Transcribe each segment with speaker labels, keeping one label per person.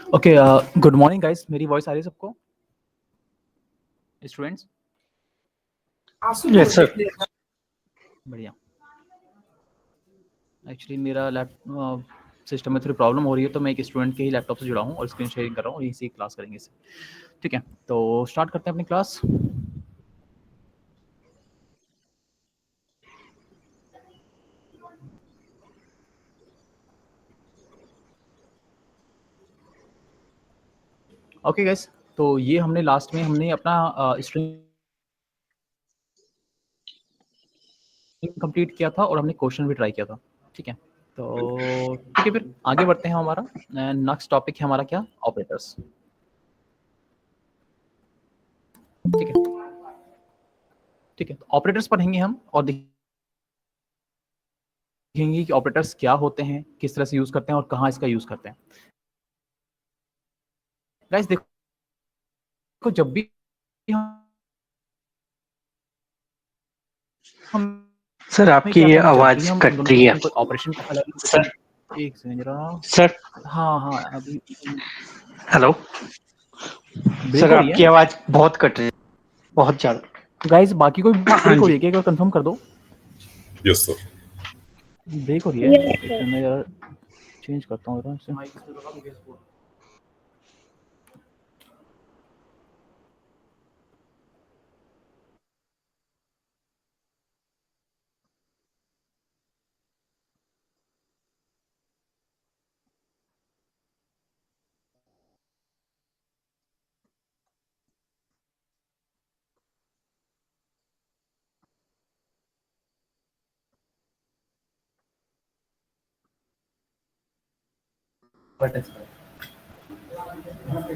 Speaker 1: Okay, good morning guys. मेरी voice आ रही है सबको? Students
Speaker 2: yes sir.
Speaker 1: बढ़िया। एक्चुअली मेरा लैप सिस्टम में थोड़ी प्रॉब्लम हो रही है, तो मैं एक स्टूडेंट के ही लैपटॉप से जुड़ा हूँ और स्क्रीन शेयरिंग कर रहा हूँ। यहीं से क्लास करेंगे इसे। ठीक है, तो स्टार्ट करते हैं अपनी क्लास। ओके गाइस, तो ये हमने लास्ट में हमने अपना स्ट्रिंग कंप्लीट किया था और हमने क्वेश्चन भी ट्राई किया था। ठीक है, तो ठीक है, फिर आगे बढ़ते हैं। हमारा नेक्स्ट टॉपिक है हमारा क्या? ऑपरेटर्स। ठीक है, ठीक है, तो ऑपरेटर्स पढ़ेंगे हम और देखेंगे कि ऑपरेटर्स क्या होते हैं, किस तरह से यूज करते हैं और कहाँ इसका यूज करते हैं। गाइस देखो, जब भी हम
Speaker 2: सर आपकी
Speaker 1: क्या
Speaker 2: ये
Speaker 1: करना, जब भी
Speaker 2: आवाज
Speaker 1: हम
Speaker 2: कट
Speaker 1: दोनों के
Speaker 2: रही
Speaker 1: बीच
Speaker 2: है।
Speaker 1: में कोई ऑपरेशन का
Speaker 2: सर
Speaker 1: एक सेकंड जरा।
Speaker 2: सर
Speaker 1: हाँ, अभी
Speaker 2: हेलो।
Speaker 1: ब्रेक
Speaker 2: सर
Speaker 1: हो रही है।
Speaker 2: आपकी आवाज बहुत कट रही है, बहुत ज्यादा।
Speaker 1: गाइस बाकी कोई
Speaker 2: हाँ
Speaker 1: ब्रेक हो
Speaker 2: जी।
Speaker 1: रही है क्या? एक बार कंफर्म कर दो।
Speaker 3: Yes sir.
Speaker 1: ब्रेक हो रही है।
Speaker 4: Yes,
Speaker 1: एक
Speaker 4: sir.
Speaker 1: सेकंड, मैं जरा चेंज करता हूँ इसे।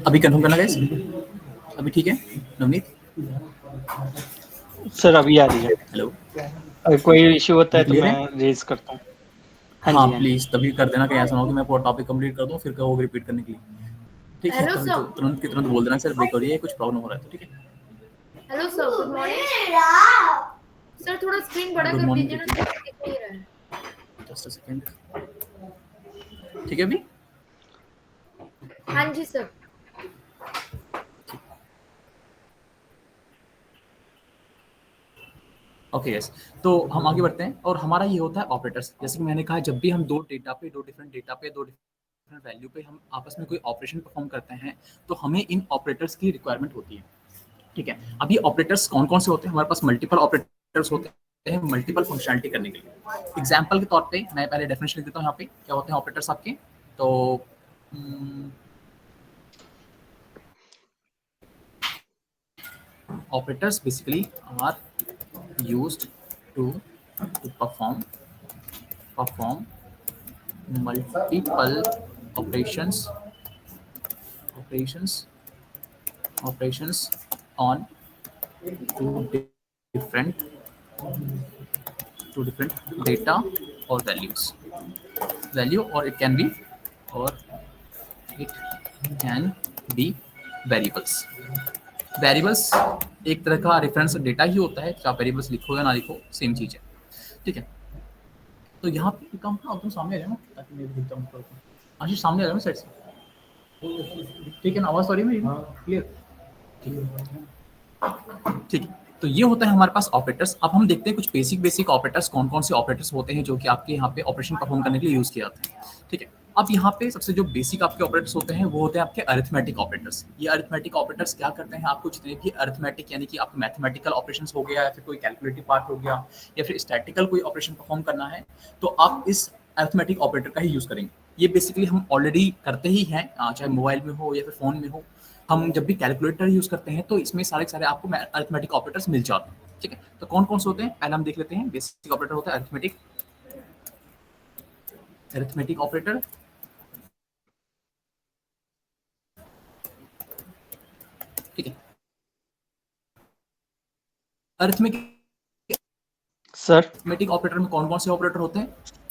Speaker 1: अभी कंफर्म करना गाइस। अभी ठीक है नवनीत?
Speaker 2: सर अभी आ रही है।
Speaker 1: हेलो,
Speaker 2: अगर कोई इश्यू होता
Speaker 1: अभी
Speaker 2: है तो
Speaker 1: क्लियर
Speaker 2: मैं
Speaker 1: है?
Speaker 2: रेज करता हूँ। हाँ
Speaker 1: हाँ
Speaker 2: जी हाँ जी।
Speaker 1: प्लीज तभी कर देना, कहीं ऐसा ना हो कि मैं पूरा टॉपिक कंप्लीट कर दूं फिर कहो रिपीट करने के लिए। ठीक है,
Speaker 4: Hello,
Speaker 1: तभी
Speaker 4: sir.
Speaker 1: तो तुरंत की तुरंत बोल देना सर ब्रेक हो रही है, कुछ प्रॉब्लम हो रहा है तो। ठीक है,
Speaker 4: Hello, sir. Good morning. Sir थोड़ा स्क्रीन बड़ा
Speaker 1: गुड
Speaker 4: कर
Speaker 1: मॉर्निंग
Speaker 4: दीजिए ना,
Speaker 1: प्रीति।
Speaker 4: सर दिख नहीं रहा है।
Speaker 1: Just a second. ठीक है अभी?
Speaker 4: हाँ जी सर।
Speaker 1: ओके यस, तो हम आगे बढ़ते हैं और हमारा ये होता है ऑपरेटर्स। जैसे कि मैंने कहा, जब भी हम दो डिफरेंट दो डिफरेंट वैल्यू पे हम आपस में कोई ऑपरेशन परफॉर्म करते हैं, तो हमें इन ऑपरेटर्स की रिक्वायरमेंट होती है। ठीक है, अब ये ऑपरेटर्स कौन कौन से होते हैं? हमारे पास मल्टीपल ऑपरेटर्स होते हैं मल्टीपल फंक्शनलिटी करने के लिए। एग्जाम्पल के तौर पे मैं पहले डेफिनेशन लिख देता हूँ यहाँ पे, क्या होते हैं ऑपरेटर्स आपके। तो operators basically are used to perform multiple operations operations operations on two different data or value, or it can be, or it can be variables। Variables एक तरह का रेफरेंस डेटा ही होता है, चाहे वेरिएबल्स लिखो या ना लिखो, सेम चीज है। ठीक है, तो यहाँ पे काम ना, तुम सामने आ जाओ ना ताकि मैं भी दिखता हूँ। आशीष सामने आ जाओ ना साइड से। ठीक है ना, आवाज आ रही है मेरी क्लियर? ठीक है, तो ये होता है हमारे पास ऑपरेटर्स। अब हम देखते हैं कुछ बेसिक ऑपरेटर्स, कौन कौन से ऑपरेटर्स होते हैं जो कि आपके यहाँ पे ऑपरेशन परफॉर्म करने के लिए यूज किए जाते हैं। ठीक है, अब यहाँ पे सबसे जो बेसिक आपके ऑपरेटर्स होते हैं वो होते हैं आपके अरिथमेटिक ऑपरेटर्स। ये अरिथमेटिक ऑपरेटर्स क्या करते हैं? आपको जितने भी अरिथमेटिक यानी कि आपको मैथमेटिकल ऑपरेशंस हो गया, या फिर कोई कैलकुलेटिव पार्ट हो गया, या फिर स्टैटिकल कोई ऑपरेशन परफॉर्म करना है, तो आप इस अरिथमेटिक ऑपरेटर का ही यूज करेंगे। ये बेसिकली हम ऑलरेडी करते ही हैं, चाहे मोबाइल में हो या फिर फोन में हो। हम जब भी कैलकुलेटर यूज करते हैं तो इसमें सारे सारे आपको अरिथमेटिक ऑपरेटर्स मिल जाते हैं। ठीक है, तो कौन कौन से होते हैं पहले हम देख लेते हैं। बेसिक ऑपरेटर होता है अरिथमेटिक ऑपरेटर। ठीक है, अरिथमेटिक
Speaker 2: सर
Speaker 1: ऑपरेटर में कौन कौन से ऑपरेटर होते हैं?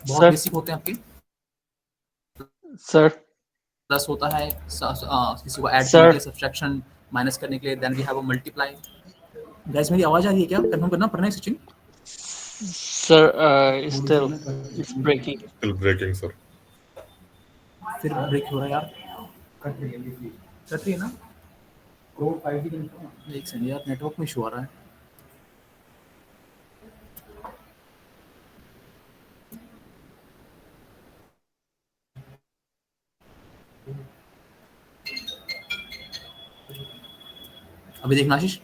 Speaker 1: बहुत
Speaker 2: सर
Speaker 1: बेसिक होते हैं आपके।
Speaker 2: सर
Speaker 1: प्लस होता है किसी को ऐड करने के
Speaker 2: सर
Speaker 1: लिए, सब्ट्रैक्शन माइनस करने के लिए, then we have a multiply. Guys मेरी आवाज आ रही है क्या? कंफर्म करना पड़ना है Sachin.
Speaker 2: Sir still it's breaking.
Speaker 3: Still breaking sir.
Speaker 1: फिर ब्रेक हो रहा है यार। कट रही है ना? एक सेकंड यार, नेटवर्क में इशू आ रहा है। अभी देखना आशीष,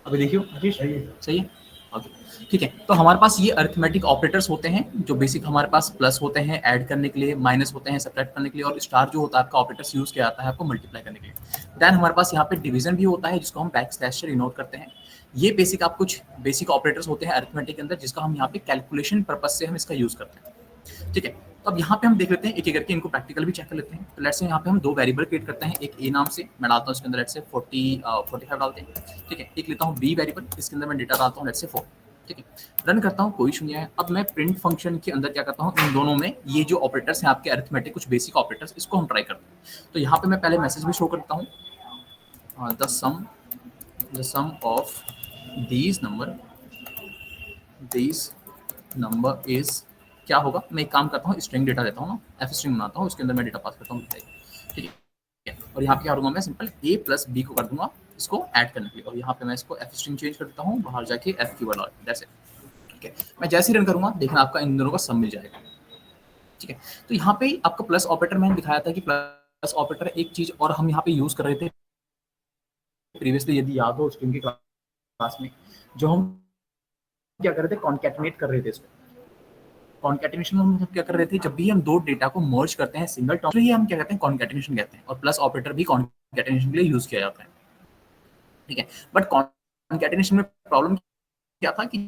Speaker 1: अभी देखियो आशीष, सही है? ओके, ठीक है। तो हमारे पास ये अरिथमेटिक ऑपरेटर्स होते हैं जो बेसिक हमारे पास प्लस होते हैं ऐड करने के लिए, माइनस होते हैं सब्ट्रैक्ट करने के लिए, और स्टार जो होता है आपका ऑपरेटर्स यूज किया जाता है आपको मल्टीप्लाई करने के लिए। देन हमारे पास यहाँ पे डिवीजन भी होता है जिसको हम बैक स्लैश से डिनोट करते हैं। ये बेसिक आप कुछ बेसिक ऑपरेटर्स होते हैं अरिथमेटिक के अंदर जिसका हम यहाँ पे कैलकुलेशन पर्पज से हम इसका यूज करते हैं। ठीक है, तो अब यहाँ पे हम देख लेते हैं एक एक करके, इनको प्रैक्टिकल भी चेक कर लेते हैं। तो लेट्स से यहाँ पे हम दो वेरिएबल क्रिएट करते हैं, एक ए नाम से मैं डालता हूँ इसके अंदर लेट्स से 45 डालते हैं। ठीक है, एक लेता हूँ बी वेरिएबल, इसके अंदर मैं डेटा डालता हूँ लेट्स से 4। ठीक है, रन करता हूँ, कोई शून्य है। अब मैं प्रिंट फंक्शन के अंदर क्या करता हूँ, इन दोनों में ये जो ऑपरेटर्स हैं आपके अरिथमेटिक कुछ बेसिक ऑपरेटर्स, इसको हम ट्राई करते हैं। तो यहाँ पे मैं पहले मैसेज भी शो करता हूँ, the sum of these number is क्या होगा। मैं एक काम करता हूँ, स्ट्रिंग डेटा लेता हूँ ना, एफ स्ट्रिंग बनाता हूँ, उसके अंदर मैं डेटा पास करता हूँ। ठीक है, और यहाँ पे क्या करूँगा, मैं सिंपल ए प्लस बी को कर दूंगा इसको ऐड करने के लिए, और यहाँ पे मैं इसको एफ स्ट्रिंग चेंज करता हूँ, बाहर जाके एफ की वर्ड दैट्स इट। ठीक है, मैं जैसे ही रन करूँगा देखना आपका इन दोनों का सम मिल जाएगा। ठीक है, तो यहाँ पे आपका प्लस ऑपरेटर मैंने दिखाया था कि प्लस ऑपरेटर एक चीज और हम यहाँ पे यूज कर रहे थे प्रीवियसली, यदि याद हो स्ट्रिंग की क्लास में, जो हम क्या कर रहे थे, कॉन्कैटिनेट कर रहे थे। इसको कॉन्कैटिनेशन में हम क्या कर रहे थे, जब भी हम दो डेटा को मर्ज करते हैं सिंगल टर्म, तो ये हम क्या कहते हैं, कॉन्कैटिनेशन कहते हैं, और प्लस ऑपरेटर भी कॉन्कैटिनेशन के लिए यूज किया जाता है। ठीक है, बट कॉन्कैटिनेशन में प्रॉब्लम क्या था कि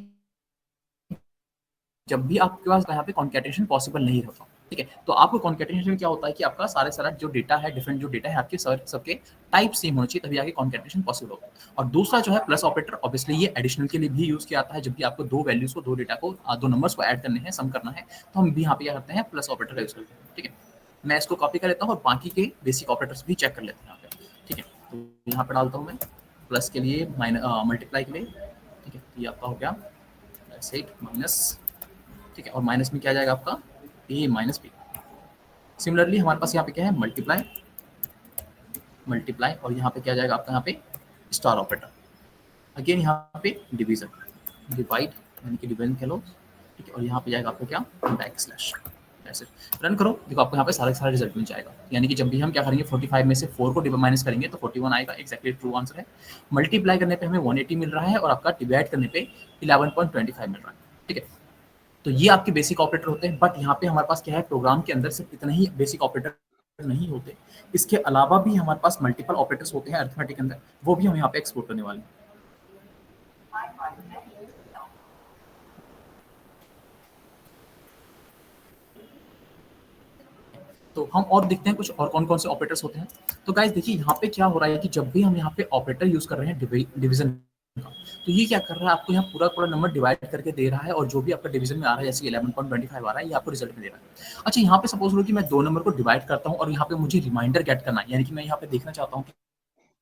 Speaker 1: जब भी आपके पास यहाँ पे कॉन्कैटिनेशन पॉसिबल नहीं होता। ठीक है, तो आपको कॉन्कैटिनेशन में क्या होता है कि आपका सारा जो डेटा है, डिफरेंट जो डेटा है आपके सबके टाइप सेम होना चाहिए, तभी आगे कॉन्कैटिनेशन पॉसिबल होगा। और दूसरा जो है प्लस ऑपरेटर, ऑब्वियसली ये एडिशनल के लिए भी यूज किया जाता है। जब भी आपको दो वैल्यूज को, दो डेटा को, दो नंबर्स को ऐड करने हैं, सम करना है, तो हम भी यहाँ पे क्या करते हैं, प्लस ऑपरेटर का यूज करते हैं। ठीक है, मैं इसको कॉपी कर लेता हूँ और बाकी के बेसिक ऑपरेटर्स भी चेक कर लेते हैं यहाँ पे। ठीक है, तो यहाँ पे डालता हूँ मैं प्लस के लिए, मल्टीप्लाई के लिए। ठीक है, ये आपका हो गया माइनस। ठीक है, और माइनस में क्या जाएगा आपका ए माइनस बी। सिमिलरली हमारे पास यहाँ पे क्या है, मल्टीप्लाई, और यहाँ पे क्या जाएगा आपका, यहाँ पे स्टार ऑपरेटर। अगेन यहाँ पे डिवीजन, डिवाइड यानी कि डिवीजन कह लो। ठीक है, और यहाँ पे जाएगा आपको क्या, बैक स्लैश। ऐसे रन करो, देखो आपको यहाँ पे सारे रिजल्ट मिल जाएगा। यानी कि जब भी हम क्या करेंगे, 45 में से 4 को माइनस करेंगे तो 41 आएगा, एक्जैक्टली ट्रू आंसर है। मल्टीप्लाई करने पे हमें 180 मिल रहा है, और आपका डिवाइड करने पे 11.25 मिल रहा है। ठीक है, तो ये आपके बेसिक ऑपरेटर होते हैं। बट यहाँ पे हमारे पास क्या है, प्रोग्राम के अंदर सिर्फ इतना ही बेसिक ऑपरेटर नहीं होते, इसके अलावा भी हमारे पास मल्टीपल ऑपरेटर्स होते हैं अरिथमेटिक के अंदर, वो भी हम यहाँ पे एक्सप्लोर करने वाले हैं। तो हम और देखते हैं कुछ और कौन कौन से ऑपरेटर्स होते हैं। तो गाइस देखिए यहाँ पे क्या हो रहा है कि जब भी हम यहाँ पे ऑपरेटर यूज कर रहे हैं डिवीजन का, तो ये क्या कर रहा है, आपको यहाँ पूरा नंबर डिवाइड करके दे रहा है, और जो भी आपका डिवीजन में आ रहा है, जैसे 11.25 आ रहा है, ये आपको रिजल्ट में दे रहा है। अच्छा, यहाँ पे सपोज लो कि मैं दो नंबर को डिवाइड करता हूँ और यहाँ पे मुझे रिमाइंडर गेट करना है, यानी कि मैं यहाँ पे देखना चाहता हूँ कि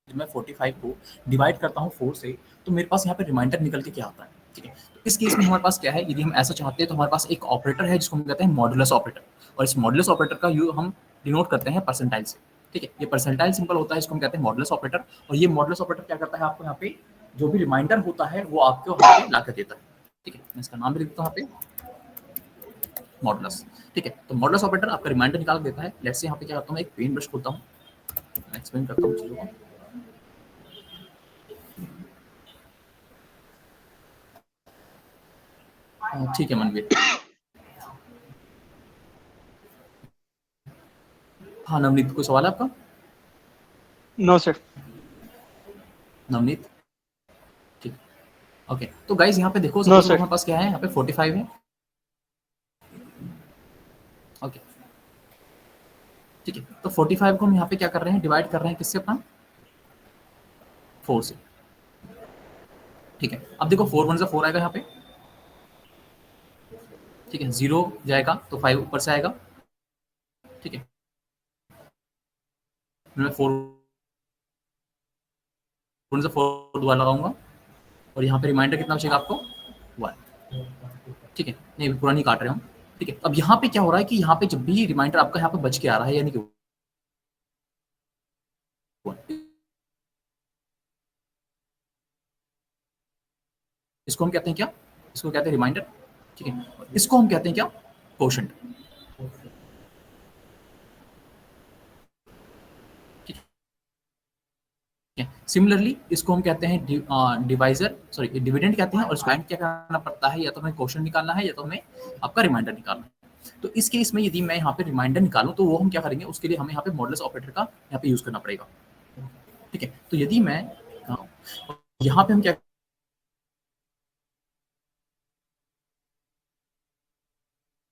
Speaker 1: मैं 45 को डिवाइड करता हूँ 4 से, तो मेरे पास यहाँ पे रिमाइंडर निकल के क्या आता है। ठीक है, तो इस केस में हमारे पास क्या है, यदि हम ऐसा चाहते हैं तो हमारे पास एक ऑपरेटर है जिसको हम कहते हैं मॉडुलस ऑपरेटर, और इस मॉडुलस ऑपरेटर का हम डिनोट करते हैं परसेंटाइल से। ठीक है, ये परसेंटाइल सिंपल होता है, इसको हम कहते हैं मॉडुलस ऑपरेटर। और ये मॉडुलस ऑपरेटर क्या करता है, आपको यहाँ पे जो भी रिमाइंडर होता है वो आपको यहाँ पे ला कर देता है। ठीक है, मैं इसका नाम भी लिख देता हूँ यहाँ पे, मॉडुलस। ठीक है, तो मॉडुलस ऑपरेटर आपका रिमाइंडर निकाल देता है। लेट्स से यहाँ पे क्या करता हूँ, एक पेन ब्रश खोलता हूँ, मैं एक्सप्लेन करता हूँ चीजों को। ठीक है मनवीर। हाँ नवनीत, कोई सवाल है आपका?
Speaker 2: No sir.
Speaker 1: नवनीत, ठीक, ओके। तो गाइस यहाँ पे देखो,
Speaker 2: No,
Speaker 1: सपोज हमारे पास क्या है, यहाँ पे 45 है। ओके, ठीक है, तो 45 को हम यहाँ पे क्या कर रहे हैं, डिवाइड कर रहे हैं किससे, अपना 4 से। ठीक है, अब देखो 4 1 से 4 आएगा यहाँ पे। ठीक है, 0 जाएगा तो 5 ऊपर से आएगा। ठीक है, मैं 4 1 से 4 दोबारा लगाऊंगा, और यहाँ पे रिमाइंडर कितना बचेगा आपको, 1। ठीक है, नहीं पूरा नहीं काट रहे हम। ठीक है, अब यहाँ पे क्या हो रहा है कि यहाँ पे जब भी रिमाइंडर आपका यहाँ पे बच के आ रहा है, यानी कि इसको हम कहते हैं क्या? इसको कहते हैं रिमाइंडर, ठीक है। इसको हम कहते हैं क्या? कोशेंट, ठीक है। सिमिलरली इसको हम कहते हैं डिवाइजर, सॉरी डिविडेंड कहते हैं, और इसको एंड क्या करना पड़ता है, या तो हमें क्वोशंट निकालना है या तो हमें आपका रिमाइंडर निकालना है। तो इस केस में यदि मैं यहाँ पे रिमाइंडर निकालूं तो वो हम क्या करेंगे, उसके लिए हमें यहाँ पे मॉडुलस ऑपरेटर का यहाँ पे यूज करना पड़ेगा, ठीक है। तो यदि मैं यहाँ पे हम क्या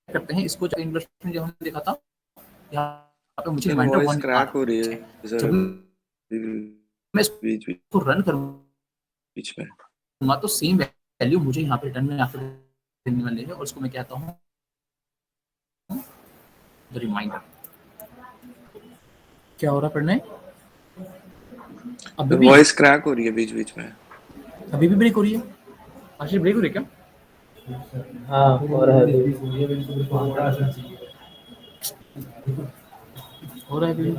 Speaker 1: करते हैं, इसको जो इंग्लिश में जो हमने देखा था, यहाँ पे मुझे
Speaker 5: सर
Speaker 1: रिमाइंडर
Speaker 5: वॉइस
Speaker 1: 1
Speaker 5: क्रैक हो रही है सर,
Speaker 1: जब मैं
Speaker 5: बीच बीच
Speaker 1: इसको रन करूंगा
Speaker 5: बीच में।
Speaker 1: तो सेम वैल्यू मुझे यहाँ पे रिटर्न में यहाँ पे देने वाले है, और उसको मैं कहता हूँ रिमाइंडर। क्या हो रहा है पढ़ने? अभी
Speaker 5: सर
Speaker 1: भी
Speaker 5: वॉइस क्रैक हो रही है बीच बीच में।
Speaker 1: अभी भी ब्रेक हो रही है? आशीष ब्रेक हो रही है क्या?
Speaker 6: हाँ हो रहा है।
Speaker 1: हो रहा है अभी?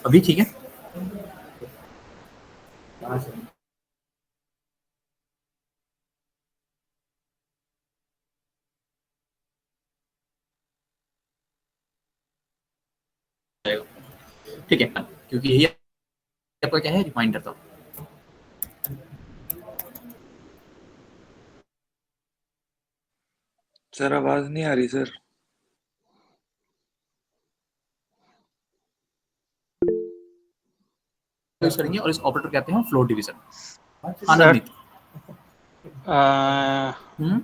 Speaker 1: अभी ठीक है? ठीक है, क्योंकि यही आपका क्या है, रिमाइंडर था।
Speaker 5: सर आवाज नहीं आ रही सर।
Speaker 1: यूज करेंगे, और इस ऑपरेटर कहते हैं float division.
Speaker 2: Sir,
Speaker 1: Anant,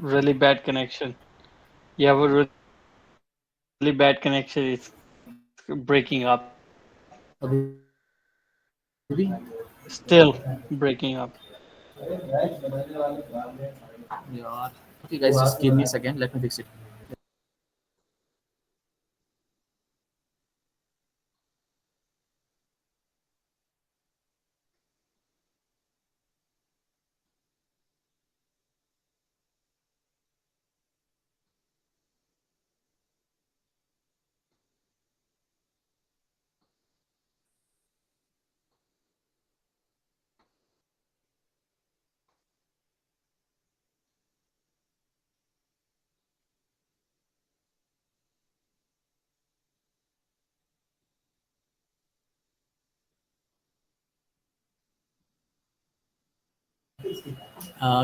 Speaker 2: really bad connection. You have a really bad connection. It's breaking up.
Speaker 1: अभी
Speaker 2: Still breaking up.
Speaker 1: यार, okay guys, just give me a second, let me fix it.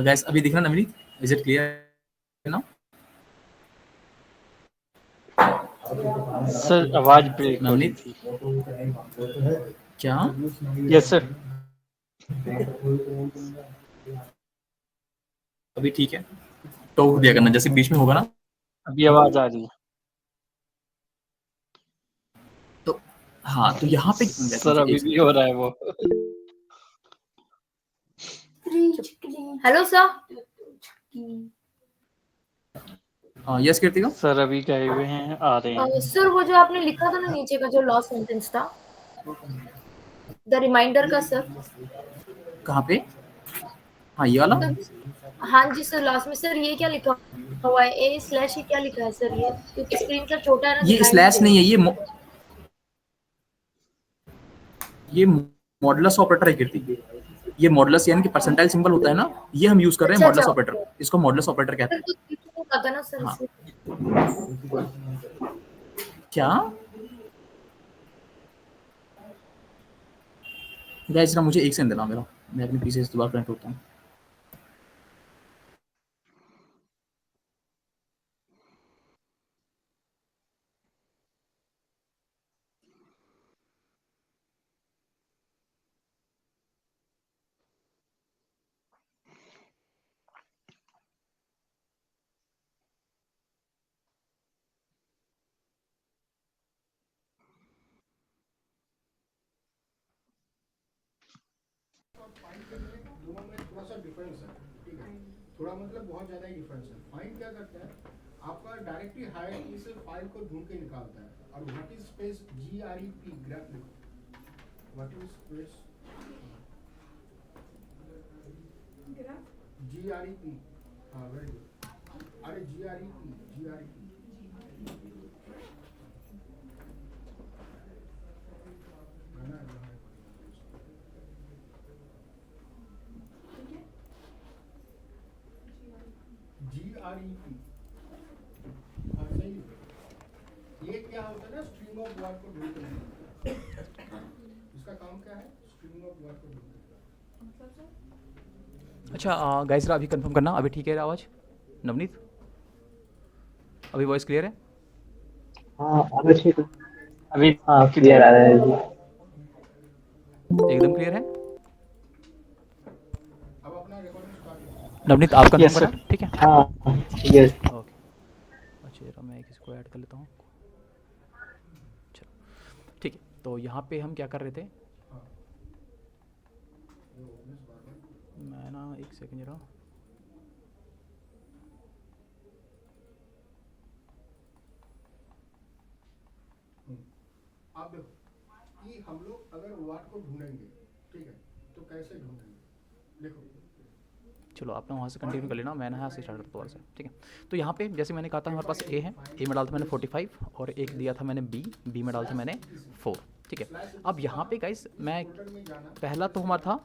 Speaker 1: Guys, अभी दिख रहा है Navneet? Is it clear now?
Speaker 2: Sir, आवाज break हो रही
Speaker 1: नवनीत
Speaker 2: थी।
Speaker 1: क्या?
Speaker 2: Yes sir.
Speaker 1: अभी ठीक है? टोक दिया करना जैसे बीच में होगा ना,
Speaker 2: अभी आवाज आ रही है।
Speaker 1: तो हाँ, तो यहाँ पे
Speaker 2: सर अभी भी हो रहा है वो।
Speaker 4: Hello sir.
Speaker 1: Yes Kirtika,
Speaker 2: sir अभी गए हुए हैं, आ रहे हैं।
Speaker 4: सर वो जो आपने लिखा था ना नीचे का जो लॉस्ट सेंटेंस था, द रिमाइंडर का सर।
Speaker 1: कहाँ पे? हाँ ये वाला।
Speaker 4: हाँ जी सर, लास्ट में सर ये क्या लिखा हुआ है, ए स्लैश, ये क्या लिखा है सर? ये क्योंकि स्क्रीन पर छोटा है ना,
Speaker 1: ये
Speaker 4: दिखाई
Speaker 1: स्लैश
Speaker 4: दे
Speaker 1: नहीं है,
Speaker 4: रहा।
Speaker 1: ये मॉडुलस ऑपरेटर है कीर्ति। ये मॉडुलस यानी कि परसेंटाइल सिंबल होता है ना, ये हम यूज कर रहे हैं
Speaker 4: अच्छा
Speaker 1: मॉडुलस
Speaker 4: अच्छा,
Speaker 1: ऑपरेटर। इसको मॉडुलस ऑपरेटर कहते
Speaker 4: सर तो
Speaker 1: हैं।
Speaker 4: नहीं पता ना सर
Speaker 1: हाँ।
Speaker 4: इसलिए।
Speaker 1: क्या गाइस, जरा मुझे एक सेकंड देना मेरा, मैं अपने पीसी से दोबारा कनेक्ट होता हूँ।
Speaker 7: और फाइंड करने का दोनों में थोड़ा सा डिफरेंस है, ठीक है, थोड़ा मतलब बहुत ज़्यादा ही डिफरेंस है। फाइंड क्या करता है, आपका डायरेक्टली हायर की से फाइल को ढूंढ के निकालता है। और what is space GREP, grep लिखो, व्हाट इज स्पेस GREP, हाँ वेरी गुड, अरे GREP GREP, हाँ सही है। ये क्या होता है ना, स्ट्रिंग ऑफ वर्ड को ढूंढते हैं। इसका काम क्या है, स्ट्रिंग ऑफ वर्ड को ढूंढते हैं।
Speaker 1: अच्छा गाइस अभी कंफर्म करना, अभी ठीक है आवाज़ नवनीत, अभी वॉइस क्लियर है?
Speaker 6: हाँ अभी ठीक है।
Speaker 2: अभी
Speaker 6: हाँ क्लियर आ रहा है जी।
Speaker 1: एकदम क्लियर है
Speaker 7: अब अपना रिकॉर्डिंग स्टार्ट करो।
Speaker 1: नवनीत, आप कंफर्म
Speaker 2: Yes, sir.
Speaker 1: करना, ठीक है?
Speaker 6: हाँ यस
Speaker 1: ओके, अच्छा मैं इसको ऐड कर लेता हूँ। चलो ठीक है, तो यहाँ पे हम क्या कर रहे थे, मैं ना एक सेकंड जरा,
Speaker 7: आप देखो कि हम लोग अगर वर्ड को ढूंढेंगे, ठीक है, तो कैसे ढूंढेंगे, देखो
Speaker 1: चलो आप ना वहाँ से कंटिन्यू कर लेना, मैं ना यहाँ से स्टार्ट करता हूँ से, ठीक है? तो यहाँ पे जैसे मैंने कहा था हमारे पास ए है, ए में डाला था मैंने 45 और एक दिया था मैंने बी में डाला था मैंने 4, ठीक है? अब यहाँ पे गाइस मैं पहला तो हमारा था,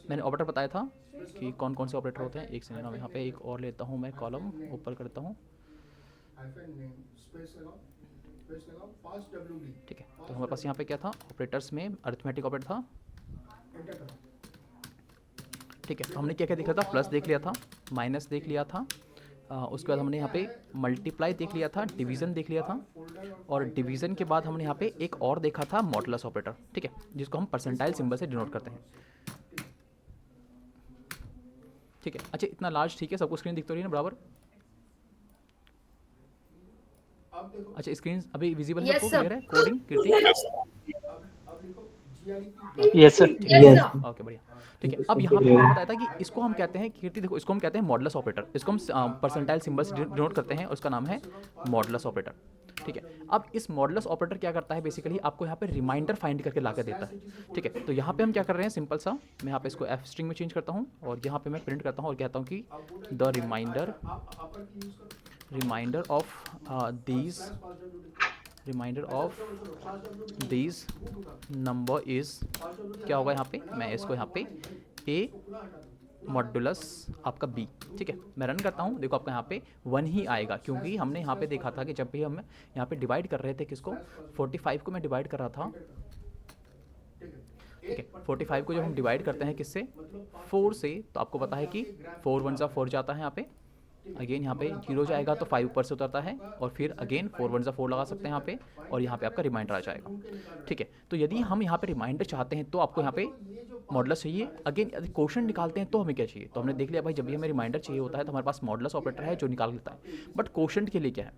Speaker 1: मैंने ऑपरेटर बताया था कि कौन कौन से ऑपरेटर होते हैं। एक सेकंड, यहाँ पे एक और लेता हूँ मैं, कॉलम ऊपर करता हूँ,
Speaker 7: हाइफन नेम स्पेस लगाओ फास्ट WD,
Speaker 1: ठीक है? तो हमारे पास यहाँ पे क्या था, ऑपरेटर्स में अरिथमेटिक ऑपरेटर था,
Speaker 7: एंटर करो।
Speaker 1: ठीक है? तो हमने क्या क्या देख लिया था, प्लस देख लिया था, माइनस देख लिया था, उसके बाद हमने यहाँ पे मल्टीप्लाई देख लिया था, डिवीज़न देख लिया था, और डिवीज़न के बाद हमने यहाँ पे एक और देखा था मॉडुलस ऑपरेटर, ठीक है, जिसको हम परसेंटाइल सिंबल से डिनोट करते हैं, ठीक है? अच्छा इतना लार्ज, ठीक है, सबको स्क्रीन दिख तो रही है ना बराबर?
Speaker 7: अब देखो,
Speaker 1: अच्छा स्क्रीन अभी विजिबल है,
Speaker 4: Yes,
Speaker 1: सबको
Speaker 4: sir.
Speaker 1: क्लियर है? कोडिंग कीर्ति,
Speaker 7: अब लिखो GREP,
Speaker 2: yes sir.
Speaker 4: Yes,
Speaker 6: yes
Speaker 4: sir.
Speaker 1: Okay बढ़िया, ठीक है? अब यहाँ पे मैंने बताया था कि इसको हम कहते हैं, कीर्ति देखो, इसको हम कहते हैं मॉडुलस ऑपरेटर, इसको हम परसेंटाइल सिंबल से डिनोट करते हैं, उसका नाम है मॉडुलस ऑपरेटर, ठीक है? अब इस मॉडुलस ऑपरेटर क्या करता है, बेसिकली आपको यहाँ पे रिमाइंडर फाइंड करके ला कर देता है, ठीक है? तो यहाँ पे हम क्या कर रहे हैं, सिंपल सा, मैं यहाँ पे इसको एफ स्ट्रिंग में चेंज करता हूँ और यहाँ पे मैं प्रिंट करता हूँ और कहता हूँ कि the remainder of these number is, क्या होगा यहाँ पे, मैं इसको यहाँ पे ए मॉडुलस आपका बी, ठीक है? मैं रन करता हूँ, देखो आपका यहाँ पे 1 ही आएगा, क्योंकि हमने यहाँ पे देखा था कि जब भी हम यहाँ पे डिवाइड कर रहे थे किसको, 45 को मैं डिवाइड कर रहा था, ठीक है? 45 को जब हम डिवाइड करते हैं किससे, 4 से, तो आपको पता है कि 4 1 जा 4 जाता है, यहाँ पे अगेन यहाँ पे 0 जाएगा तो 5 ऊपर से उतरता है, और फिर अगेन 4 1 जा 4 लगा सकते हैं यहाँ पे, और यहाँ पे आपका रिमाइंडर आ जाएगा, ठीक है? तो यदि हम यहाँ पे रिमाइंडर चाहते हैं तो आपको यहाँ पे मॉडुलस चाहिए, अगेन यदि क्वोशंट निकालते हैं तो हमें क्या चाहिए, तो हमने देख लिया भाई जब भी हमें रिमाइंडर चाहिए होता है तो हमारे पास मॉडुलस ऑपरेटर है जो निकाल लेता है, बट क्वोशंट के लिए क्या है,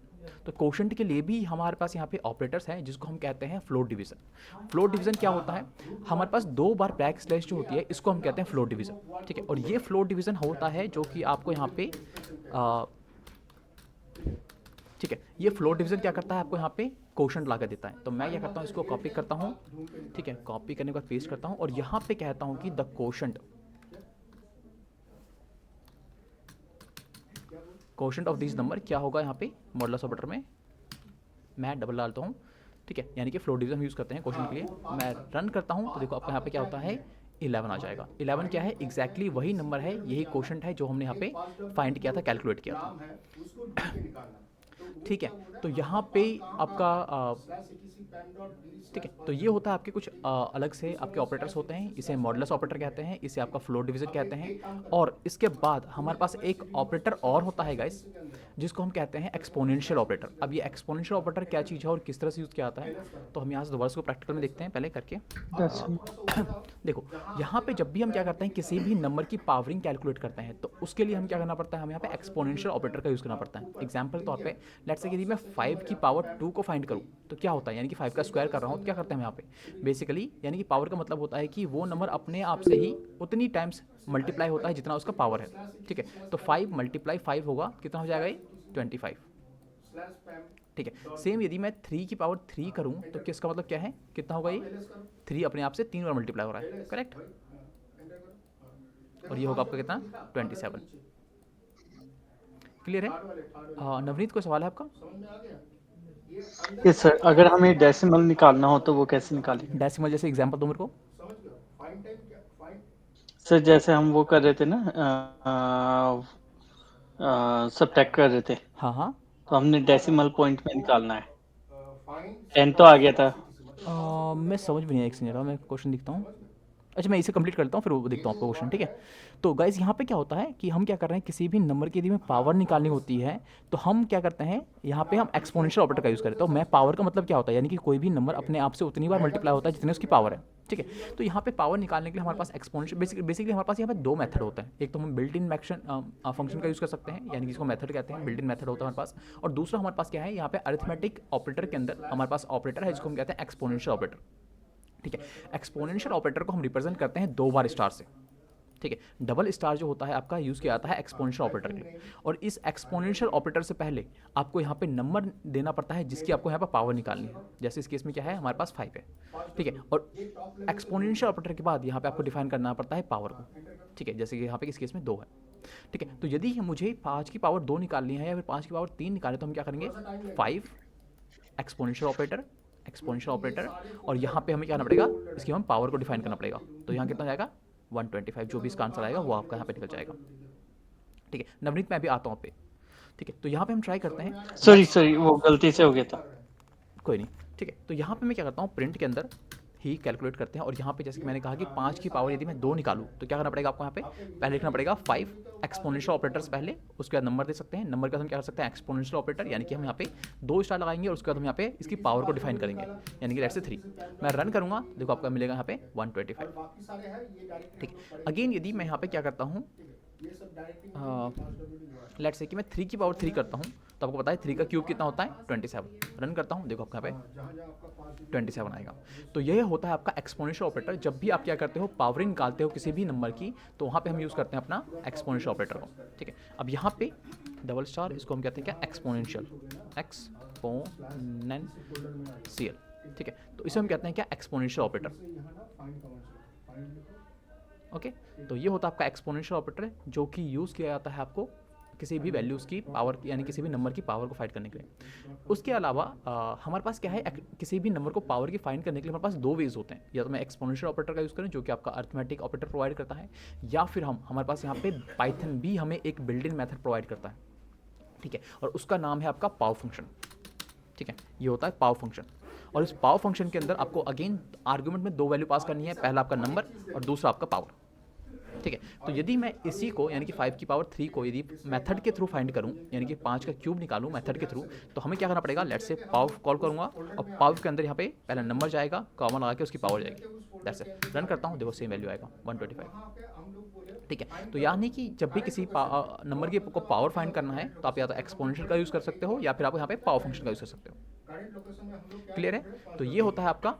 Speaker 1: तो क्वोशंट के लिए भी हमारे पास यहाँ पे ऑपरेटर्स हैं जिसको हम कहते हैं फ्लोट डिवीजन। फ्लोट डिवीजन क्या होता है, हमारे पास 2 बार बैक स्लैश जो होती है इसको हम कहते हैं फ्लोट डिवीजन, ठीक है? और ये फ्लोट डिवीजन होता है जो कि आपको यहाँ पे ठीक है, ये फ्लोट डिवीजन क्या करता है, आपको यहाँ पे क्वोशंट ला कर देता है। तो मैं क्या करता हूँ, इसको कॉपी करता हूँ, ठीक है? कॉपी करने के बाद पेस्ट करता हूँ और यहाँ पे कहता हूँ कि the quotient of this number क्या होगा यहाँ पे मॉडुलस ऑपरेटर में, मैं डबल डालता हूँ, ठीक है? यानी कि फ्लोट डिवीजन यूज़ करते हैं क्वोशंट के लिए। मैं रन करता हूँ तो देखो आपका यहाँ पे क्या होता है, 11 आ जाएगा। 11 क्या है, एग्जैक्टली वही नंबर है, यही क्वोशंट है जो हमने यहाँ पे फाइंड किया था, कैलकुलेट किया था, ठीक है? तो यहाँ पे आपका ठीक है, तो ये होता है आपके कुछ अलग से आपके ऑपरेटर्स होते हैं, इसे मॉडुलस ऑपरेटर कहते हैं, इसे आपका फ्लोट डिवीजन कहते हैं, और इसके बाद हमारे पास एक ऑपरेटर और होता है गाइस जिसको हम कहते हैं एक्सपोनेंशियल ऑपरेटर। अब ये एक्सपोनेंशियल ऑपरेटर क्या चीज़ है और किस तरह से यूज़ किया जाता है, तो हम यहाँ से दोबारा इसको प्रैक्टिकल में देखते हैं पहले करके। देखो यहाँ पे जब भी हम क्या करते हैं, किसी भी नंबर की पावरिंग कैलकुलेट करते हैं तो उसके लिए हम क्या करना पड़ता है, हमें यहाँ पे एक्सपोनेंशियल ऑपरेटर का यूज़ करना पड़ता है। एग्जाम्पल तौर पे लेट्स से यदि मैं 5 की पावर 2 को फाइंड करूँ, तो क्या होता है, यानी कि 5 का स्क्वायर कर रहा हूँ तो क्या करते हैं हम यहाँ पे बेसिकली, यानी कि पावर का मतलब होता है कि वो नंबर अपने आप से ही उतनी टाइम्स मल्टीप्लाई होता है जितना उसका पावर है, ठीक है। तो 5 × 5 होगा, कितना हो जाएगा ये 25,
Speaker 7: स्लैश पैम
Speaker 1: ठीक है। सेम यदि मैं 3 की पावर 3 करूँ तो किसका मतलब क्या है, कितना होगा ये 3 अपने आप से 3 बार मल्टीप्लाई हो रहा है, करेक्ट। और ये होगा आपका कितना 27, क्लियर है। नवनीत कोई सवाल है आपका?
Speaker 7: समझ में आ गया? ये अंदर
Speaker 2: यस सर, अगर हमें डेसिमल निकालना हो तो वो कैसे निकालेंगे?
Speaker 1: डेसिमल जैसे एग्जांपल दो मेरे को।
Speaker 7: समझ गए? फाइन टाइम क्या फाइन
Speaker 2: सर जैसे हम वो कर रहे थे ना, सबट्रैक्ट कर रहे थे,
Speaker 1: हाँ हाँ,
Speaker 2: तो हमने डेसिमल पॉइंट में निकालना है।
Speaker 7: फाइन
Speaker 2: 10 तो आ गया था।
Speaker 1: मैं समझ भी नहीं, एक सेकंड मैं क्वेश्चन दिखता हूँ। अच्छा, मैं इसे कंप्लीट करता हूँ फिर वो देखता हूँ आपका क्वेश्चन, ठीक है। तो गाइस यहाँ पे क्या होता है कि हम क्या कर रहे हैं, किसी भी नंबर की यदि हमें पावर निकालनी होती है तो हम क्या करते हैं, यहाँ पे हम एक्सपोनेंशियल ऑपरेटर का यूज़ करें। तो मैं पावर का मतलब क्या होता है, यानी कि कोई भी नंबर अपने आप से उतनी बार मल्टीप्लाई होता है जितनी उसकी पावर है, ठीक है। तो यहाँ पे पावर निकालने के लिए हमारे पास एक्सपोनेंशियल बेसिकली हमारे पास यहाँ पे दो मेथड होते हैं। एक तो हम बिल्ट इन फंक्शन का यूज़ कर सकते हैं, यानी कि इसको मेथड कहते हैं, बिल्ट इन मेथड होता है हमारे पास। और दूसरा हमारे पास क्या है, यहाँ पे अरिथमेटिक ऑपरेटर के अंदर हमारे पास ऑपरेटर है जिसको हम कहते हैं एक्सपोनेंशियल ऑपरेटर, ठीक है। एक्सपोनेंशियल ऑपरेटर को हम रिप्रेजेंट करते हैं 2 बार स्टार से, ठीक है। डबल स्टार जो होता है आपका यूज़ किया जाता है एक्सपोनेंशियल ऑपरेटर के लिए। और इस एक्सपोनेंशियल ऑपरेटर से पहले आपको यहाँ पे नंबर देना पड़ता है जिसकी आपको यहाँ पर पावर निकालनी है। जैसे इस केस में क्या है, हमारे पास 5 है, ठीक है। और एक्सपोनेंशियल ऑपरेटर के बाद यहाँ पे आपको डिफाइन करना पड़ता है पावर को, ठीक है। जैसे कि यहाँ पे इस केस में 2 है, ठीक है। तो यदि मुझे 5 की पावर 2 निकालनी है या फिर 5 की पावर 3 निकालनी है तो हम क्या करेंगे, 5 एक्सपोनेंशियल ऑपरेटर और यहाँ पे हमें क्या करना पड़ेगा, इसकी हम पावर को डिफाइन करना पड़ेगा। तो यहाँ कितना जाएगा 125, जो भी इसका आंसर आएगा वो आपका यहाँ पे निकल जाएगा, ठीक है। नवनीत मैं भी आता हूँ पे, ठीक है। तो यहाँ पे हम ट्राई करते हैं,
Speaker 2: सॉरी वो गलती से हो गया था।
Speaker 1: कोई नहीं, ठीक है। तो यहाँ पे मैं क्या करता हूँ, प्रिंट के अंदर ही कैलकुलेट करते हैं। और यहाँ पे जैसे कि मैंने कहा कि 5 की पावर यदि मैं 2 निकालूँ तो क्या करना पड़ेगा आपको, यहाँ पे पहले लिखना पड़ेगा 5 एक्सपोनेंशियल ऑपरेटर से पहले, उसके बाद नंबर दे सकते हैं। नंबर का हम क्या कर सकते हैं, एक्सपोनेंशियल ऑपरेटर, यानी कि हम यहाँ पे 2 स्टार लगाएंगे और उसके बाद हम यहाँ पे इसकी पावर को डिफाइन करेंगे, यानी कि लेट्स से 3। मैं रन करूँगा, देखो आपका मिलेगा यहाँ पे 125,
Speaker 7: बाकी सारे हैं ये डायरेक्टली
Speaker 1: ठीक। अगेन यदि मैं यहाँ पे क्या करता हूँ,
Speaker 7: ये सब डायरेक्टली
Speaker 1: लेट्स से कि मैं 3 की पावर 3 करता हूँ तो आपको पता है 3 का क्यूब कितना होता है 27। रन करता हूँ, देखो आपका यहाँ पे 27 आएगा। तो यह होता है आपका एक्सपोनेंशियल ऑपरेटर। जब भी आप क्या करते हो, पावर निकालते हो किसी भी नंबर की, तो वहाँ पे हम यूज़ करते हैं अपना एक्सपोनेंशियल ऑपरेटर को, ठीक है। अब यहाँ पे डबल स्टार, इसको हम कहते हैं क्या, एक्सपोनेंशियल, एक्सपोनेंशियल, ठीक है। तो इसे हम कहते हैं क्या, एक्सपोनेंशियल ऑपरेटर, ओके। तो ये होता है आपका एक्सपोनेंशियल ऑपरेटर जो कि यूज़ किया जाता है आपको किसी भी वैल्यूज़ की पावर, यानी किसी भी नंबर की पावर को फाइंड करने के लिए। उसके अलावा हमारे पास क्या है, किसी भी नंबर को पावर की फाइंड करने के लिए हमारे पास 2 वेज होते हैं। या तो मैं एक्सपोनेंशियल ऑपरेटर का यूज़ करें जो कि आपका अरिथमेटिक ऑपरेटर प्रोवाइड करता है, या फिर हमारे पास यहाँ पे पाइथन भी हमें एक बिल्ट इन मेथड प्रोवाइड करता है, ठीक है। और उसका नाम है आपका पावर फंक्शन, ठीक है। ये होता है पावर फंक्शन। और इस पावर फंक्शन के अंदर आपको अगेन आर्ग्यूमेंट में 2 वैल्यू पास करनी है, पहला आपका नंबर और दूसरा आपका पावर, ठीक है। तो यदि मैं इसी को यानी कि 5 की पावर 3 को यदि मेथड के थ्रू फाइंड करूं, यानी कि 5 का क्यूब निकालूं मेथड के थ्रू, तो हमें क्या करना पड़ेगा, लेट्स से पावर कॉल करूंगा और पावर के अंदर यहाँ पे पहला नंबर जाएगा, कॉमन लगा के उसकी पावर जाएगी, दैट्स इट। रन करता हूँ, देखो सेम वैल्यू आएगा 125, ठीक है। तो यानी कि जब भी किसी नंबर की को पावर फाइंड करना है तो आप या तो एक्सपोनेंशियल का यूज़ कर सकते हो या फिर आप यहाँ पे पावर फंक्शन का यूज़ कर सकते हो, क्लियर है। तो ये होता है आपका,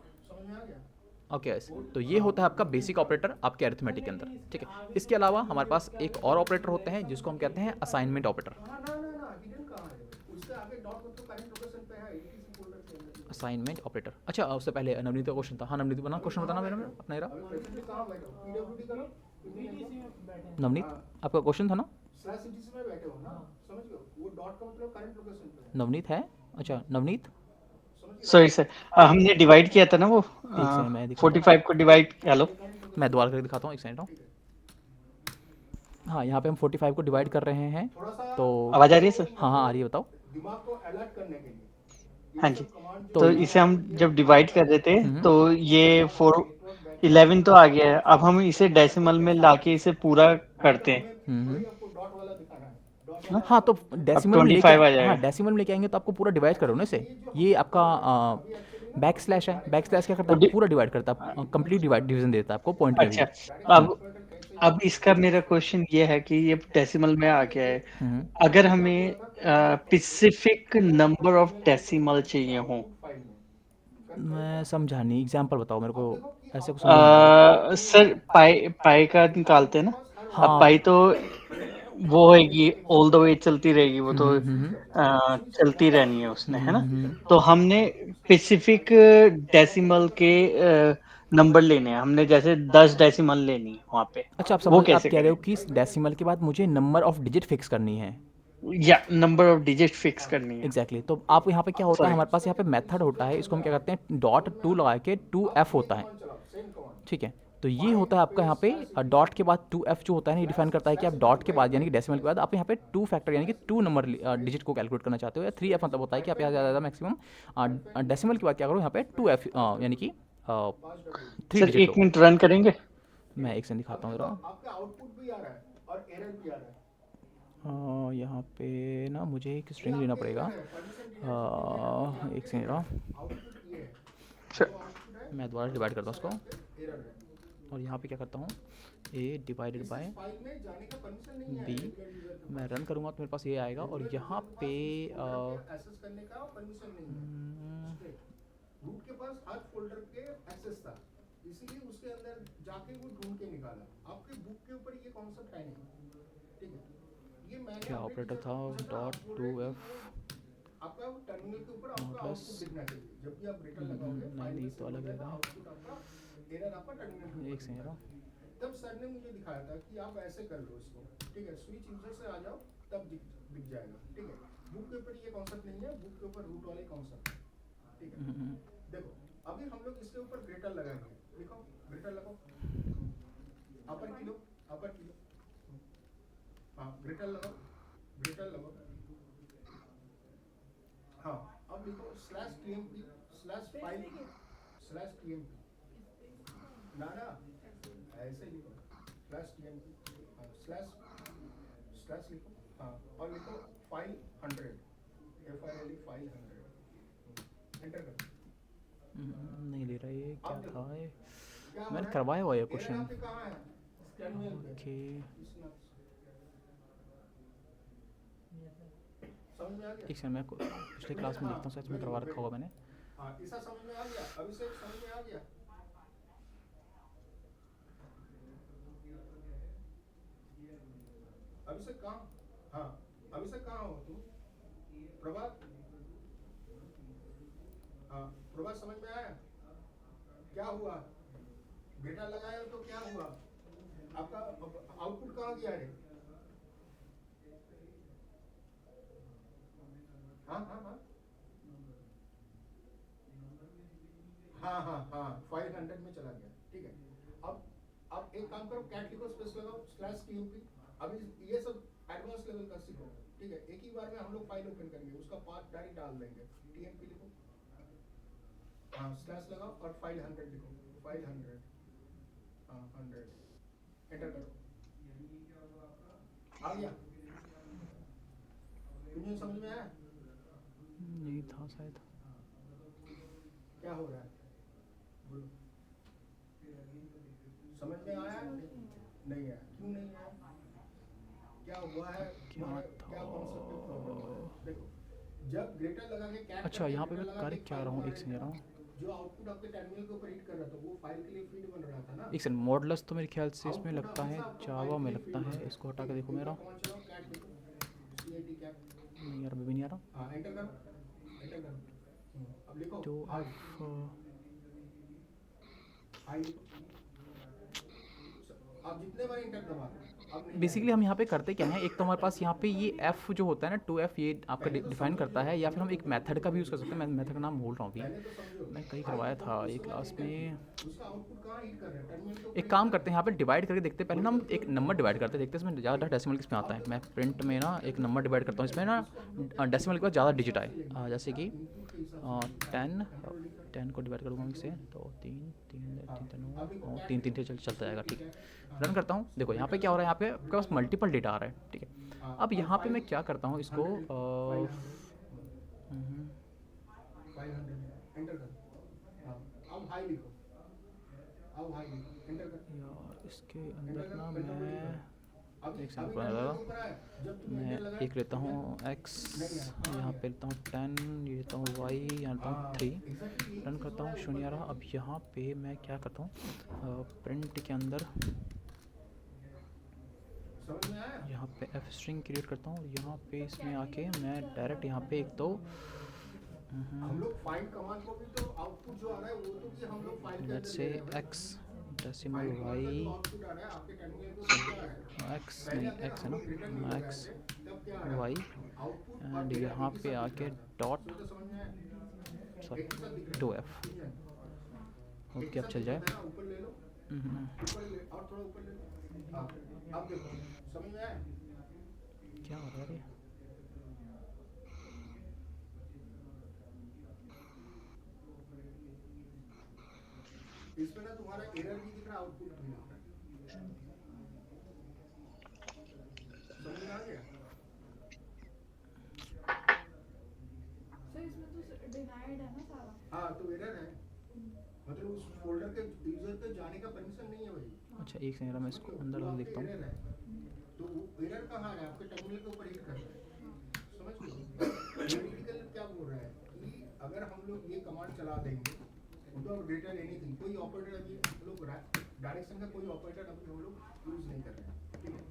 Speaker 1: ओके तो ये होता है आपका बेसिक ऑपरेटर आपके अरिथमेटिक के अंदर, ठीक है। इसके अलावा हमारे पास एक और ऑपरेटर होते हैं जिसको हम कहते हैं असाइनमेंट ऑपरेटर, असाइनमेंट ऑपरेटर। अच्छा, उससे पहले नवनीत का क्वेश्चन था। हाँ नवनीत, बना क्वेश्चन बताना मेरा अपना एरा। नवनीत आपका क्वेश्चन था ना, नवनीत है, अच्छा नवनीत,
Speaker 2: सॉरी सर, हमने डिवाइड किया था ना वो,
Speaker 1: सेकंड मैं दिखाता
Speaker 2: 45 को डिवाइड, हेलो
Speaker 1: मैं दोबारा करके दिखाता हूँ, एक सेकंड। हाँ यहाँ पे हम 45 को डिवाइड कर रहे हैं, तो
Speaker 2: आवाज आ रही है सर?
Speaker 1: हाँ हाँ आ रही है, बताओ।
Speaker 7: दिमाग को अलर्ट करने के लिए
Speaker 2: हाँ जी।
Speaker 1: तो
Speaker 2: तो इसे हम जब डिवाइड कर रहे थे तो ये 11 तो आ गया है। अब हम इसे डेसिमल में लाके इसे पूरा करते हैं,
Speaker 7: डॉट वाला दिखाना है, डॉट
Speaker 1: हाँ तो डेसिमल में
Speaker 2: 25 आ जाएगा।
Speaker 1: हाँ डेसिमल में लेके आएंगे तो आपको पूरा डिवाइड करो ना इसे। ये आपका बैक स्लैश है, बैक स्लैश क्या करता है, पूरा डिवाइड करता है, कंप्लीट डिवीजन देता है आपको पॉइंट में भी।
Speaker 2: अच्छा, अब इसका मेरा क्वेश्चन ये है कि ये डेसिमल में आ गया है, अगर हमें स्पेसिफिक नंबर ऑफ डेसिमल चाहिए हो
Speaker 1: मैं समझा नहीं, एग्जांपल बताओ मेरे को, ऐसे कुछ समझ नहीं आ रहा।
Speaker 2: सर पाई पाई का निकालते हैं ना, अब
Speaker 1: हाँ।
Speaker 2: पाई तो वो होगी ऑल द वे चलती रहेगी, वो तो चलती रहनी है उसने, है ना। तो हमने स्पेसिफिक डेसिमल के नंबर लेने हैं, हमने जैसे 10 डेसिमल लेनी है वहाँ पे,
Speaker 1: अच्छा,
Speaker 2: वो
Speaker 1: आप
Speaker 2: कैसे
Speaker 1: कह रहे हो
Speaker 2: करें?
Speaker 1: कि डेसिमल के बाद मुझे नंबर ऑफ डिजिट फिक्स करनी है।
Speaker 2: या नंबर ऑफ डिजिट फिक्स करनी है।
Speaker 1: एग्जैक्टली तो आप यहाँ पे क्या होता है,
Speaker 2: सॉरी।
Speaker 1: हमारे पास यहाँ पे मेथड होता है, इसको हम क्या करते हैं, डॉट टू लगा के 2f होता है, ठीक है। तो ये होता है आपका यहाँ पे डॉट के बाद 2f जो होता है ना, ये डिफाइन करता है कि आप डॉट के बाद यानी कि डेसिमल के बाद आप यहाँ पे 2 फैक्टर यानी कि 2 नंबर डिजिट को कैलकुलेट करना चाहते हो, या 3f मतलब होता है कि आप यहाँ ज़्यादा मैक्सिमम डेसिमल के बाद क्या करो, यहाँ पे 2f यानी कि 3
Speaker 2: सर
Speaker 1: डिजिट लो।
Speaker 2: 1 मिनट रन करेंगे।
Speaker 1: मैं एक से दिखाता हूँ जरा।
Speaker 7: आपका आउटपुट भी आ रहा है और एरर भी आ रहा है।
Speaker 1: यहाँ पे ना मुझे एक स्ट्रिंग लेना पड़ेगा। एक सेकंड रहा,
Speaker 7: आउटपुट ये है,
Speaker 2: सर
Speaker 1: मैं दोबारा डिवाइड करता हूँ उसको,
Speaker 7: एरर है।
Speaker 1: और यहाँ पे क्या करता हूँ, a डिवाइडेड बाय
Speaker 7: फाइल में जाने का परमिशन नहीं है
Speaker 1: b,
Speaker 7: रेगुलर यूजर के
Speaker 1: मैं रन करूँगा तो मेरे पास ये आएगा, और यहाँ पे
Speaker 7: एक्सेस करने का परमिशन नहीं है। रूट के पास हर फोल्डर के एक्सेस था, इसीलिए उसके अंदर जाके वो ढूंढ के निकाला। आपके बुक के ऊपर ये कॉन्सेप्ट है नहीं, ठीक है। ये मैंने
Speaker 1: क्या
Speaker 7: अपने
Speaker 1: ऑपरेटर
Speaker 7: टीचर
Speaker 1: था,
Speaker 7: को पूछा था,
Speaker 1: डॉट
Speaker 7: आप बोल
Speaker 1: टू
Speaker 7: रहे
Speaker 1: एफ
Speaker 7: कि आपका टर्मिनल के ऊपर आपका
Speaker 1: प्लस
Speaker 7: आउटपुट दिखना चाहिए। जब भी आप ब्रेकर लगाओगे
Speaker 1: नहीं
Speaker 7: फाइल
Speaker 1: नहीं,
Speaker 7: में
Speaker 1: तो
Speaker 7: सेव हो
Speaker 1: अलग ले
Speaker 7: जाएगा,
Speaker 1: रहा
Speaker 7: आउटपुट आपका एरर आपका टर्मिनल के
Speaker 1: है, एक
Speaker 7: ऊपर
Speaker 1: सेकंड
Speaker 7: दिखता
Speaker 1: रहा।
Speaker 7: है। तब सर ने मुझे दिखाया था कि आप ऐसे कर लो इसको, ठीक है। स्विच यूजर से आ जाओ, तब दिख जाएगा, ठीक है। बुक के ऊपर ये कॉन्सेप्ट नहीं है, बुक के ऊपर रूट वाले कॉन्सेप्ट, ठीक है। देखो अभी हम लोग इसके ऊपर ग्रेटर लगाएंगे, लिखो ग्रेटर लगाओ, अपर की लो, अपर की लो, हाँ ग्रेटर लगाओ, ग्रेटर लगाओ, हाँ। अब लिखो /tmp /file /tmp, ना ऐसे लिखो /tmp, हाँ स्लैश लिखो, हाँ, और लिखो फाइल 100, FILE फाइल 100, एंटर करो।
Speaker 1: नहीं ले रहा, ये क्या था ये,
Speaker 7: क्या हो
Speaker 1: मैंने
Speaker 7: रहा है?
Speaker 1: करवाया हुआ ये
Speaker 7: एरर
Speaker 1: क्वेश्चन।
Speaker 7: आपके कहाँ है? टर्मिनल पे।
Speaker 1: ओके,
Speaker 7: समझ में आ गया?
Speaker 1: एक सेकंड, मैं पिछले क्लास में देखता हूँ, सच में करवा रखा होगा मैंने।
Speaker 7: हाँ, ऐसा समझ में आ गया? अभिषेक समझ में आ गया? अभिषेक कहाँ? हाँ, अभिषेक कहाँ हो तुम? प्रभात? हाँ, प्रभात समझ में आया? क्या हुआ? बेटा लगाया तो क्या हुआ? आपका आउटपुट कहाँ गया रे? हाँ हाँ हाँ हाँ हाँ हाँ, फाइल 100 में चला गया, ठीक है। अब एक काम करो, कैट लिखो, स्पेस लगाओ, /tmp। अभी ये सब एडवांस लेवल का सीखो, ठीक है। एक ही बार में हम लोग फाइल ओपन करेंगे, उसका पाथ डायरेक्ट डाल देंगे। tmp लिखो, हाँ स्लैश लगाओ, और फाइल 100 लिखो, फाइल 100, हाँ 100, एंटर करो। आ गया? तुम्हें समझ में आया?
Speaker 1: नहीं था शायद।
Speaker 7: क्या हो रहा है बोलो? समझ में आया? नहीं आया? क्यों नहीं आया? क्या हुआ है?
Speaker 1: क्या
Speaker 7: क्या कॉन्सेप्ट में प्रॉब्लम है?
Speaker 1: था?
Speaker 7: देखो जब ग्रेटर लगा के कैट
Speaker 1: अच्छा, यहाँ पे मैं कर क्या रहा हूँ, एक सेकंड रहा हूँ,
Speaker 7: जो आउटपुट आपके टर्मिनल के ऊपर रीड कर रहा था, वो फाइल के लिए फीड बन रहा था ना।
Speaker 1: एक सेकंड। मॉडल्स तो मेरे ख्याल से इसमें लगता है, जावा में लगता है, इसको हटा के देखो मेरा। नहीं यार, अभी भी नहीं आ रहा।
Speaker 7: हाँ, एंटर करो, एंटर करो। अब लिखो
Speaker 1: तो
Speaker 7: हाई,
Speaker 1: एफ
Speaker 7: हाई लिखो। आप जितने बार एंटर दबा दो, अब नहीं
Speaker 1: बेसिकली हम यहाँ पे करते क्या है, एक तो हमारे पास यहाँ पे ये f जो होता है ना 2f, ये आपका डिफाइन करता है, या फिर हम एक मेथड का भी यूज़ कर सकते हैं। मैं मेथड का नाम भूल रहा हूँ अभी,
Speaker 7: पहले तो समझो,
Speaker 1: मैं कहीं करवाया था एक क्लास में।
Speaker 7: उसका आउटपुट कहाँ रीड कर रहा है? टर्मिनल के ऊपर
Speaker 1: एक काम करते हैं, यहाँ पे डिवाइड करके देखते हैं, पहले ना हम एक नंबर डिवाइड करते हैं, देखते हैं इसमें ज़्यादा डेसिमल किस में आता है। मैं प्रिंट में ना एक नंबर डिवाइड करता हूँ, इसमें ना डेसिमल के बाद ज़्यादा डिजिट आए, जैसे कि 10 को डिवाइड करूँगा इससे, तो 3 3 चलता जाएगा, ठीक है। रन करता हूँ, देखो यहाँ पे क्या हो रहा है, यहाँ पे आपके पास मल्टीपल डेटा आ रहा है, ठीक है। अब यहाँ पे मैं क्या करता हूँ, इसको
Speaker 7: 500 एंटर कर। हाँ, अब हाई लिखो, अब हाई लिखो, एंटर कर।
Speaker 1: यार इसके
Speaker 7: एंटर
Speaker 1: अंदर
Speaker 7: कर,
Speaker 1: ना
Speaker 7: कंट्रोल
Speaker 1: मैं
Speaker 7: अब
Speaker 1: एक सेकंड
Speaker 7: अभी
Speaker 1: पर
Speaker 7: टर्मिनल के ऊपर आए, जब तुम
Speaker 1: मैं
Speaker 7: एंटर लगाए
Speaker 1: एक लेता हूँ x, यहाँ पे लेता हूँ 10, ये लेता हूँ y, यहाँ लेता हूँ 3,
Speaker 7: एग्जैक्टली
Speaker 1: रन करता हूँ, शून्य आ रहा। अब यहाँ पे मैं क्या करता हूँ, प्रिंट के अंदर
Speaker 7: समझ में आया।
Speaker 1: यहाँ पे f स्ट्रिंग क्रिएट करता हूँ और यहाँ पे इसमें आके मैं डायरेक्ट यहाँ पे एक तो
Speaker 7: हम लोग फाइंड कमांड को भी तो आउटपुट जो आ रहा है वो तो भी हम लोग फाइल के
Speaker 1: लेट्स
Speaker 7: अंदर
Speaker 1: से
Speaker 7: ले रहे हैं भाई।
Speaker 1: x डेसिमल
Speaker 7: फाइंड कमांड का जो
Speaker 1: y,
Speaker 7: आउटपुट आ रहा है आपके टर्मिनल के ऊपर क्या आ रहा है।
Speaker 1: x
Speaker 7: पहले
Speaker 1: नहीं
Speaker 7: अगर
Speaker 1: x है
Speaker 7: हम
Speaker 1: ना,
Speaker 7: लोग रिटर्न नहीं कर
Speaker 1: x
Speaker 7: रहे थे तब क्या आ रहा
Speaker 1: y
Speaker 7: है आउटपुट और
Speaker 1: एंड
Speaker 7: डेटा
Speaker 1: यहाँ
Speaker 7: एक ही
Speaker 1: पे
Speaker 7: साथ
Speaker 1: आके
Speaker 7: दिख रहा था।
Speaker 1: डॉट
Speaker 7: तो समझ में आया,
Speaker 1: सॉरी
Speaker 7: एक ही साथ दिख रहा
Speaker 1: 2f,
Speaker 7: है, ठीक है।
Speaker 1: ओके अब चल जाए।
Speaker 7: दिख रहा है ना, ऊपर ले लो, ऊपर ले और थोड़ा ऊपर ले लो। हाँ, अब देखो समझ में आया।
Speaker 1: क्या हो रहा है ये?
Speaker 7: इसमें ना तुम्हारा एरर भी दिख रहा है, आउटपुट भी दिख रहा है। समझ में आ गया।
Speaker 8: सर इसमें तो डिनाइड है ना सारा।
Speaker 7: हाँ तो एरर है, मतलब उस फोल्डर के यूजर के जाने का परमिशन नहीं है भाई।
Speaker 1: अच्छा एक सेकंड मैं इसको अंदर डाल देखता हूँ।
Speaker 7: एरर है, तो वो एरर कहाँ है, आपके टर्मिनल के ऊपर हिट कर रहा है। समझ गए। थियोरेटिकल क्या बोल रहा है कि अगर हम लोग ये कमांड चला देंगे विदाउट रिटर्न एनीथिंग, कोई ऑपरेटर अभी हम लोग डायरेक्शन का कोई ऑपरेटर अभी हम लोग यूज नहीं कर रहे हैं, ठीक है।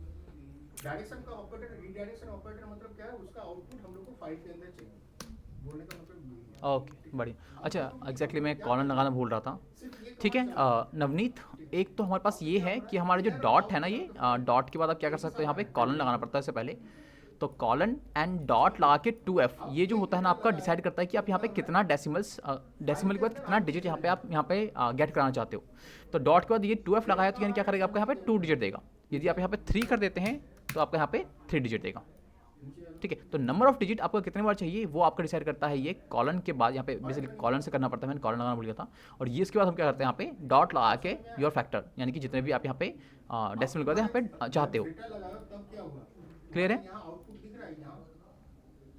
Speaker 7: डायरेक्शन का ऑपरेटर, रीडायरेक्शन ऑपरेटर मतलब क्या है, उसका आउटपुट हम लोग को फाइल के अंदर चाहिए। बोलने का मतलब यही है।
Speaker 1: ओके बढ़िया। अच्छा एग्जैक्टली मैं कॉलन लगाना भूल रहा था। ठीक है नवनीत, एक तो हमारे पास ये है कि हमारे जो डॉट है ना, ये डॉट के बाद आप क्या कर सकते हो, यहाँ पे कॉलन लगाना पड़ता है इससे पहले। तो कॉलन एंड डॉट लगा के 2f, ये जो होता है ना आपका डिसाइड करता है कि आप यहाँ पे कितना डेसिमल के बाद कितना डिजिट यहाँ पे आप गेट कराना चाहते हो। तो डॉट के बाद ये 2f लगाया तो यानी क्या करेगा, आपका यहाँ पे 2 डिजिट देगा। यदि आप यहाँ पे 3 कर देते हैं तो आपका यहाँ पे 3 डिजिट देगा। ठीक है, तो नंबर ऑफ डिजिट आपको कितने बार चाहिए वो आपका डिसाइड करता है ये कॉलन के बाद। यहाँ पे बेसिकली कॉलन से करना पड़ता है, मैंने कॉलन लगाना भूल गया था। और ये इसके बाद हम क्या करते हैं, यहाँ पे डॉट लगा के योर फैक्टर, यानी कि जितने भी आप यहाँ पे डेसिमल के बाद यहाँ पे चाहते हो। क्लियर है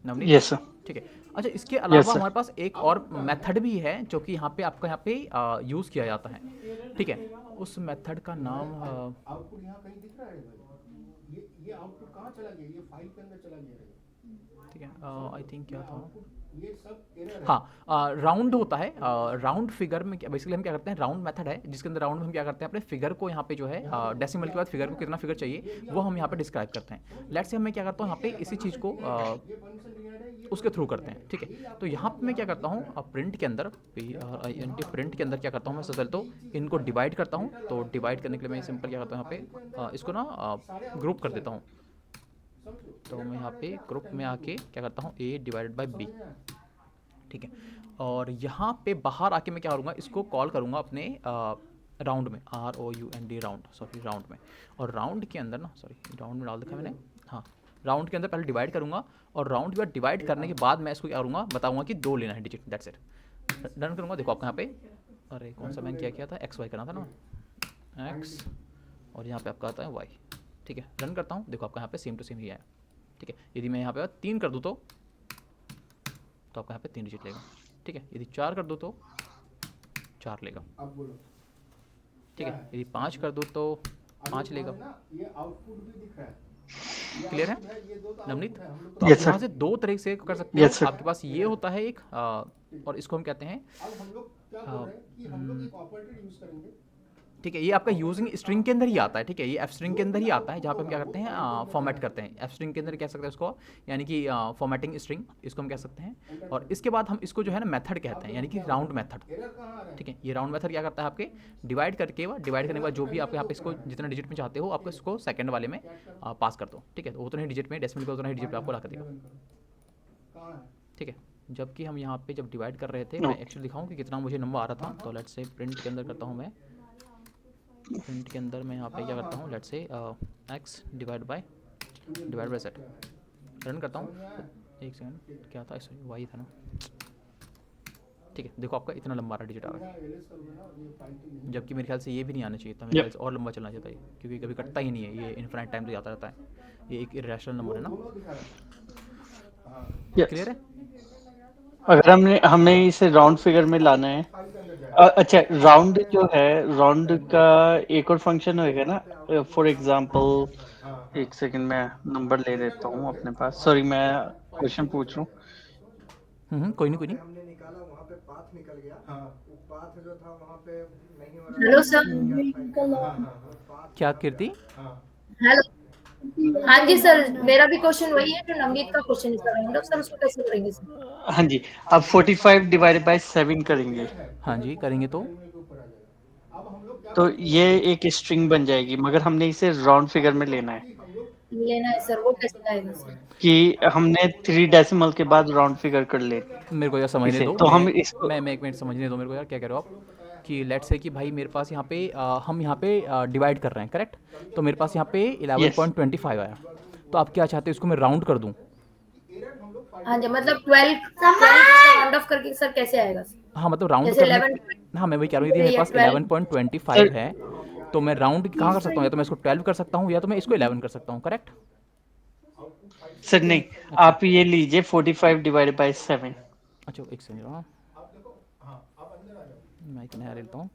Speaker 1: नवनीत?
Speaker 2: Yes sir.
Speaker 1: ठीक है। अच्छा इसके अलावा
Speaker 2: sir.
Speaker 1: हमारे पास एक और मेथड भी है जो कि यहाँ पे आपका यहाँ पे यूज़ किया जाता है। ठीक है, उस मेथड का नाम
Speaker 7: आउटपुट यहाँ कहीं दिख रहा है भाई, ये आउटपुट कहाँ चला गया, ये फाइल के अंदर चला गया।
Speaker 1: ठीक है आई थिंक क्या था,
Speaker 7: ये सब एरर है।
Speaker 1: हाँ राउंड होता है। राउंड फिगर में बेसिकली हम क्या करते हैं, राउंड मेथड है जिसके अंदर राउंड में हम क्या करते हैं, अपने फिगर को यहाँ पे जो है डेसिमल के बाद फिगर को कितना फिगर चाहिए वो हम यहाँ पे डिस्क्राइब करते हैं। लेट्स से मैं क्या करता हूँ, यहाँ पे इसी चीज़ को उसके थ्रू करते हैं। ठीक है, तो यहाँ पे मैं क्या करता हूँ, प्रिंट के अंदर प्रिंट के अंदर क्या करता हूँ, मैं सबसे पहले तो इनको डिवाइड करता हूँ। तो डिवाइड करने के लिए मैं सिंपल क्या करता हूँ, यहाँ पे इसको ना ग्रुप कर देता हूँ। तो मैं यहाँ पे ग्रुप में आके क्या करता हूँ, a डिवाइडेड बाई b। ठीक है, और यहाँ पे बाहर आके मैं क्या करूँगा, इसको कॉल करूँगा अपने राउंड में, ROUND राउंड, सॉरी राउंड में। और राउंड के अंदर ना, सॉरी राउंड में डाल देखा मैंने, हाँ राउंड के अंदर पहले डिवाइड करूँगा और राउंड के बाद डिवाइड करने के बाद मैं इसको क्या करूँगा, बताऊँगा कि 2 लेना है डिजिट, दैट्स इट। डन करूँगा। देखो आपका यहाँ पे, अरे कौन सा मैंने क्या किया था, XY करना था ना, X और यहाँ पे आपका आता है Y। ठीक है, रन करता हूँ, देखो आपका यहाँ पे सेम टू सेम ही आया। ठीक है, यदि मैं यहाँ पे 3 कर दूँ तो आपका यहाँ पे 3 डिजिट लेगा। ठीक है, यदि 4 कर दूँ तो 4 लेगा।
Speaker 7: अब बोलो
Speaker 1: ठीक है, यदि 5 कर दूँ तो 5 लेगा।
Speaker 7: ये आउटपुट भी दिख रहा है।
Speaker 1: क्लियर है नवनीत? तो
Speaker 2: Yes,
Speaker 1: आप
Speaker 2: sir.
Speaker 1: यहाँ से 2 तरह से कर सकते हो।
Speaker 2: Yes, sir.
Speaker 1: आपके पास ये होता है एक और इसको हम कहते हैं,
Speaker 7: अब हम लोग क्या बोल रहे हैं कि हम लोग एक ऑपरेटर यूज करेंगे।
Speaker 1: ठीक है, ये आपका यूजिंग स्ट्रिंग के अंदर ही आता है। ठीक है, ये एफ स्ट्रिंग के अंदर ही आता है, जहाँ पे हम क्या करते हैं, फॉर्मेट करते हैं। एफ स्ट्रिंग के अंदर कह सकते हैं उसको, यानी कि फॉर्मेटिंग स्ट्रिंग इसको हम कह सकते हैं। और इसके बाद हम इसको जो है ना मेथड कहते हैं, यानी कि राउंड मेथड।
Speaker 7: एरर कहाँ आ रहा है?
Speaker 1: ठीक है, ये राउंड मेथड क्या करता है, आपके डिवाइड करने के बाद जो भी आप यहाँ पे इसको जितना डिजिट में चाहते हो आपको इसको सेकंड वाले में पास कर दो। ठीक है, तो उतना ही डिजिट में, डेसिमल का उतना ही डिजिट पे आपको ला कर देगा।
Speaker 7: कहाँ है?
Speaker 1: ठीक है, जबकि हम यहाँ पे जब डिवाइड कर रहे थे, मैं एक्चुअली दिखाऊँ कि कितना मुझे नंबर आ रहा था। तो लेट्स से प्रिंट के अंदर करता हूँ मैं, प्रिंट के अंदर मैं यहाँ पे क्या करता हूँ, let's say x divide by z run करता हूँ। एक सेकंड, क्या था, सॉरी y था ना। ठीक है, देखो आपका इतना लंबा डिजिट आ रहा है, जबकि मेरे ख्याल से ये भी नहीं आना चाहिए था। मेरे ख्याल से और लंबा चलना चाहिए था, क्योंकि कभी कटता ही नहीं है, ये इनफिनिट टाइम तक जाता रहता है। ये एक इरेशनल नंबर है ना। क्लियर है?
Speaker 2: अगर हमें इसे राउंड फिगर में लाना है, अच्छा राउंड जो है, राउंड का एक और फंक्शन होएगा ना, फॉर एग्जांपल
Speaker 7: हाँ,
Speaker 2: एक सेकंड मैं नंबर ले लेता हूँ अपने पास। सॉरी, मैं क्वेश्चन पूछ रहा हूँ।
Speaker 1: कोई नहीं कोई नहीं।
Speaker 7: हमने निकाला वहाँ पे पाथ निकल गया। हाँ, वो पाथ जो था वहाँ पे नहीं हो
Speaker 4: हेलो सर।
Speaker 7: पाथ
Speaker 1: क्या कीर्ति?
Speaker 4: हेलो। हाँ जी सर, मेरा भी क्वेश्चन वही है जो नवनीत का क्वेश्चन है सर। हम सर उसको कैसे करेंगे सर?
Speaker 2: हाँ जी, अब 45 डिवाइडेड बाय 7 करेंगे
Speaker 1: हाँ जी करेंगे तो
Speaker 7: अब हम लोग क्या
Speaker 2: तो
Speaker 7: करते हैं,
Speaker 2: ये एक स्ट्रिंग बन जाएगी, मगर हमने इसे राउंड फिगर में लेना है
Speaker 7: कि हम लोग
Speaker 4: लेना है सर, वो कैसे आएगा सर?
Speaker 2: कि हमने 3 डेसिमल के बाद राउंड फिगर कर लेते हैं
Speaker 1: मेरे को यार समझने
Speaker 2: इसे।
Speaker 1: दो।
Speaker 2: तो हम इसको
Speaker 1: मैं 1 मिनट समझने दो मेरे को यार, क्या कह रहे हो आप कि लेट्स से कि भाई मेरे पास यहाँ पे हम यहाँ पे डिवाइड कर रहे हैं, करेक्ट? तो मेरे पास यहाँ पे
Speaker 2: यस
Speaker 1: 11.25 आया, तो आप क्या चाहते हैं, इसको मैं राउंड कर दूँ?
Speaker 4: हाँ जी, मतलब 12 राउंड ऑफ करके सर कैसे आएगा सर?
Speaker 1: हाँ मतलब राउंड
Speaker 4: जैसे
Speaker 1: करने
Speaker 4: 11
Speaker 1: हाँ मैं वही कह रहा हूँ, यदि मेरे
Speaker 4: या
Speaker 1: पास
Speaker 4: 12
Speaker 1: 11.25 है तो मैं राउंड कहाँ कर सकता हूँ? या तो मैं इसको 12 कर सकता हूँ या तो मैं इसको 11 कर सकता हूँ, करेक्ट?
Speaker 2: सर नहीं,
Speaker 1: अच्छा
Speaker 2: आप ये लीजिए 45 डिवाइडेड बाय 7।
Speaker 1: अच्छा एक सेकंड, हाँ मैं एक नया लेता हूँ।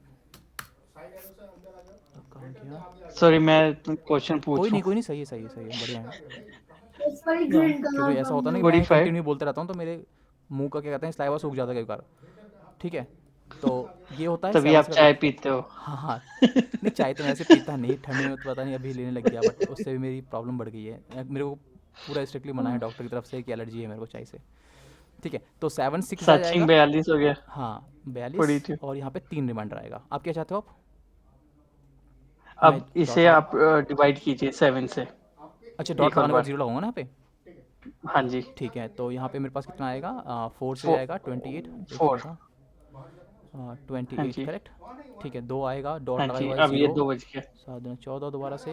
Speaker 1: अब कहाँ गया?
Speaker 2: सॉरी, मैं क्वेश्चन पूछ रहा
Speaker 1: कोई नहीं सही है सही है सही है, बढ़िया है।
Speaker 2: हूँ।
Speaker 1: क्योंकि ऐसा होता है ना कि मैं
Speaker 2: 45
Speaker 1: कंटिन्यू बोलते रहता हूँ तो मेरे मुंह का क्या कहते हैं स्लाइवा सूख जाता है कई बार, ठीक है? तो ये होता है
Speaker 2: तभी
Speaker 1: 7
Speaker 2: आप
Speaker 1: से
Speaker 2: चाय पीते हो।
Speaker 1: हाँ हाँ नहीं चाय तो मैं ऐसे पीता नहीं, ठंड में तो पता नहीं अभी लेने लग गया, बट उससे भी मेरी प्रॉब्लम बढ़ गई है। मेरे को पूरा स्ट्रिक्टली मना है डॉक्टर की तरफ से कि एलर्जी है मेरे को चाय से, ठीक है? तो 7 6 आ
Speaker 2: साचिंग
Speaker 1: जाएगा।
Speaker 2: 42 हो गया।
Speaker 1: हाँ 42
Speaker 2: 42।
Speaker 1: और यहाँ पे 3 रिमाइंडर आएगा। आप क्या चाहते हो आप? मैं
Speaker 2: अब
Speaker 1: डॉट
Speaker 2: इसे
Speaker 1: लगाऊँ?
Speaker 2: आप डिवाइड कीजिए 7 से
Speaker 1: अच्छा डॉट
Speaker 2: एक और
Speaker 1: लगाने के बाद
Speaker 2: बार।
Speaker 1: 0 लगाऊंगा ना यहाँ पे,
Speaker 2: हाँ जी,
Speaker 1: ठीक है? तो यहाँ पे मेरे पास कितना आएगा? 4 से
Speaker 2: 4
Speaker 1: आएगा 28, एक
Speaker 2: 4।
Speaker 1: सेकंड,
Speaker 2: हाँ
Speaker 1: 28
Speaker 2: जी,
Speaker 1: करेक्ट, ठीक है? 2 आएगा, डॉट
Speaker 2: हाँ
Speaker 1: लगाए
Speaker 2: जी,
Speaker 1: हुआ
Speaker 2: अब ये
Speaker 1: 0,
Speaker 2: 2 बज गया।
Speaker 1: 7 14 दोबारा से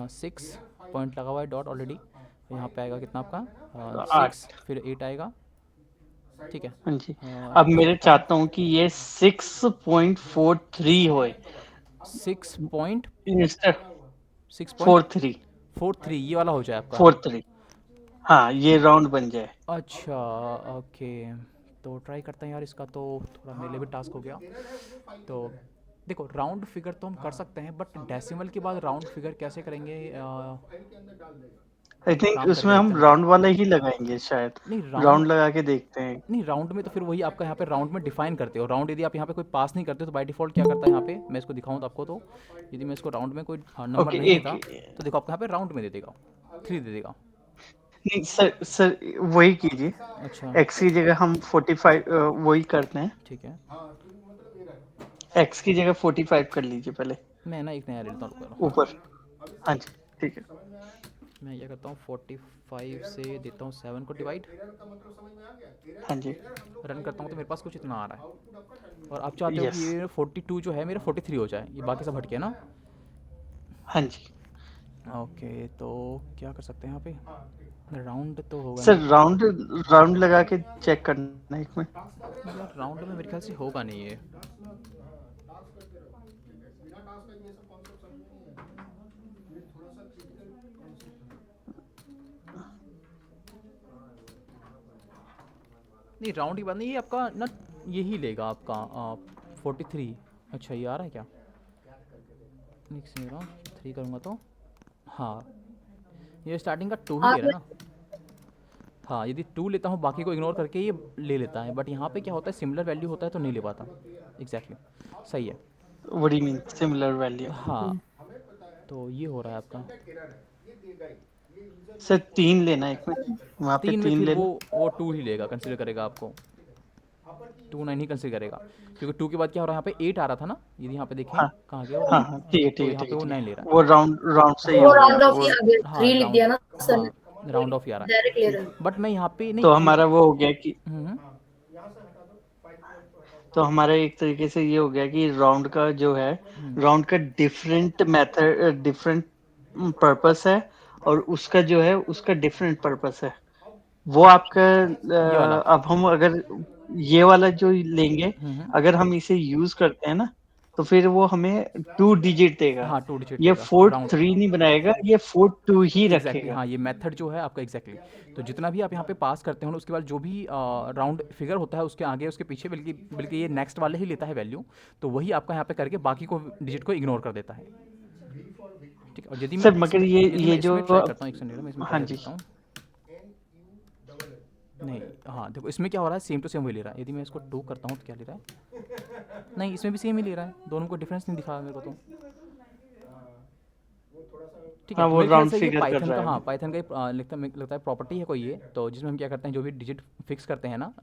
Speaker 1: 6 पॉइंट लगा हुआ है डॉट ऑलरेडी। यहाँ पे आएगा कितना आपका?
Speaker 2: 8।
Speaker 1: 6 फिर 8 आएगा, ठीक है?
Speaker 2: हाँ जी, अब मैं चाहता हूँ कि ये 6.43 होए इंस्टेड 43
Speaker 1: 6.43 ये वाला हो जाए आपका।
Speaker 2: 43। हाँ, ये राउंड बन जाए।
Speaker 1: अच्छा ओके, तो ट्राई करते हैं यार इसका, तो थोड़ा मेरे लिए भी टास्क हो गया। तो देखो राउंड फिगर तो हम कर सकते हैं, बट डेसिमल के बाद राउंड फिगर कैसे करेंगे?
Speaker 2: आई थिंक
Speaker 1: काम
Speaker 2: उसमें
Speaker 1: करके देखते
Speaker 2: हम
Speaker 1: हैं ना।
Speaker 2: राउंड वाला ही लगाएंगे शायद।
Speaker 1: नहीं राउंड
Speaker 2: राउंड लगा के देखते हैं।
Speaker 1: नहीं राउंड में तो फिर वही आपका यहाँ पे राउंड में डिफाइन करते हो। राउंड यदि आप यहाँ पे कोई पास नहीं करते तो बाय डिफॉल्ट क्या करता है यहाँ पे, मैं इसको दिखाऊँ तो आपको, तो यदि मैं इसको राउंड में कोई नंबर
Speaker 2: ओके,
Speaker 1: नहीं
Speaker 2: एक
Speaker 1: देता तो देखो आपको यहाँ पे राउंड में दे देगा, 3 दे देगा।
Speaker 2: नहीं सर वही कीजिए।
Speaker 1: अच्छा
Speaker 2: एक्स की जगह हम 45 वही करते हैं।
Speaker 1: ठीक है,
Speaker 2: एक्स की जगह 45 कर लीजिए पहले
Speaker 1: मैं ना एक नया ले लेता हूँ, रुको जरा।
Speaker 2: ऊपर। हाँ जी, ठीक है।
Speaker 1: मैं क्या करता हूँ 45 से देता हूँ 7 को डिवाइड,
Speaker 2: हाँ जी,
Speaker 1: रन करता हूँ तो मेरे पास कुछ इतना आ रहा है। और आप चाहते हो कि
Speaker 2: यस,
Speaker 1: ये 42 जो है मेरा 43 हो जाए, ये बाकी सब हट गया ना?
Speaker 2: हाँ जी।
Speaker 1: ओके तो क्या कर सकते हैं यहाँ पे? राउंड तो होगा
Speaker 2: सर
Speaker 1: नहीं
Speaker 2: राउंड राउंड लगा के चेक करना है एक में।
Speaker 1: यार, राउंड में मेरे ख्याल से होगा नहीं ये। नहीं राउंड की बात नहीं, ये आपका ना यही लेगा आपका 43। अच्छा ये आ रहा है क्या? नहीं समझ रहा हूँ, 3 करूँगा तो हाँ ये स्टार्टिंग का 2 ही ले रहा है ना। हाँ यदि 2 लेता हूँ बाकी को इग्नोर करके ये ले लेता है, बट यहाँ पे क्या होता है सिमिलर वैल्यू होता है तो नहीं ले पाता। एग्जैक्टली सही है।
Speaker 2: What do you mean similar value?
Speaker 1: हाँ तो ये हो रहा है आपका
Speaker 2: सर 3 लेना है एक में, वहाँ पे
Speaker 1: 3 में,
Speaker 2: 3
Speaker 1: फिर
Speaker 2: ले
Speaker 1: वो
Speaker 2: लो।
Speaker 1: 2 ही लेगा, कंसिडर करेगा आपको। 2 नहीं कंसिडर करेगा, क्योंकि 2 के बाद क्या हो रहा है, यहाँ पे 8 आ रहा था ना, यदि यहाँ पे देखें
Speaker 2: हाँ
Speaker 1: कहाँ गया वो
Speaker 2: हाँ
Speaker 1: 9,
Speaker 2: हाँ, ठीक है,
Speaker 1: तो
Speaker 2: ठीक है,
Speaker 1: यहाँ
Speaker 2: ठीक
Speaker 1: पे
Speaker 2: है,
Speaker 1: वो
Speaker 2: ठीक
Speaker 1: 9
Speaker 2: है।
Speaker 1: ले रहा
Speaker 2: वो राउंड राउंड से ही
Speaker 4: वो
Speaker 2: हो गया
Speaker 4: राउंड ऑफ
Speaker 2: वो।
Speaker 4: ही आ गया,
Speaker 1: है।
Speaker 4: 3 लिख दिया ना सर ने,
Speaker 1: हाँ राउंड ऑफ ही आ रहा
Speaker 4: डायरेक्ट ले रहे हैं।
Speaker 1: है, बट मैं यहाँ पे नहीं
Speaker 2: तो
Speaker 1: ये
Speaker 2: हमारा वो हो गया कि
Speaker 1: हम्म,
Speaker 2: तो हमारा एक तरीके से ये हो गया कि राउंड का जो है, राउंड का डिफरेंट मेथड डिफरेंट पर्पस है, और उसका जो है उसका डिफरेंट पर्पस है। वो आपका
Speaker 1: ये वाला
Speaker 2: अब हम अगर ये वाला जो लेंगे,
Speaker 1: हम्म,
Speaker 2: अगर हम इसे यूज करते हैं ना, तो फिर वो हमें 2 डिजिट देगा।
Speaker 1: हाँ 2 डिजिट
Speaker 2: ये
Speaker 1: देगा
Speaker 2: 4
Speaker 1: राउंड।
Speaker 2: 3 नहीं बनाएगा, ये 4 2 ही
Speaker 1: एग्जैक्टली
Speaker 2: रखेगा।
Speaker 1: हाँ ये मेथड जो है आपका एग्जैक्टली तो जितना भी आप यहाँ पे पास करते हो ना, उसके बाद जो भी राउंड फिगर होता है उसके आगे उसके पीछे, बल्कि बल्कि ये नेक्स्ट वाले ही लेता है वैल्यू, तो वही आपका यहाँ पे करके बाकी को डिजिट को इग्नोर कर देता है। ठीक है। और यदि
Speaker 2: सर
Speaker 1: मैं
Speaker 2: मगर
Speaker 1: इसमें
Speaker 2: ये
Speaker 1: यदि मैं
Speaker 2: जो
Speaker 1: इसमें ट्राई करता हूँ, एक सेकंड मैं इसमें
Speaker 2: हाँ
Speaker 1: ट्राई
Speaker 2: जी
Speaker 1: करता हूँ। नहीं, हाँ देखो इसमें क्या हो रहा है, सेम टू सेम वही ले रहा है। यदि मैं इसको 2 करता हूँ तो क्या ले रहा है, नहीं इसमें भी सेम ही ले रहा है, दोनों को डिफरेंस नहीं दिखा मेरे को तो। ठीक है,
Speaker 2: हाँ
Speaker 1: तो
Speaker 2: वो
Speaker 1: मेरे ख्याल
Speaker 2: राउंड
Speaker 1: से ये
Speaker 2: फिगर कर
Speaker 1: पाइथन
Speaker 2: रहा
Speaker 1: का,
Speaker 2: है
Speaker 1: हाँ
Speaker 2: अभी।
Speaker 1: पाइथन का लगता है प्रॉपर्टी है कोई ये, तो जिसमें हम क्या करते हैं जो भी डिजिट फिक्स करते हैं ना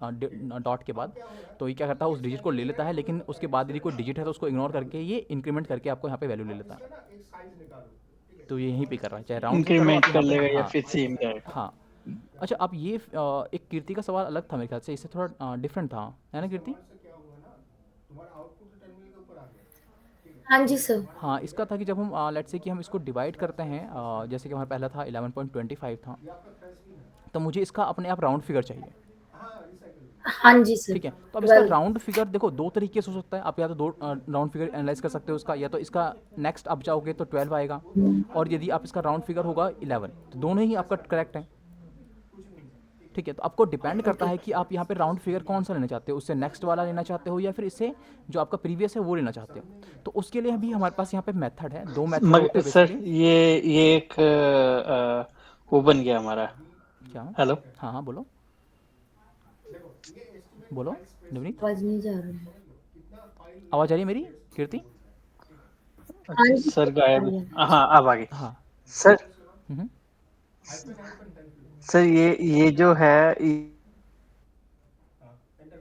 Speaker 1: डॉट के बाद, तो ये क्या करता है उस डिजिट को ले लेता है, लेकिन उसके बाद यदि कोई डिजिट है तो उसको इग्नोर करके ये इंक्रीमेंट करके आपको यहाँ पे वैल्यू ले लेता है। तो ये यहीं पे कर रहा है, चाहे राउंड से करो
Speaker 2: इंक्रीमेंट
Speaker 1: आप
Speaker 2: कर
Speaker 1: यहाँ पे।
Speaker 2: लेगा या
Speaker 1: हाँ
Speaker 2: फिर सेम रहेगा।
Speaker 1: हाँ। अच्छा, अब ये एक कीर्ति का सवाल अलग था मेरे ख्याल से, इससे थोड़ा डिफरेंट था, है ना कीर्ति?
Speaker 4: हाँ जी सर।
Speaker 1: हाँ, इसका था कि जब हम लेट्स से कि हम इसको डिवाइड करते हैं, जैसे कि हमारा पहला था 11.25 था, तो मुझे इसका अपने आप राउंड फिगर चाहिए।
Speaker 4: हाँ जी सर।
Speaker 1: ठीक है, तो अब इसका
Speaker 4: 12।
Speaker 1: राउंड फिगर देखो दो तरीके से हो सकता है, आप या तो दो राउंड फिगर एनालाइज कर सकते हो उसका, या तो इसका नेक्स्ट आप जाओगे तो 12 आएगा, और यदि आप इसका राउंड फिगर होगा 11, तो दोनों ही आपका करेक्ट है। ठीक है, तो आपको डिपेंड करता है कि आप यहाँ पे राउंड फिगर कौन सा लेना चाहते हो, उससे नेक्स्ट वाला लेना चाहते हो या फिर इससे जो आपका प्रीवियस है वो लेना चाहते हो। तो उसके लिए भी हमारे पास यहाँ पे मेथड है, दो मेथड होते
Speaker 2: मगर
Speaker 1: हैं
Speaker 2: सर
Speaker 1: बेसिकली।
Speaker 2: ये एक वो बन गया हमारा।
Speaker 1: क्या?
Speaker 2: हेलो
Speaker 1: हाँ हाँ बोलो बोलो नवनीत,
Speaker 4: आवाज नहीं जा रही है।
Speaker 1: आवाज़ आ रही है मेरी कीर्ति?
Speaker 4: हाँ
Speaker 2: अच्छा
Speaker 4: जी
Speaker 2: सर
Speaker 4: सर, आ
Speaker 2: गायब।
Speaker 4: रही है।
Speaker 2: हाँ अब आ गई।
Speaker 1: हाँ।
Speaker 2: सर
Speaker 1: हम्म
Speaker 2: सर ये जो है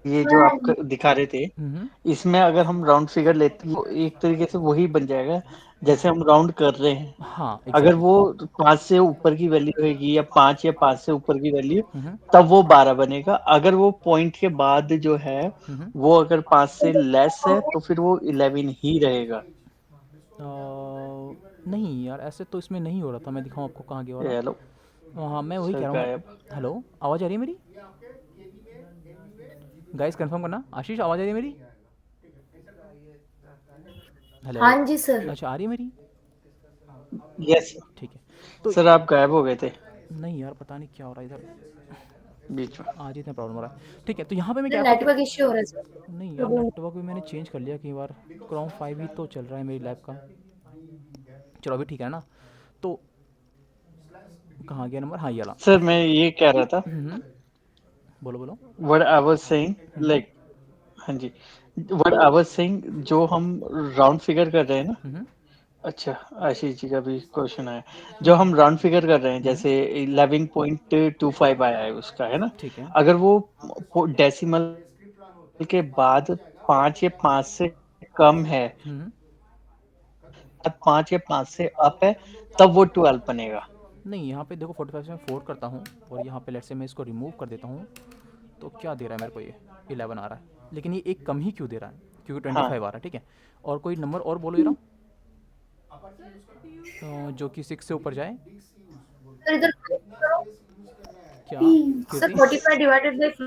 Speaker 2: ये जो आप दिखा रहे थे,
Speaker 1: हम्म
Speaker 2: इसमें अगर हम राउंड फिगर लेते हैं तो एक तरीके से वही बन जाएगा जैसे हम राउंड कर रहे हैं।
Speaker 1: हाँ
Speaker 2: अगर
Speaker 1: एग्जैक्टली।
Speaker 2: वो 5 से ऊपर की वैल्यू होगी या 5 या 5 से ऊपर की वैल्यू,
Speaker 1: हम्म
Speaker 2: तब वो 12 बनेगा। अगर वो पॉइंट के बाद जो है
Speaker 1: हम्म
Speaker 2: वो अगर 5 से लेस है तो फिर वो 11 ही रहेगा।
Speaker 1: नहीं यार, ऐसे तो इसमें नहीं हो रहा था, मैं दिखाऊँ आपको कहाँ गया वाला।
Speaker 2: हेलो
Speaker 1: हाँ मैं वही
Speaker 2: सर
Speaker 1: कह रहा हूँ।
Speaker 2: गायब।
Speaker 1: हेलो, आवाज़ आ रही है मेरी? गाइस कंफर्म करना, आशीष आवाज़ आ रही है मेरी? हेलो।
Speaker 4: हाँ जी सर।
Speaker 1: अच्छा, आ रही है मेरी?
Speaker 2: यस
Speaker 1: ठीक है। तो
Speaker 2: सर आप गायब हो गए थे
Speaker 1: नहीं यार, पता नहीं क्या हो रहा है इधर,
Speaker 2: बीच में।
Speaker 1: आज इतना प्रॉब्लम हो रहा है। ठीक है, तो यहाँ पे मैं
Speaker 4: सर
Speaker 1: क्या था कि
Speaker 4: नेटवर्क इश्यू हो रहा है सर।
Speaker 1: नहीं यार, नेटवर्क भी मैंने चेंज कर लिया कई बार, क्रोम 5 ही तो चल रहा है मेरी लैब का। चलो अभी ठीक है ना? तो कहाँ गया नंबर? हाँ ये वाला।
Speaker 2: सर मैं ये कह रहा था
Speaker 1: बोलो बोलो।
Speaker 2: What I was saying like हाँ जी व्हाट आई वाज सेइंग जो हम राउंड फिगर कर रहे हैं ना।
Speaker 1: हम्म
Speaker 2: अच्छा आशीष जी का भी क्वेश्चन आया। जो हम राउंड फिगर कर रहे हैं जैसे 11.25 आया है उसका है ना।
Speaker 1: ठीक है।
Speaker 2: अगर वो डेसिमल के बाद 5 या 5 से कम है, 5 या 5 से अप है, तब वो 12 बनेगा।
Speaker 1: नहीं, यहाँ पे देखो 45 में 4 करता हूँ, और यहाँ पे लेट्स से मैं इसको रिमूव कर देता हूँ, तो क्या दे रहा है मेरे को, ये 11 आ रहा है, लेकिन ये एक कम ही क्यों दे रहा है? क्योंकि 25
Speaker 2: हाँ
Speaker 1: आ रहा है। ठीक है, और कोई नंबर और बोलो जरा, जो कि 6 से ऊपर जाए।
Speaker 4: सर इधर करो।
Speaker 1: क्या
Speaker 4: sir
Speaker 1: Kirti?
Speaker 4: 45 divided by 5।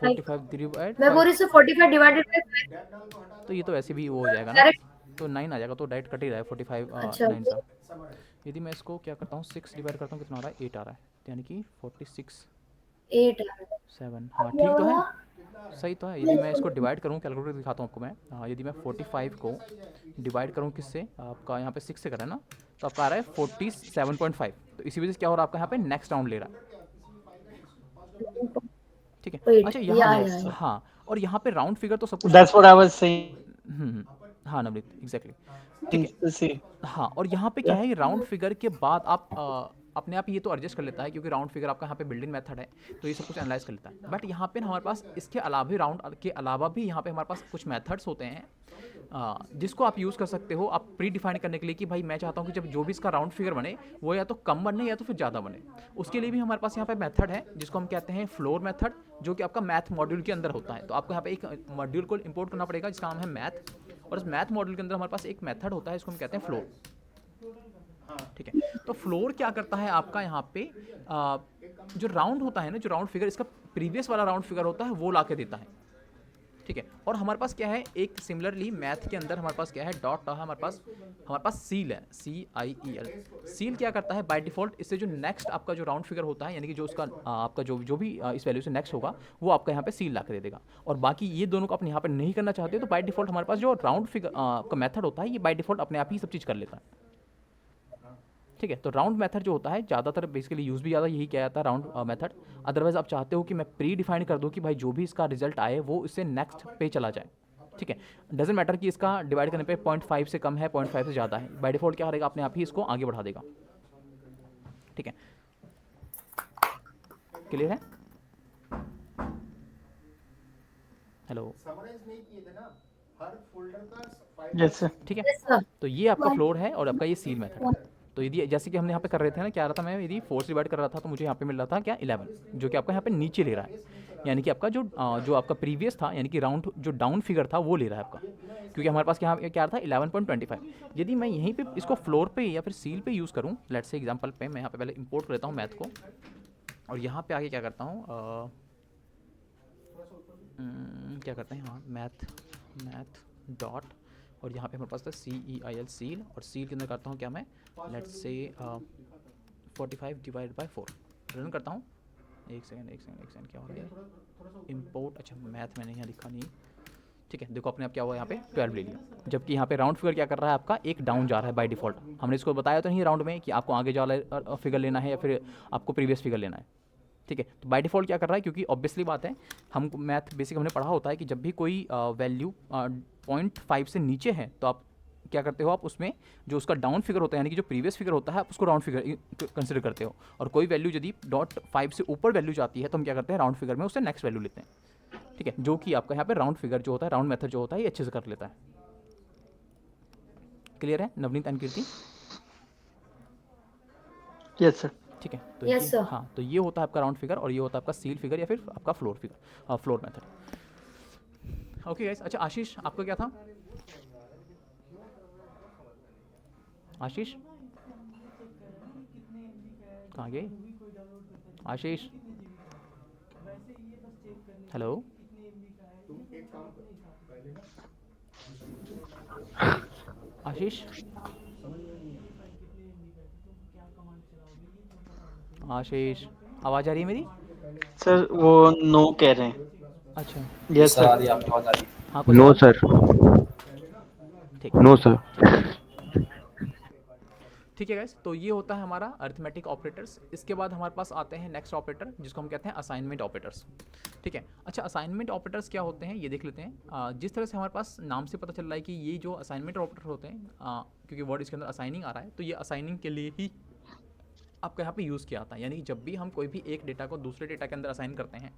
Speaker 1: 45 divide
Speaker 4: मैं बोल
Speaker 1: 5,
Speaker 4: रही सर 45 डिवाइडेड बाय 5।
Speaker 1: तो ये तो वैसे भी वो हो जाएगा ना,
Speaker 4: डायरेक्ट।
Speaker 1: तो 9 आ जाएगा, तो डायरेक्ट कट ही रहा है 45
Speaker 4: अच्छा
Speaker 1: 9 सा। यदि मैं इसको क्या करता हूँ 6 डिवाइड करता हूँ, कितना आ रहा है? 8 आ रहा है, यानी कि 46
Speaker 4: 8 आ रहा
Speaker 1: 7। हाँ ठीक तो है, सही तो है। यदि मैं इसको डिवाइड करूँ, कैलकुलेटर दिखाता हूँ आपको मैं, यदि मैं 45 को डिवाइड करूँ किससे, आपका यहाँ पे 6 से करें ना, तो आपका आ रहा है 47.5। तो इसी वजह से क्या हो रहा है आपका यहाँ पे नेक्स्ट राउंड ले रहा है।
Speaker 4: है।
Speaker 1: ठीक है।
Speaker 4: वेट
Speaker 1: अच्छा
Speaker 4: ये
Speaker 1: यहाँ
Speaker 4: आया
Speaker 2: यस
Speaker 4: है।
Speaker 2: सर
Speaker 1: हाँ, और यहाँ पे राउंड फिगर तो सब कुछ
Speaker 2: that's what I was saying.
Speaker 1: हाँ नवनीत एग्जैक्टली। ठीक है।
Speaker 2: सी
Speaker 1: हाँ, और यहाँ पे क्या है, राउंड फिगर के बाद आप अपने आप ये तो एडजस्ट कर लेता है, क्योंकि राउंड फिगर आपका यहाँ पे बिल्डिंग मेथड है, तो ये सब कुछ एनालाइज कर लेता है। बट यहाँ पे हमारे पास इसके अलावा भी, राउंड के अलावा भी यहाँ पे हमारे पास कुछ मेथड्स होते हैं, जिसको आप यूज़ कर सकते हो आप प्री डिफाइन करने के लिए कि भाई मैं चाहता हूँ कि जब जो भी इसका राउंड फिगर बने वो या तो कम बने या तो फिर ज़्यादा बने। उसके लिए भी हमारे पास यहाँ पे मेथड है जिसको हम कहते हैं फ्लोर मेथड, जो कि आपका मैथ मॉड्यूल के अंदर होता है। तो आपको यहाँ पे एक मॉड्यूल को इंपोर्ट करना पड़ेगा जिसका नाम है मैथ, और इस मैथ मॉड्यूल के अंदर हमारे पास एक मेथड होता है जिसको हम कहते हैं फ्लोर। ठीक है, तो फ्लोर क्या करता है आपका यहाँ पे, जो राउंड होता है ना, जो राउंड फिगर इसका प्रीवियस वाला राउंड फिगर होता है वो ला के देता है। ठीक है, और हमारे पास क्या है, एक सिमिलरली मैथ के अंदर हमारे पास क्या है, डॉट है हमारे पास सील है, CIEL। सील क्या करता है बाय डिफॉल्ट, इससे जो नेक्स्ट आपका जो राउंड फिगर होता है, यानी कि जो उसका आपका जो भी इस वैल्यू से नेक्स्ट होगा वो आपका यहाँ पे सील ला के दे देगा। और बाकी ये दोनों को अपने यहाँ पे नहीं करना चाहते तो बाय डिफॉल्ट हमारे पास जो राउंड फिगर का मेथड होता है ये बाय डिफॉल्ट अपने आप ही सब चीज़ कर लेता है। ठीक है। तो राउंड मेथड जो होता है ज़्यादातर बेसिकली यूज़ भी ज़्यादा यही किया जाता है राउंड मेथड। अदरवाइज आप चाहते हो कि मैं प्री डिफाइन कर दूँ कि भाई जो भी इसका रिजल्ट आए वो इससे नेक्स्ट पे चला जाए, ठीक है। डजेंट मैटर कि इसका डिवाइड करने पे 0.5 से कम है 0.5 से ज़्यादा है, बाय डिफॉल्ट क्या करेगा अपने आप ही इसको आगे बढ़ा देगा, ठीक है। क्लियर है? हेलो,
Speaker 7: समराइज नहीं किए थे ना हर फोल्डर का फाइल।
Speaker 2: Yes sir.
Speaker 1: ठीक है।
Speaker 4: Yes sir.
Speaker 1: तो ये आपका फ्लोर है और आपका ये सील मेथड है। तो यदि जैसे कि हमने यहाँ पे कर रहे थे ना, क्या आ रहा था, मैं यदि 4 से डिवाइड कर रहा था तो मुझे यहाँ पे मिल रहा था क्या 11, जो कि आपका यहाँ पे नीचे ले रहा है, यानी कि आपका जो आपका प्रीवियस था, यानी कि राउंड जो डाउन फिगर था वो ले रहा है आपका, क्योंकि हमारे पास क्या क्या था 11.25। यदि मैं यहीं पे इसको फ्लोर पे या फिर सील पे यूज़ करूँ, लेट्स से एग्जांपल पे मैं यहाँ पे पहले इंपोर्ट कर लेता हूँ मैथ को, और यहाँ पे आगे क्या करता हूँ, क्या करते हैं, हाँ मैथ डॉट, और यहाँ पे हमारे पास था CEIL सील, और सील के अंदर करता हूँ क्या मैं, let's say 45 divide by 4 run करता हूँ। एक सेकंड क्या हो गया, इंपोर्ट, अच्छा मैथ मैंने यहाँ लिखा नहीं, ठीक है। देखो अपने आप क्या हुआ, यहाँ पे 12 ले लिया, जबकि यहाँ पे राउंड फिगर क्या कर रहा है आपका, एक डाउन जा रहा है बाय डिफॉल्ट। हमने इसको बताया तो नहीं राउंड में कि आपको आगे जा फिगर लेना है या फिर आपको प्रीवियस फिगर लेना है, ठीक है। तो बाय डिफॉल्ट क्या कर रहा है, क्योंकि ऑब्वियसली बात है, हम मैथ बेसिक हमने पढ़ा होता है कि जब भी कोई वैल्यू 0.5 से नीचे है तो आप क्या करते हो, आप उसमें जो उसका डाउन फिगर होता है, यानी कि जो प्रीवियस फिगर होता है, आप उसको राउंड फिगर कंसिडर करते हो, और कोई वैल्यू यदि 0.5 से ऊपर वैल्यू जाती है तो हम क्या करते हैं, राउंड फिगर में उससे नेक्स्ट वैल्यू लेते हैं, ठीक है। जो कि आपका यहाँ पे राउंड फिगर जो होता है, राउंड मेथड जो होता है, ये अच्छे से कर लेता है। क्लियर है Navneet and Kirti?
Speaker 2: Yes sir.
Speaker 1: ठीक है। तो
Speaker 4: Yes,
Speaker 1: ये
Speaker 4: sir.
Speaker 1: हाँ, तो ये होता है आपका राउंड फिगर, और ये होता है आपका सील फिगर या फिर आपका floor figure, floor method. Okay guys, अच्छा आशीष आपका क्या था? आशीष कहाँ गए? आशीष, हेलो, आशीष, आशीष, आवाज़ आ रही है मेरी?
Speaker 2: सर वो नो कह रहे हैं।
Speaker 1: अच्छा,
Speaker 2: यस
Speaker 6: सर आ
Speaker 2: सर।
Speaker 6: रही है आपकी आवाज आ रही है।
Speaker 1: हाँ, कोई
Speaker 9: नो
Speaker 1: और?
Speaker 9: सर,
Speaker 1: ठीक
Speaker 9: नो सर।
Speaker 1: ठीक है गाइस, तो ये होता है हमारा अरिथमेटिक ऑपरेटर्स। इसके बाद हमारे पास आते हैं नेक्स्ट ऑपरेटर, जिसको हम कहते हैं असाइनमेंट ऑपरेटर्स, ठीक है। अच्छा, असाइनमेंट ऑपरेटर्स क्या होते हैं ये देख लेते हैं। जिस तरह से हमारे पास नाम से पता चल रहा है कि ये जो असाइनमेंट ऑपरेटर होते हैं, क्योंकि वर्ड इसके अंदर असाइनिंग आ रहा है, तो ये असाइनिंग के लिए ही आपका यहाँ पे यूज़ किया आता है। यानी कि जब भी हम कोई भी एक डेटा को दूसरे डेटा के अंदर असाइन करते हैं,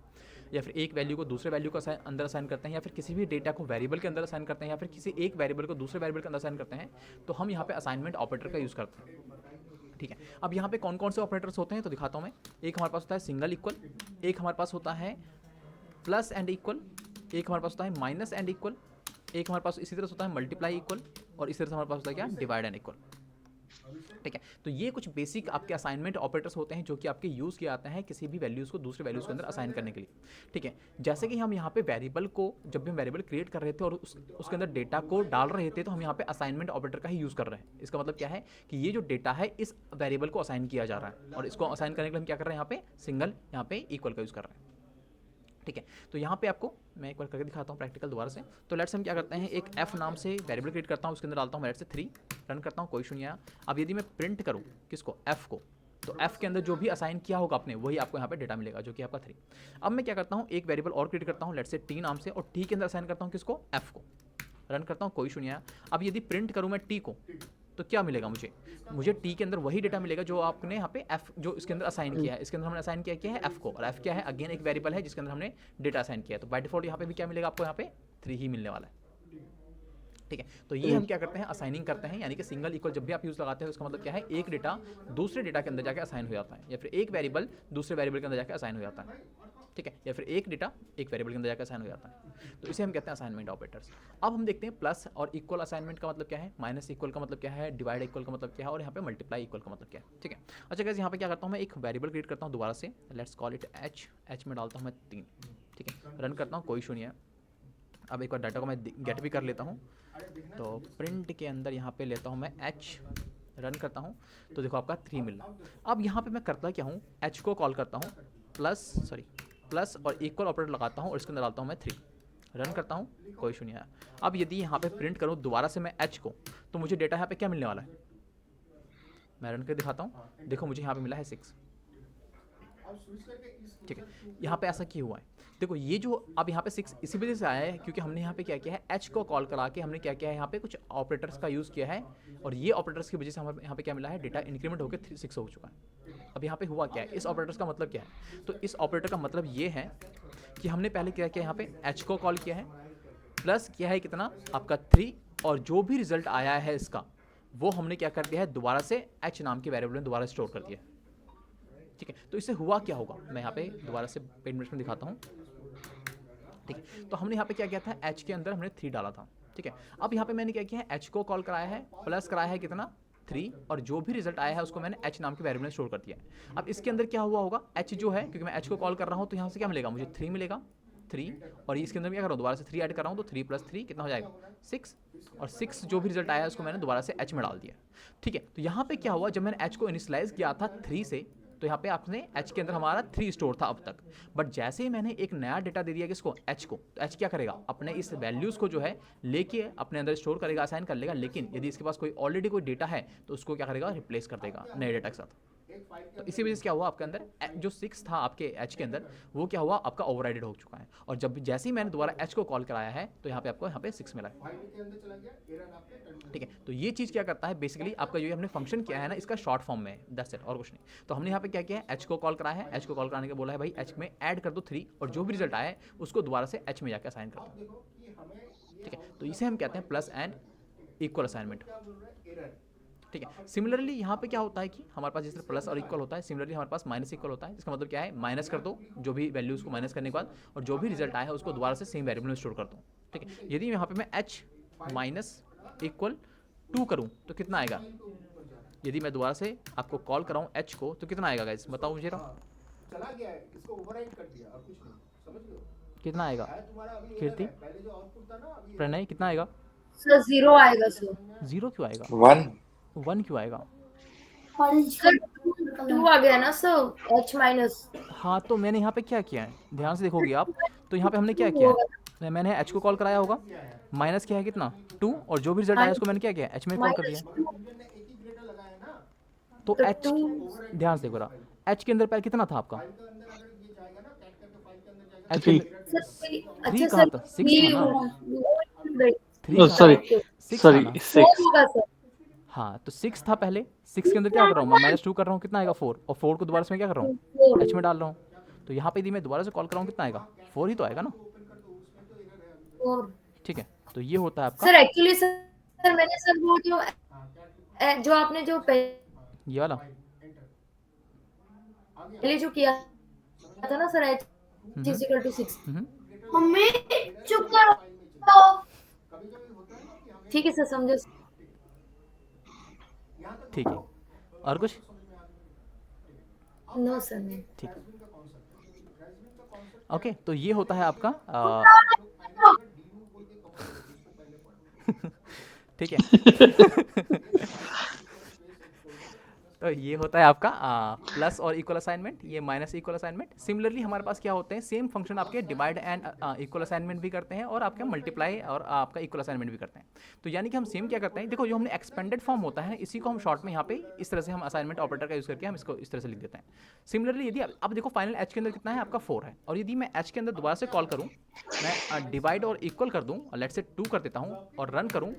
Speaker 1: या फिर एक वैल्यू को दूसरे वैल्यू को अंदर असाइन करते हैं, या फिर किसी भी डेटा को वेरिएबल के अंदर असाइन करते हैं, या फिर किसी एक वेरिएबल को दूसरे वेरिएबल के अंदर असाइन करते हैं, तो हम यहाँ पे असाइनमेंट ऑपरेटर का यूज़ करते हैं, ठीक है। अब यहाँ पे कौन कौन से ऑपरेटर्स होते हैं तो दिखाता हूँ मैं। एक हमारे पास होता है सिंगल इक्वल, एक हमारे पास होता है प्लस एंड इक्वल, एक हमारे पास होता है माइनस एंड इक्वल, एक हमारे पास इसी तरह से होता है मल्टीप्लाई इक्वल, और इसी तरह से हमारे पास होता है क्या, डिवाइड एंड इक्वल, ठीक है। तो ये कुछ बेसिक आपके असाइनमेंट ऑपरेटर्स होते हैं जो कि आपके यूज़ किए आते हैं किसी भी वैल्यूज़ को दूसरे वैल्यूज़ के अंदर असाइन करने के लिए, ठीक है। जैसे कि हम यहाँ पे वेरिएबल को, जब भी हम वेरिएबल क्रिएट कर रहे थे और उसके अंदर डेटा को डाल रहे थे, तो हम यहाँ पे असाइनमेंट ऑपरेटर का ही यूज़ कर रहे हैं। इसका मतलब क्या है कि ये जो डेटा है इस वेरिएबल को असाइन किया जा रहा है, और इसको असाइन करने के लिए हम क्या कर रहे हैं, यहाँ पे सिंगल, यहाँ पे इक्वल का यूज़ कर रहे हैं, ठीक है। तो यहाँ पे आपको मैं एक बार करके दिखाता हूँ प्रैक्टिकल दोबारा से। तो लेट्स हम क्या करते हैं, एक f नाम से वेरिएबल क्रिएट करता हूँ, उसके अंदर डालता हूँ लेट्स से 3, रन करता हूँ, कोई इशू नहीं आया। अब यदि मैं प्रिंट करूँ किसको, f को, तो f के अंदर जो भी असाइन किया होगा आपने, वही आपको यहाँ पे डेटा मिलेगा, जो कि आपका 3। अब मैं क्या करता हूँ, एक वेरिएबल और क्रिएट करता हूँ लेट्स से t नाम से, और t के अंदर असाइन करता हूँ किसको, f को, रन करता हूँ, कोई इशू नहीं आया। अब यदि प्रिंट करूँ मैं t को, तो क्या मिलेगा मुझे t के अंदर वही डेटा मिलेगा जो आपने यहाँ पे f जो इसके अंदर असाइन किया है। इसके अंदर हमने असाइन किया है f को, और f क्या है, अगेन एक वेरिएबल है जिसके अंदर हमने डेटा असाइन किया है। तो बाय डिफॉल्ट यहाँ पे भी क्या मिलेगा आपको, यहाँ पे 3 ही मिलने वाला है, ठीक है। तो ये हम क्या करते हैं, असाइनिंग करते हैं, यानी कि सिंगल इक्वल जब भी आप यूज़ लगाते हैं तो इसका मतलब क्या है, एक डेटा दूसरे डेटा के अंदर जाके असाइन हो जाता है, या फिर एक वेरिएबल दूसरे वेरिएबल के अंदर जाके असाइन हो जाता है, ठीक है, या फिर एक डेटा एक वेरिएबल के अंदर जाकर असाइन हो जाता है। तो इसे हम कहते हैं असाइनमेंट ऑपरेटर्स। अब हम देखते हैं प्लस और इक्वल असाइनमेंट का मतलब क्या है, माइनस इक्वल का मतलब क्या है, डिवाइड इक्वल का मतलब क्या है, और यहाँ पे मल्टीप्लाई इक्वल का मतलब क्या है, ठीक है। अच्छा गाइस, यहाँ पे क्या करता हूँ मैं, एक वेरिएबल क्रिएट करता हूँ दोबारा से, लेट्स कॉल इट h में डालता हूँ मैं 3, ठीक है, रन करता हूँ, कोई इशू नहीं है। अब एक बार डाटा को मैं गेट भी कर लेता हूँ, तो प्रिंट के अंदर यहाँ पे लेता हूँ मैं h, रन करता हूँ, तो देखो आपका 3 मिल रहा। अब यहाँ पे मैं करता क्या हूँ, h को कॉल करता हूँ, प्लस और इक्वल ऑपरेटर लगाता हूँ, और इसके अंदर डालता हूँ मैं 3, रन करता हूँ, कोई इशू नहीं आया। अब यदि यहाँ पे प्रिंट करूँ दोबारा से मैं h को, तो मुझे डेटा यहाँ पे क्या मिलने वाला है, मैं रन कर दिखाता हूँ, देखो मुझे यहाँ पे मिला है 6।
Speaker 7: अब स्विच करके इस
Speaker 1: ठीक है, यहाँ पे ऐसा क्यों हुआ है? देखो ये जो अब यहाँ पे 6 इसी वजह से आया है क्योंकि हमने यहाँ पे क्या किया है, h को कॉल करा के हमने क्या किया है, यहाँ पे कुछ ऑपरेटर्स का यूज़ किया है और ये ऑपरेटर्स की वजह से हमारे यहाँ पे क्या मिला है, डेटा इंक्रीमेंट होकर 6 हो चुका है। अब यहाँ पे हुआ क्या है, इस ऑपरेटर्स का मतलब क्या है? तो इस ऑपरेटर का मतलब ये है कि हमने पहले क्या किया, यहाँ पे h को कॉल किया है, प्लस किया है कितना आपका 3, और जो भी रिजल्ट आया है इसका वो हमने क्या कर दिया है, दोबारा से h नाम के वेरिएबल में दोबारा स्टोर कर दिया। ठीक है, तो इससे हुआ क्या होगा, मैं यहाँ पे दोबारा से पेन में दिखाता हूँ। ठीक है, तो हमने यहाँ पे क्या किया था, h के अंदर हमने 3 डाला था। ठीक है, अब यहाँ पे मैंने क्या किया है, h को कॉल कराया है, प्लस कराया है कितना 3, और जो भी रिजल्ट आया है उसको मैंने h नाम के वेरिएबल में स्टोर कर दिया है। अब इसके अंदर क्या हुआ होगा, h जो है, क्योंकि मैं h को कॉल कर रहा हूँ तो यहाँ से क्या मिलेगा मुझे, 3 मिलेगा, 3, और इसके अंदर मैं क्या कर रहा हूँ, दोबारा से 3 ऐड कर रहा हूँ, तो 3 + 3 कितना हो जाएगा 6, और 6 जो भी रिजल्ट आया है उसको मैंने दोबारा से h में डाल दिया। ठीक है, तो यहाँ पे क्या हुआ, जब मैंने h को इनिशियलाइज किया था 3 से, तो यहाँ पे आपने h के अंदर हमारा 3 स्टोर था अब तक, बट जैसे ही मैंने एक नया डेटा दे दिया किसको, h को, तो h क्या करेगा, अपने इस वैल्यूज़ को जो है लेके अपने अंदर स्टोर करेगा, असाइन कर लेगा, लेकिन यदि इसके पास कोई ऑलरेडी कोई डेटा है तो उसको क्या करेगा, रिप्लेस कर देगा नए डेटा के साथ। तो इसी वजह से क्या हुआ, आपके अंदर जो 6 था आपके h के अंदर, वो क्या हुआ, आपका ओवरराइडेड हो चुका है, और जब जैसे ही मैंने दोबारा h को कॉल कराया है तो यहाँ पे आपको यहाँ पे 6 मिला है।
Speaker 7: फाइल के अंदर चला गया, एरर आपके टर्मिनल।
Speaker 1: ठीक है, तो ये चीज़ क्या करता है, बेसिकली आपका जो ये हमने फंक्शन किया है ना, इसका शॉर्ट फॉर्म में, दैट्स इट, और कुछ नहीं। तो हमने यहाँ पे क्या किया है, h को कॉल कराया है, h को कॉल कराने के बोला है भाई h में ऐड कर दो 3, और जो भी रिजल्ट आया है उसको दोबारा से h में जाकर असाइन कर दो।
Speaker 7: देखो कि हमें ये
Speaker 1: ठीक है, तो इसे हम कहते हैं प्लस एंड इक्वल असाइनमेंट।
Speaker 7: क्या बोल रहा है, एरर।
Speaker 1: ठीक है, सिमिलरली यहाँ पे क्या होता है कि हमारे पास जिस तरह प्लस और इक्वल होता है, सिमिलरली हमारे पास माइनस इक्वल होता है। इसका मतलब क्या है, माइनस कर दो जो भी वैल्यूज़ को माइनस करने के बाद, और जो भी रिजल्ट आया है उसको दोबारा से सेम वेरिएबल में स्टोर कर दो। ठीक है, यदि यहाँ पे मैं h माइनस इक्वल 2 करूँ तो कितना आएगा, यदि मैं दोबारा से आपको कॉल कराऊँ h को तो कितना आएगा गाइस, बताओ मुझे ना,
Speaker 7: चला गया है, इसको ओवरराइड कर दिया और कुछ नहीं, समझ लो।
Speaker 1: कितना आएगा
Speaker 7: है तुम्हारा अभी
Speaker 1: कीर्ति,
Speaker 7: error है, पहले जो आउटपुट था ना अभी
Speaker 1: प्रणय कितना आएगा,
Speaker 4: सर 0 आएगा सर।
Speaker 1: 0 क्यों आएगा, 1 क्यों आएगा?
Speaker 4: सर 2 आ गया ना सर, h माइनस।
Speaker 1: हाँ, तो मैंने यहाँ पे क्या किया है, ध्यान से देखोगे आप, तो यहाँ पे हमने क्या किया है, मैंने h को कॉल कराया होगा, माइनस क्या है कितना 2, और जो भी रिजल्ट आया उसको मैंने क्या किया, h में कॉल कर दिया।
Speaker 7: ने एक ही ग्रेटर लगाया ना,
Speaker 1: तो h, ध्यान से देखो रहा, h के अंदर पहले कितना था आपका,
Speaker 7: फाइल के अंदर अगर ये जाएगा ना, कैट करके फाइल के अंदर जाएगा,
Speaker 1: h के अंदर
Speaker 4: सर
Speaker 1: 3
Speaker 4: अच्छा
Speaker 1: कहाँ
Speaker 4: सर
Speaker 1: था, 6 था ना, 3
Speaker 2: सॉरी
Speaker 1: 6 था
Speaker 2: सॉरी
Speaker 1: ना,
Speaker 2: 6
Speaker 4: होगा सर।
Speaker 1: हाँ, तो 6 था पहले, 6 के अंदर क्या कर रहा हूँ मैं, -2 कर रहा हूँ, कितना आएगा 4, और 4 को दोबारा से मैं क्या कर रहा हूँ, h में डाल रहा हूँ, तो यहाँ पे यदि मैं दोबारा से कॉल कर रहा हूँ कितना आएगा, 4 ही तो आएगा ना।
Speaker 4: और
Speaker 1: ठीक है, तो ये होता है आपका,
Speaker 4: सर एक्चुअली सर मैंने सर वो जो आपने जो
Speaker 1: ये वाला,
Speaker 4: पहले जो किया था ना सर, h = 6।
Speaker 1: हम्म,
Speaker 4: मम्मी चुप करो। ठीक है सर, समझो।
Speaker 1: ठीक है, और कुछ,
Speaker 4: नो सर नहीं।
Speaker 1: ठीक है, ओके, तो ये होता है आपका ठीक है तो ये होता है आपका प्लस और इक्वल असाइनमेंट, ये माइनस इक्वल असाइनमेंट। सिमिलरली हमारे पास क्या होते हैं, सेम फंक्शन आपके डिवाइड एंड इक्वल असाइनमेंट भी करते हैं, और आपके मल्टीप्लाई और आपका इक्वल असाइनमेंट भी करते हैं। तो यानी कि हम सेम क्या करते हैं, देखो जो हमने एक्सपेंडेड फॉर्म होता है इसी को हम शॉर्ट में यहाँ पे इस तरह से हम असाइनमेंट ऑपरेटर का यूज़ करके हम इसको इस तरह से लिख देते हैं। सिमिलरली यदि अब देखो फाइनल h के अंदर कितना है आपका 4 है, और यदि मैं h के अंदर दोबारा से कॉल करूँ, मैं डिवाइड और इक्वल कर दूँ, और लेट से 2 कर देता हूँ और रन करूँ,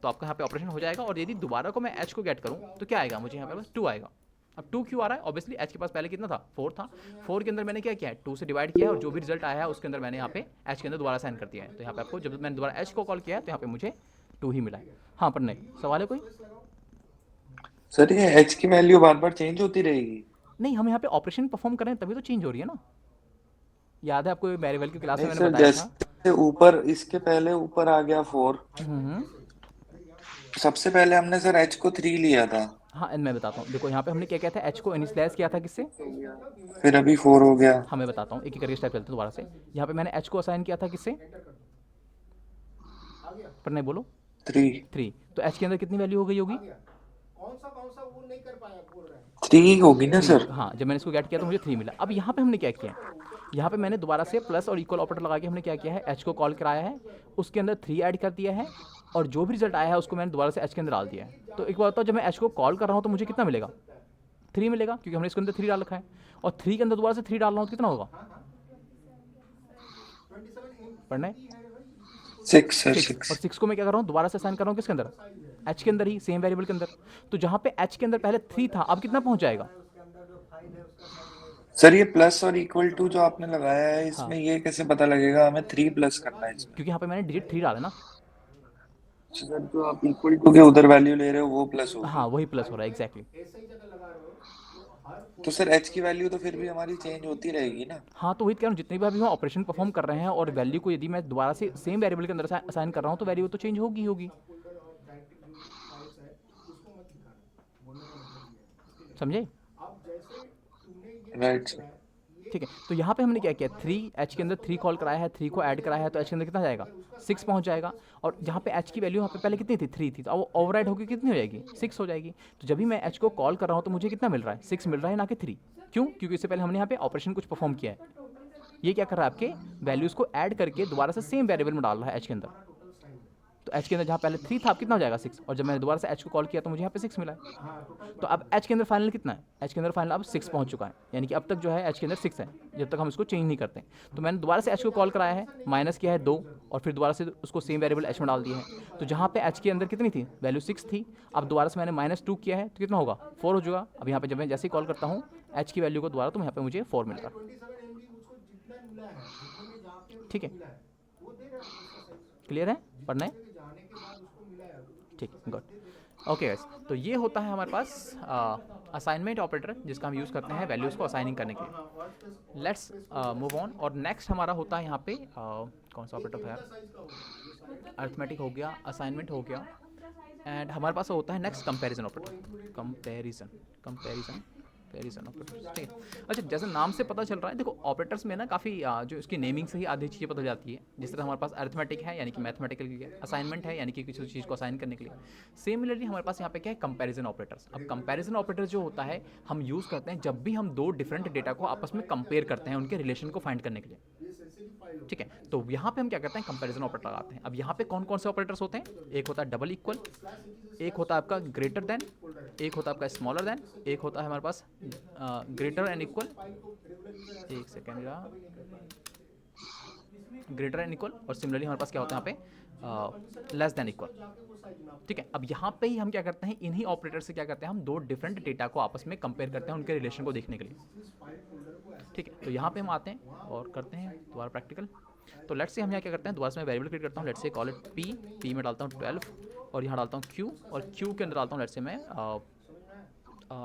Speaker 1: तो आपका यहाँ पे ऑपरेशन हो जाएगा। और यदि दोबारा को मैं h को गेट करूँ तो क्या आएगा, मुझे यहाँ पे बस 2 आएगा। अब 2 क्यों आ रहा है, ऑब्वियसली h के पास पहले कितना था, 4 था, 4 के अंदर मैंने क्या किया है, 2 से डिवाइड किया है, और जो भी रिजल्ट आया है उसके अंदर मैंने यहाँ पे h के अंदर दोबारा साइन कर दिया है। तो यहाँ पे आपको जब मैंने दोबारा h को कॉल किया है तो यहाँ पे मुझे 2 ही मिला है। हाँ, पर नहीं सवाल है कोई,
Speaker 5: सर ये h की वैल्यू बार बार चेंज होती रहेगी?
Speaker 1: नहीं, हम यहाँ पे ऑपरेशन परफॉर्म कर रहे हैं तभी तो चेंज हो रही है ना। याद है आपको वेरिएबल की क्लास में
Speaker 5: नहीं
Speaker 1: मैंने
Speaker 5: सर,
Speaker 1: बताया था।
Speaker 5: जैसे ऊपर इसके पहले ऊपर आ गया 4, सबसे पहले हमने सर h को 3 लिया था,
Speaker 1: हाँ, मैं बताता हूँ, देखो यहाँ पे हमने क्या किया था, h को इनिशियलाइज किया था किससे,
Speaker 5: फिर अभी 4 हो गया।
Speaker 1: हाँ मैं बताता हूँ, एक एक करके स्टेप चलते हैं दोबारा से। यहाँ पे मैंने h को असाइन किया था किससे, पर नहीं बोलो 3, तो h के अंदर कितनी वैल्यू हो गई होगी,
Speaker 7: कौन सा वो नहीं कर पाया बोल रहा है।
Speaker 5: 3 होगी ना सर?
Speaker 1: हाँ, जब मैंने इसको गेट किया तो मुझे 3 मिला। अब यहाँ पे हमने क्या किया, यहाँ पे मैंने दोबारा से प्लस और इक्वल ऑपरेटर लगा के हमने क्या किया है, एच को कॉल कराया है, उसके अंदर 3 ऐड कर दिया है और जो भी रिजल्ट आया है उसको मैंने दोबारा से एच के अंदर डाल दिया है। तो एक बात बताओ, जब मैं एच को कॉल कर रहा हूँ तो मुझे कितना मिलेगा, 3 मिलेगा, क्योंकि हमने इसके अंदर 3 डाल रखा है, और 3 के अंदर दोबारा से 3 डाल रहा हूँ तो कितना होगा, पढ़ना है
Speaker 5: 6 सर
Speaker 1: 6,
Speaker 5: 6।
Speaker 1: और 6 को मैं क्या कर रहा हूँ, दोबारा से असाइन कर रहा हूँ किसके अंदर, एच के अंदर ही, सेम वेरिएबल के अंदर। तो जहाँ पे एच के अंदर पहले 3 था, अब कितना पहुँच जाएगा,
Speaker 5: सर ये प्लस और इक्वल टू जो आपने लगाया है इसमें
Speaker 1: हाँ।
Speaker 5: ये कैसे पता लगेगा हमें 3 प्लस करना है इसमें?
Speaker 1: क्योंकि यहाँ पे मैंने डिजिट 3 डाला ना।
Speaker 5: सर जो आप इक्वल टू के उधर वैल्यू ले रहे हो वो प्लस होगी।
Speaker 1: हाँ वही प्लस हो रहा है, एग्जैक्टली।
Speaker 7: ऐसे ही जगह लगा रहे हो तो हर
Speaker 5: तो सर एच की वैल्यू तो फिर भी हमारी चेंज होती रहेगी ना?
Speaker 1: हाँ तो वही कह रहा हूँ, जितनी बार भी हम ऑपरेशन परफॉर्म कर रहे हैं और वैल्यू को यदि मैं दोबारा से सेम वेरिएबल के अंदर असाइन कर रहा हूँ तो वैल्यू तो चेंज होगी होगी,
Speaker 7: फोल्डर और डायरेक्टरी जो फाइल्स है उसको मत दिखाना, बोलने का मतलब ये है।
Speaker 1: समझे।
Speaker 7: अब जैसे तुमने ये
Speaker 5: राइट
Speaker 7: किया
Speaker 5: सर।
Speaker 7: है, ये
Speaker 1: ठीक है, तो यहाँ पे हमने क्या किया, 3 एच के अंदर 3 कॉल कराया है, 3 को ऐड कराया है, तो एच के अंदर कितना जाएगा, 6 पहुँच जाएगा। और जहाँ पे एच की वैल्यू यहाँ पे पहले कितनी थी, 3 थी, तो अब वो ओवरराइड होकर कितनी हो जाएगी, 6 हो जाएगी। तो जब भी मैं एच को कॉल कर रहा हूँ तो मुझे कितना मिल रहा है, 6 मिल रहा है, ना कि 3। क्यों, क्योंकि इससे पहले हमने यहाँ पे ऑपरेशन कुछ परफॉर्म किया है। ये क्या कर रहा है, आपके वैल्यूज़ को ऐड करके दोबारा से सेम वेरिएबल में डाल रहा है एच के अंदर। तो एच के अंदर जहाँ पहले 3 था, अब कितना हो जाएगा, 6, और जब मैंने दोबारा से एच को कॉल किया तो मुझे यहाँ पे 6 मिला है। तो अब एच के अंदर फाइनल कितना है, एच के अंदर फाइनल अब 6 पहुँच चुका है, यानी कि अब तक जो है एच के अंदर 6 है, जब तक हम इसको चेंज नहीं करते। तो मैंने दोबारा से एच को कॉल कराया है, माइनस किया है 2, और फिर दोबारा से उसको सेम वेरिएबल एच में डाल दिया है। तो जहाँ पे एच के अंदर कितनी थी वैल्यू, 6 थी, अब दोबारा से मैंने -2 किया है तो कितना होगा, 4 हो जाएगा। अब यहाँ पे जब मैं जैसे ही कॉल करता हूँ एच की वैल्यू को दोबारा, तो यहाँ पे मुझे 4 मिल रहा है।
Speaker 7: 27 MB उसको जितना मिला है, जितने में जाके उसको
Speaker 1: ठीक है,
Speaker 7: मिला है वो दे रहा है उसका सही।
Speaker 1: क्लियर है, पढ़ना है,
Speaker 7: जितने जाने के बाद उसको मिला है
Speaker 1: ठीक, गुड। ओके गाइस, तो ये होता है हमारे पास असाइनमेंट ऑपरेटर, जिसका हम यूज़ करते हैं वैल्यूज़ को असाइनिंग करने के लिए। लेट्स मूव ऑन, और नेक्स्ट हमारा होता है यहाँ पे कौन सा ऑपरेटर था यार, अर्थमेटिक हो गया, असाइनमेंट हो गया, एंड हमारे पास होता है next comparison operator, comparison operator. ठीक है, अच्छा जैसे नाम से पता चल रहा है, देखो ऑपरेटर्स में ना काफ़ी जो इसकी नेमिंग से ही आधी चीज़ें पता जाती है। जिस तरह हमारे पास अर्थमेटिक है यानी कि मैथमेटिकल के लिए, असाइनमेंट है यानी कि किसी चीज़ को असाइन करने के लिए, सिमिलरली हमारे पास यहाँ पे क्या है, कंपैरिजन ऑपरेटर्स। अब कंपैरिजन ऑपरेटर जो होता है हम यूज़ करते हैं जब भी हम दो डिफरेंट डेटा को आपस में कंपेयर करते हैं, उनके रिलेशन को फाइंड करने के लिए। ठीक है, तो यहाँ पे हम क्या करते हैं, कंपैरिजन ऑपरेटर लगाते हैं। अब यहाँ पे कौन कौन से ऑपरेटर्स होते हैं, एक होता है डबल इक्वल, एक होता है आपका ग्रेटर देन, एक होता है आपका स्मॉलर देन, एक होता है हमारे पास ग्रेटर एंड इक्वल, एक सेकेंड, ग्रेटर एंड इक्वल, और सिमिलरली हमारे पास क्या होता है यहाँ पे लेस देन इक्वल। ठीक है, अब यहाँ पे ही हम क्या करते हैं, इन्हीं ऑपरेटर से क्या करते हैं, हम दो डिफरेंट डेटा को आपस में कंपेयर करते हैं उनके रिलेशन को देखने के लिए। ठीक है, तो यहाँ पे हम आते हैं और करते हैं दोबारा प्रैक्टिकल। तो लेट्स से हम यहाँ क्या करते हैं, दोबारा से मैं वेरिएबल क्रिएट करता हूँ, let's say call it P में डालता हूँ 12, और यहाँ डालता हूँ क्यू, और क्यू के अंदर डालता हूँ लेट्स से मैं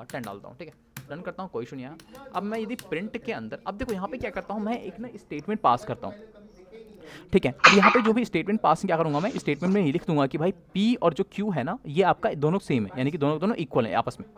Speaker 1: 10 डालता हूँ। ठीक है, रन करता हूँ, कोई इशू नहीं है। अब मैं यदि प्रिंट के अंदर, अब देखो यहाँ पे क्या करता हूँ, मैं एक ना स्टेटमेंट पास करता हूँ। ठीक है, अब यहाँ पे जो भी स्टेटमेंट पास क्या करूँगा, मैं स्टेटमेंट में ये लिख दूंगा कि भाई P और जो Q है ना, ये आपका दोनों सेम है, यानी कि दोनों इक्वल है आपस में।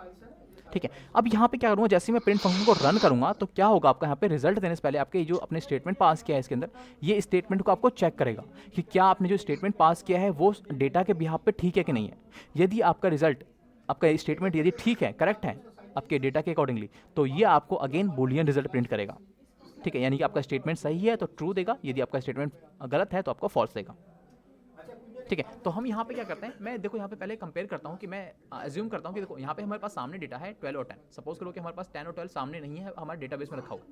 Speaker 1: ठीक है, अब यहाँ पे क्या करूँगा, जैसे मैं प्रिंट फंक्शन को रन करूँगा तो क्या होगा, आपका यहाँ पे रिजल्ट देने से पहले आपके जो अपने स्टेटमेंट पास किया है इसके अंदर, ये स्टेटमेंट को आपको चेक करेगा कि क्या आपने जो स्टेटमेंट पास किया है वो डेटा के बिहाफ पे ठीक है कि नहीं है। यदि आपका रिजल्ट, आपका स्टेटमेंट यदि ठीक है, करेक्ट है आपके डेटा के अकॉर्डिंगली, तो ये आपको अगेन बूलियन रिजल्ट प्रिंट करेगा। ठीक है, यानी कि आपका स्टेटमेंट सही है तो ट्रू देगा, यदि आपका स्टेटमेंट गलत है तो आपको फॉल्स देगा। ठीक है, तो हम यहाँ पे क्या करते हैं, मैं देखो यहाँ पे पहले कंपेयर करता हूँ कि मैं अज्यूम करता हूँ कि देखो यहाँ पे हमारे पास सामने डेटा है 12 और 10, सपोज करो कि हमारे पास 10 और 12 सामने नहीं है, हमारे डेटाबेस में रखा हुआ।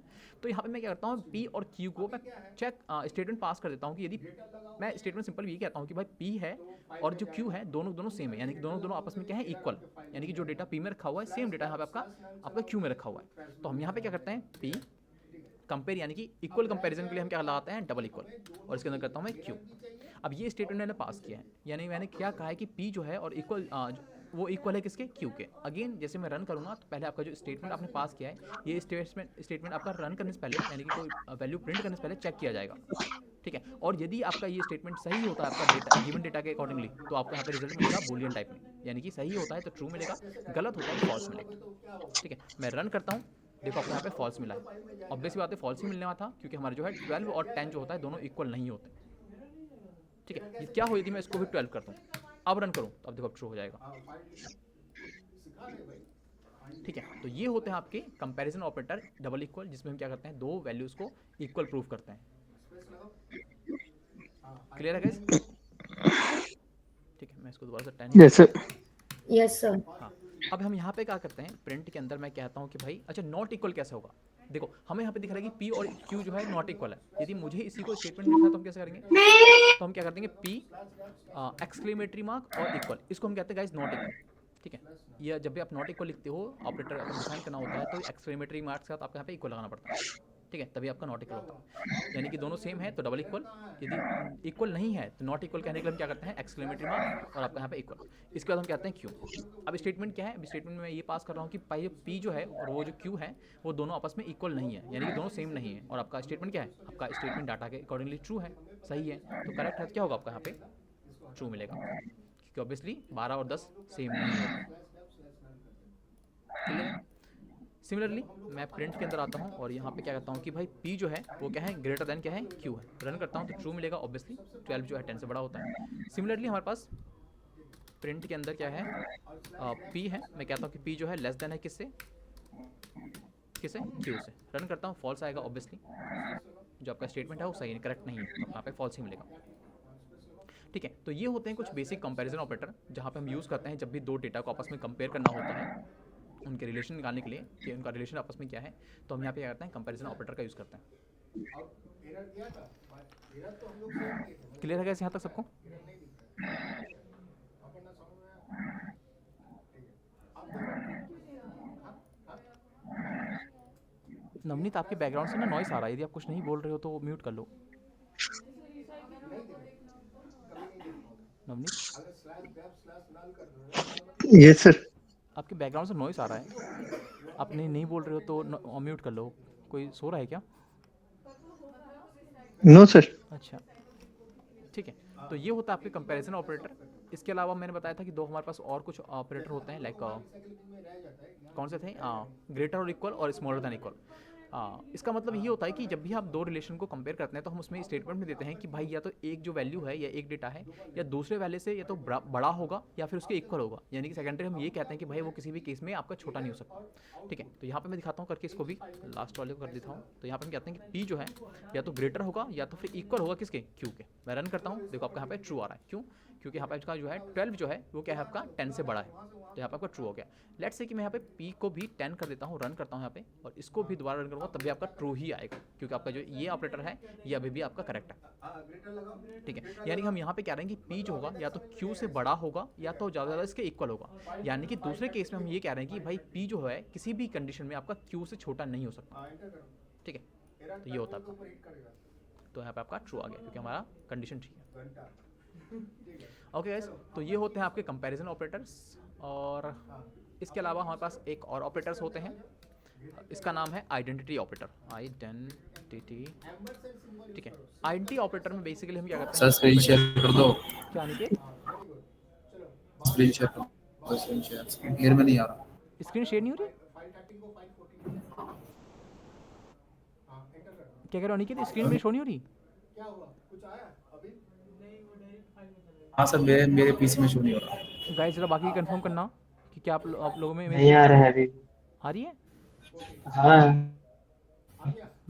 Speaker 1: तो यहाँ पे मैं क्या करता हूँ, P और Q को मैं चेक स्टेटमेंट पास कर देता हूँ कि यदि मैं स्टेटमेंट सिंपल ये कहता हूँ कि भाई P है और जो Q है दोनों सेम है, यानी कि दोनों आपस में क्या है, इक्वल, यानी कि जो डेटा P में रखा हुआ है सेम डेटा यहाँ पे आपका Q में रखा हुआ है। तो हम यहाँ पे क्या करते हैं, P कंपेयर, यानी कि इक्वल कंपैरिजन के लिए हम क्या लगाते हैं, डबल इक्वल, और इसके अंदर करता हूँ मैं Q। अब ये स्टेटमेंट मैंने पास किया है, यानी मैंने क्या कहा है कि P जो है और इक्वल वो इक्वल है किसके, Q के। अगेन जैसे मैं रन करूँगा तो पहले आपका जो स्टेटमेंट आपने पास किया है, ये स्टेटमेंट आपका रन करने से पहले, यानी कि कोई वैल्यू प्रिंट करने से पहले चेक किया जाएगा। ठीक है, और यदि आपका ये स्टेटमेंट सही होता है आपका डेटा, गिवन डेटा के अकॉर्डिंगली, तो आपको यहाँ पे रिजल्ट मिलेगा बूलियन टाइप में, यानी कि सही होता है तो ट्रू मिलेगा, गलत होता है तो फॉल्स मिलेगा। ठीक है, मैं रन करता हूँ, देखो आपको यहाँ पे फॉल्स मिला है। ऑब्वियस बात है फॉल्स ही मिलने वाला था, क्योंकि हमारे जो है 12 और 10 जो होता है दोनों इक्वल नहीं होते। ठीक है, ये क्या हो यदि मैं इसको भी 12 कर दूँ, अब रन करूँ तो अब देखो अब ट्रू हो जाएगा। ठीक है, तो ये होते हैं आपके कंपैरिजन ऑपरेटर डबल इक्वल, जिसमें हम क्या करते हैं, दो वैल्यूज़ को इक्वल प्रूव करते हैं। क्लियर है गाइस? ठीक है, मैं इसको दोबारा से 10
Speaker 2: यस सर।
Speaker 4: Yes sir.
Speaker 1: हाँ, अब हम यहाँ पे क्या करते हैं, प्रिंट के अंदर मैं कहता हूँ कि भाई अच्छा नॉट इक्वल कैसे होगा। देखो हमें यहाँ पे दिख रहा है कि P और Q जो है नॉट इक्वल है। यदि मुझे इसी को स्टेटमेंट में लिखना है तो हम कैसे करेंगे, तो हम क्या कर देंगे P एक्सक्लेमेटरी मार्क और इक्वल, इसको हम कहते हैं गाइस नॉट इक्वल। ठीक है, या जब भी आप नॉट इक्वल लिखते हो, ऑपरेटर अगर डिफाइन करना होता है तो एक्सक्लेमेटरी मार्क के साथ आपको यहाँ पे इक्वल लगाना पड़ता है। ठीक है, तभी आपका नॉट इक्वल होता है, यानी कि दोनों सेम है तो डबल इक्वल, यदि इक्वल नहीं है तो नॉट इक्वल कहने के लिए हम क्या करते हैं, एक्सक्लेमेटरी मार्क और आपका यहाँ पे इक्वल। इसके बाद हम कहते हैं क्यू। अब स्टेटमेंट क्या है, अब स्टेटमेंट में मैं ये पास कर रहा हूँ कि भाई पी जो है और वो जो क्यू है वो दोनों आपस में इक्वल नहीं है, यानी कि दोनों सेम नहीं है। और आपका स्टेटमेंट क्या है, आपका स्टेटमेंट डाटा के अकॉर्डिंगली ट्रू है, सही है, तो करेक्ट है, क्या होगा आपका यहाँ पे ट्रू मिलेगा, क्योंकि ऑब्वियसली 12 और 10 सेम नहीं होते। क्लियर है? सिमिलरली मैं प्रिंट के अंदर आता हूँ और यहाँ पे क्या करता हूँ कि भाई P जो है वो क्या है, ग्रेटर देन क्या है, Q है। रन करता हूँ तो ट्रू मिलेगा, ऑब्वियसली 12 जो है 10 से बड़ा होता है। सिमिलरली हमारे पास प्रिंट के अंदर क्या है, P है, मैं कहता हूँ कि P जो है लेस देन है किससे, Q से। रन करता हूँ, फॉल्स आएगा ऑब्वियसली, जो आपका स्टेटमेंट है वो सही करेक्ट नहीं है, तो यहाँ पे फॉल्स ही मिलेगा। ठीक है, तो ये होते हैं कुछ बेसिक कंपैरिजन ऑपरेटर जहाँ पे हम यूज़ करते हैं जब भी दो डेटा को आपस में कंपेयर करना होता है, उनके रिलेशन निकालने के लिए कि उनका रिलेशन आपस में क्या है, तो हम यहाँ पे क्या करते हैं, कंपैरिजन ऑपरेटर का यूज़ करते हैं। क्लियर है क्या यहाँ तक सबको? नवनीत आपके बैकग्राउंड से ना नॉइस आ रहा है, यदि आप कुछ नहीं बोल रहे हो तो म्यूट कर लो। Navneet
Speaker 2: yes sir.
Speaker 1: आपके बैकग्राउंड से नॉइस आ रहा है, आप नहीं बोल रहे हो तो म्यूट कर लो। कोई सो रहा है क्या?
Speaker 2: No sir.
Speaker 1: अच्छा ठीक है, तो ये होता है आपके कंपैरिजन ऑपरेटर। इसके अलावा मैंने बताया था कि दो हमारे पास और कुछ ऑपरेटर होते हैं, लाइक कौन से थे, ग्रेटर और इक्वल और स्मॉलर देन इक्वल। इसका मतलब ये होता है कि जब भी आप दो रिलेशन को कंपेयर करते हैं तो हम उसमें स्टेटमेंट में देते हैं कि भाई या तो एक जो वैल्यू है या एक डेटा है या दूसरे वैल्यू से या तो बड़ा होगा या फिर उसके इक्वल होगा, यानी कि सेकेंडरी हम ये कहते हैं कि भाई वो किसी भी केस में आपका छोटा नहीं हो सकता। ठीक है, तो यहाँ पे मैं दिखाता हूँ करके, इसको भी लास्ट वाले को कर देता हूँ। तो यहाँ पे हम कहते हैं कि पी जो है या तो ग्रेटर होगा या तो फिर इक्वल होगा किसके, क्यू के। मैं रन करता हूँ, देखो आपका यहाँ पे ट्रू आ रहा है, क्यों, क्योंकि यहाँ पे आपका जो है 12 जो है वो क्या है आपका 10 से बड़ा है, तो यहाँ पे आपका ट्रू हो गया। लेट्स से कि मैं यहाँ पे p को भी 10 कर देता हूँ, रन करता हूँ यहाँ पे, और इसको भी दोबारा रन करूँगा तब भी आपका ट्रू ही आएगा, क्योंकि आपका जो ये ऑपरेटर है ये अभी भी आपका करेक्ट है। ठीक है, यानी कि हम यहाँ पे कह रहे हैं कि p जो होगा या तो q से बड़ा होगा या तो ज़्यादा इसके इक्वल होगा, यानी कि दूसरे केस में हम ये कह रहे हैं कि भाई p जो है किसी भी कंडीशन में आपका q से छोटा नहीं हो सकता। ठीक है, तो ये होता है आपका, तो यहाँ पे आपका ट्रू आ गया क्योंकि हमारा कंडीशन ठीक है। ओके गाइस, तो ये होते हैं आपके कंपैरिजन ऑपरेटर्स। और इसके अलावा हमारे पास एक और ऑपरेटर्स होते हैं, इसका नाम है आइडेंटिटी ऑपरेटर, आइडेंटिटी। ठीक है, आइडेंटिटी ऑपरेटर में बेसिकली हम क्या करते हैं,
Speaker 9: स्क्रीन शेयर कर दो,
Speaker 1: क्या निके
Speaker 9: स्क्रीन शेयर कर दो, स्क्रीन शेयर, स्क्रीन क्लियर में नहीं आ रहा,
Speaker 1: स्क्रीन शेयर नहीं हो रही, क्या कह रहे हो अनिकेत, स्क्रीन में शो नहीं हो रही?
Speaker 9: हाँ सर मेरे पीसी में शो नहीं हो रहा।
Speaker 1: गाइस जरा बाकी कंफर्म करना कि क्या आप लोगों में
Speaker 6: नहीं आ रहा है अभी।
Speaker 1: आ रही है,
Speaker 6: हाँ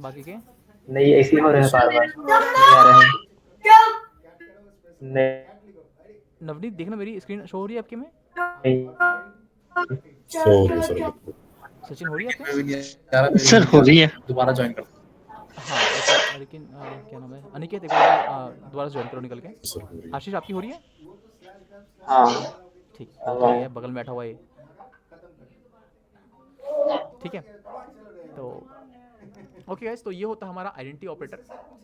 Speaker 1: बाकी के
Speaker 6: नहीं, ऐसे ही हो रहा है बार बार, नहीं आ रहा है। नहीं
Speaker 1: नवनीत देखना मेरी स्क्रीन शो हो रही है आपके में,
Speaker 6: नहीं
Speaker 3: सर
Speaker 1: सचिन हो रही है आपके?
Speaker 9: मैं भी नहीं आ रहा,
Speaker 2: सर हो रही है।
Speaker 9: दोबारा ज्वाइन कर।
Speaker 1: हाँ लेकिन क्या नाम है, अनिकेत एक बार दोबारा ज्वाइन करो निकल के।
Speaker 3: सर
Speaker 1: आशीष आपकी हो रही है?
Speaker 6: हाँ
Speaker 1: ठीक, हो तो रही है, बगल में बैठा हुआ है। ठीक है, तो ओके गाइस, तो ये होता है हमारा आइडेंटिटी ऑपरेटर।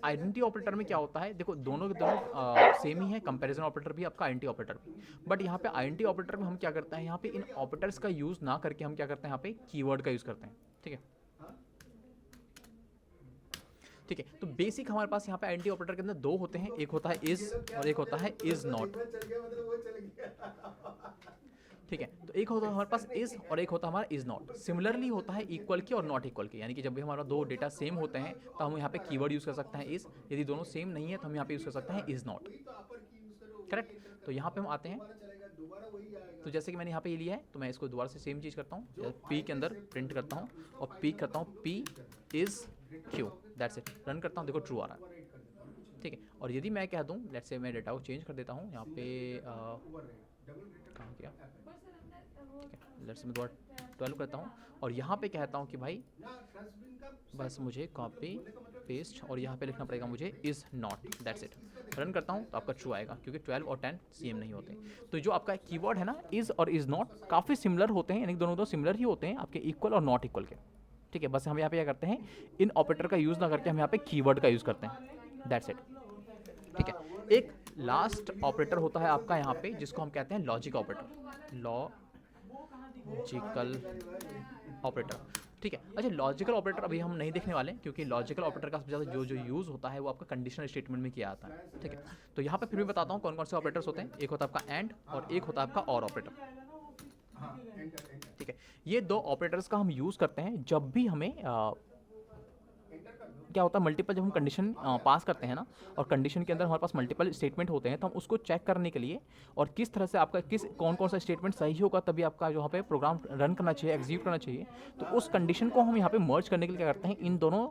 Speaker 1: आइडेंटिटी ऑपरेटर में क्या होता है, देखो दोनों के दोनों सेम ही है, कंपैरिजन ऑपरेटर भी आपका आइडेंटिटी ऑपरेटर भी, बट यहाँ पे आइडेंटिटी ऑपरेटर में हम क्या करते हैं, यहाँ पे इन ऑपरेटर्स का यूज़ ना करके हम क्या करते हैं, यहाँ पे कीवर्ड का यूज़ करते हैं। ठीक है, ठीक है, तो बेसिक हमारे पास यहाँ पे आइडेंटिटी ऑपरेटर के अंदर दो होते हैं, एक होता है इज और एक होता है इज नॉट। ठीक है, तो एक होता है हमारे पास इज और एक होता है हमारा इज नॉट। सिमिलरली होता है इक्वल के और नॉट इक्वल के, यानी कि जब भी हमारा दो डेटा सेम होते हैं तो हम यहाँ पे कीवर्ड यूज़ कर सकते हैं इज, यदि दोनों सेम नहीं है तो हम यहाँ पे यूज़ कर सकते हैं इज नॉट। करेक्ट, तो यहाँ पे हम आते हैं
Speaker 7: दोबारा वही आएगा।
Speaker 1: तो जैसे कि मैंने यहाँ पे ये लिया है, तो मैं इसको दोबारा से सेम चीज़ करता हूँ, पी के अंदर प्रिंट करता हूँ और पी करता हूँ P is Q, that's it. Run करता हूँ, देखो ट्रू आ रहा है, ठीक है। और यदि मैं कह दूँ, लेट्स से मैं डेटा को चेंज कर देता हूँ यहाँ पे, कहाँ किया, ठीक है, लेट्स से मैं दोबारा 12 करता हूँ और यहाँ पे कहता हूँ कि भाई बस मुझे कॉपी पेस्ट और यहाँ पे लिखना पड़ेगा मुझे is not, that's it. Run करता हूँ तो आपका ट्रू आएगा, क्योंकि 12 और 10 सेम नहीं होते। तो जो आपका कीवर्ड है ना, इज़ और इज़ नॉट, काफ़ी सिमिलर होते हैं, यानी दोनों तो सिमिलर ही होते हैं आपके इक्वल और नॉट इक्वल के, ठीक है। बस हम यहाँ पे क्या करते हैं, इन ऑपरेटर का यूज़ ना करके हम यहाँ पे कीवर्ड का यूज़ करते हैं, दैट्स इट, ठीक है। एक लास्ट ऑपरेटर होता है आपका यहाँ पे, जिसको हम कहते हैं लॉजिक ऑपरेटर, लॉजिकल ऑपरेटर, ठीक है। अच्छा, लॉजिकल ऑपरेटर अभी हम नहीं देखने वाले, क्योंकि लॉजिकल ऑपरेटर का सबसे ज़्यादा जो यूज़ होता है वो आपका कंडीशनल स्टेटमेंट में किया जाता है, ठीक है। तो यहाँ पे फिर भी बताता हूँ कौन कौन से ऑपरेटर्स होते हैं। एक होता है आपका एंड और एक होता है आपका और ऑपरेटर, ठीक है। ये दो ऑपरेटर्स का हम यूज़ करते हैं जब भी हमें क्या होता है, मल्टीपल, जब हम कंडीशन पास करते हैं ना, और कंडीशन के अंदर हमारे पास मल्टीपल स्टेटमेंट होते हैं, तो हम उसको चेक करने के लिए और किस तरह से आपका कौन कौन सा स्टेटमेंट सही होगा, तभी आपका जो यहाँ पे प्रोग्राम रन करना चाहिए, एग्जीक्यूट करना चाहिए। तो उस कंडीशन को हम यहाँ पे मर्ज करने के लिए क्या करते हैं, इन दोनों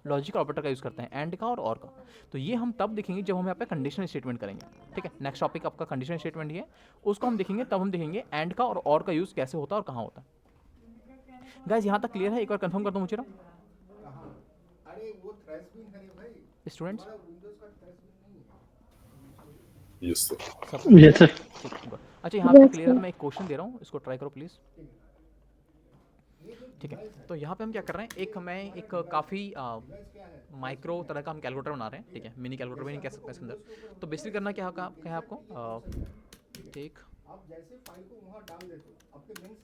Speaker 1: लॉजिकल ऑपरेटर का यूज़ करते हैं, एंड का और का। तो ये हम तब देखेंगे जब हम यहाँ पे कंडीशनल स्टेटमेंट करेंगे, ठीक है। नेक्स्ट टॉपिक आपका कंडीशनल स्टेटमेंट ही है, उसको हम देखेंगे, तब हम देखेंगे एंड का और का यूज़ कैसे होता है और कहाँ होता है। गाइस यहाँ तक क्लियर है? एक बार कंफर्म कर दो मुझे ना students.
Speaker 3: Yes sir.
Speaker 2: Yes sir.
Speaker 1: अच्छा, यहाँ पे क्लियर है, मैं एक क्वेश्चन दे रहा हूँ, इसको ट्राई करो प्लीज़, ठीक है। तो यहाँ पे हम क्या कर रहे हैं, एक काफ़ी माइक्रो तरह का हम कैलकुलेटर बना रहे हैं, ठीक है। मिनी कैलकुलेटर भी नहीं कह सकते इसके अंदर। तो बेसिकली करना क्या है आपको, take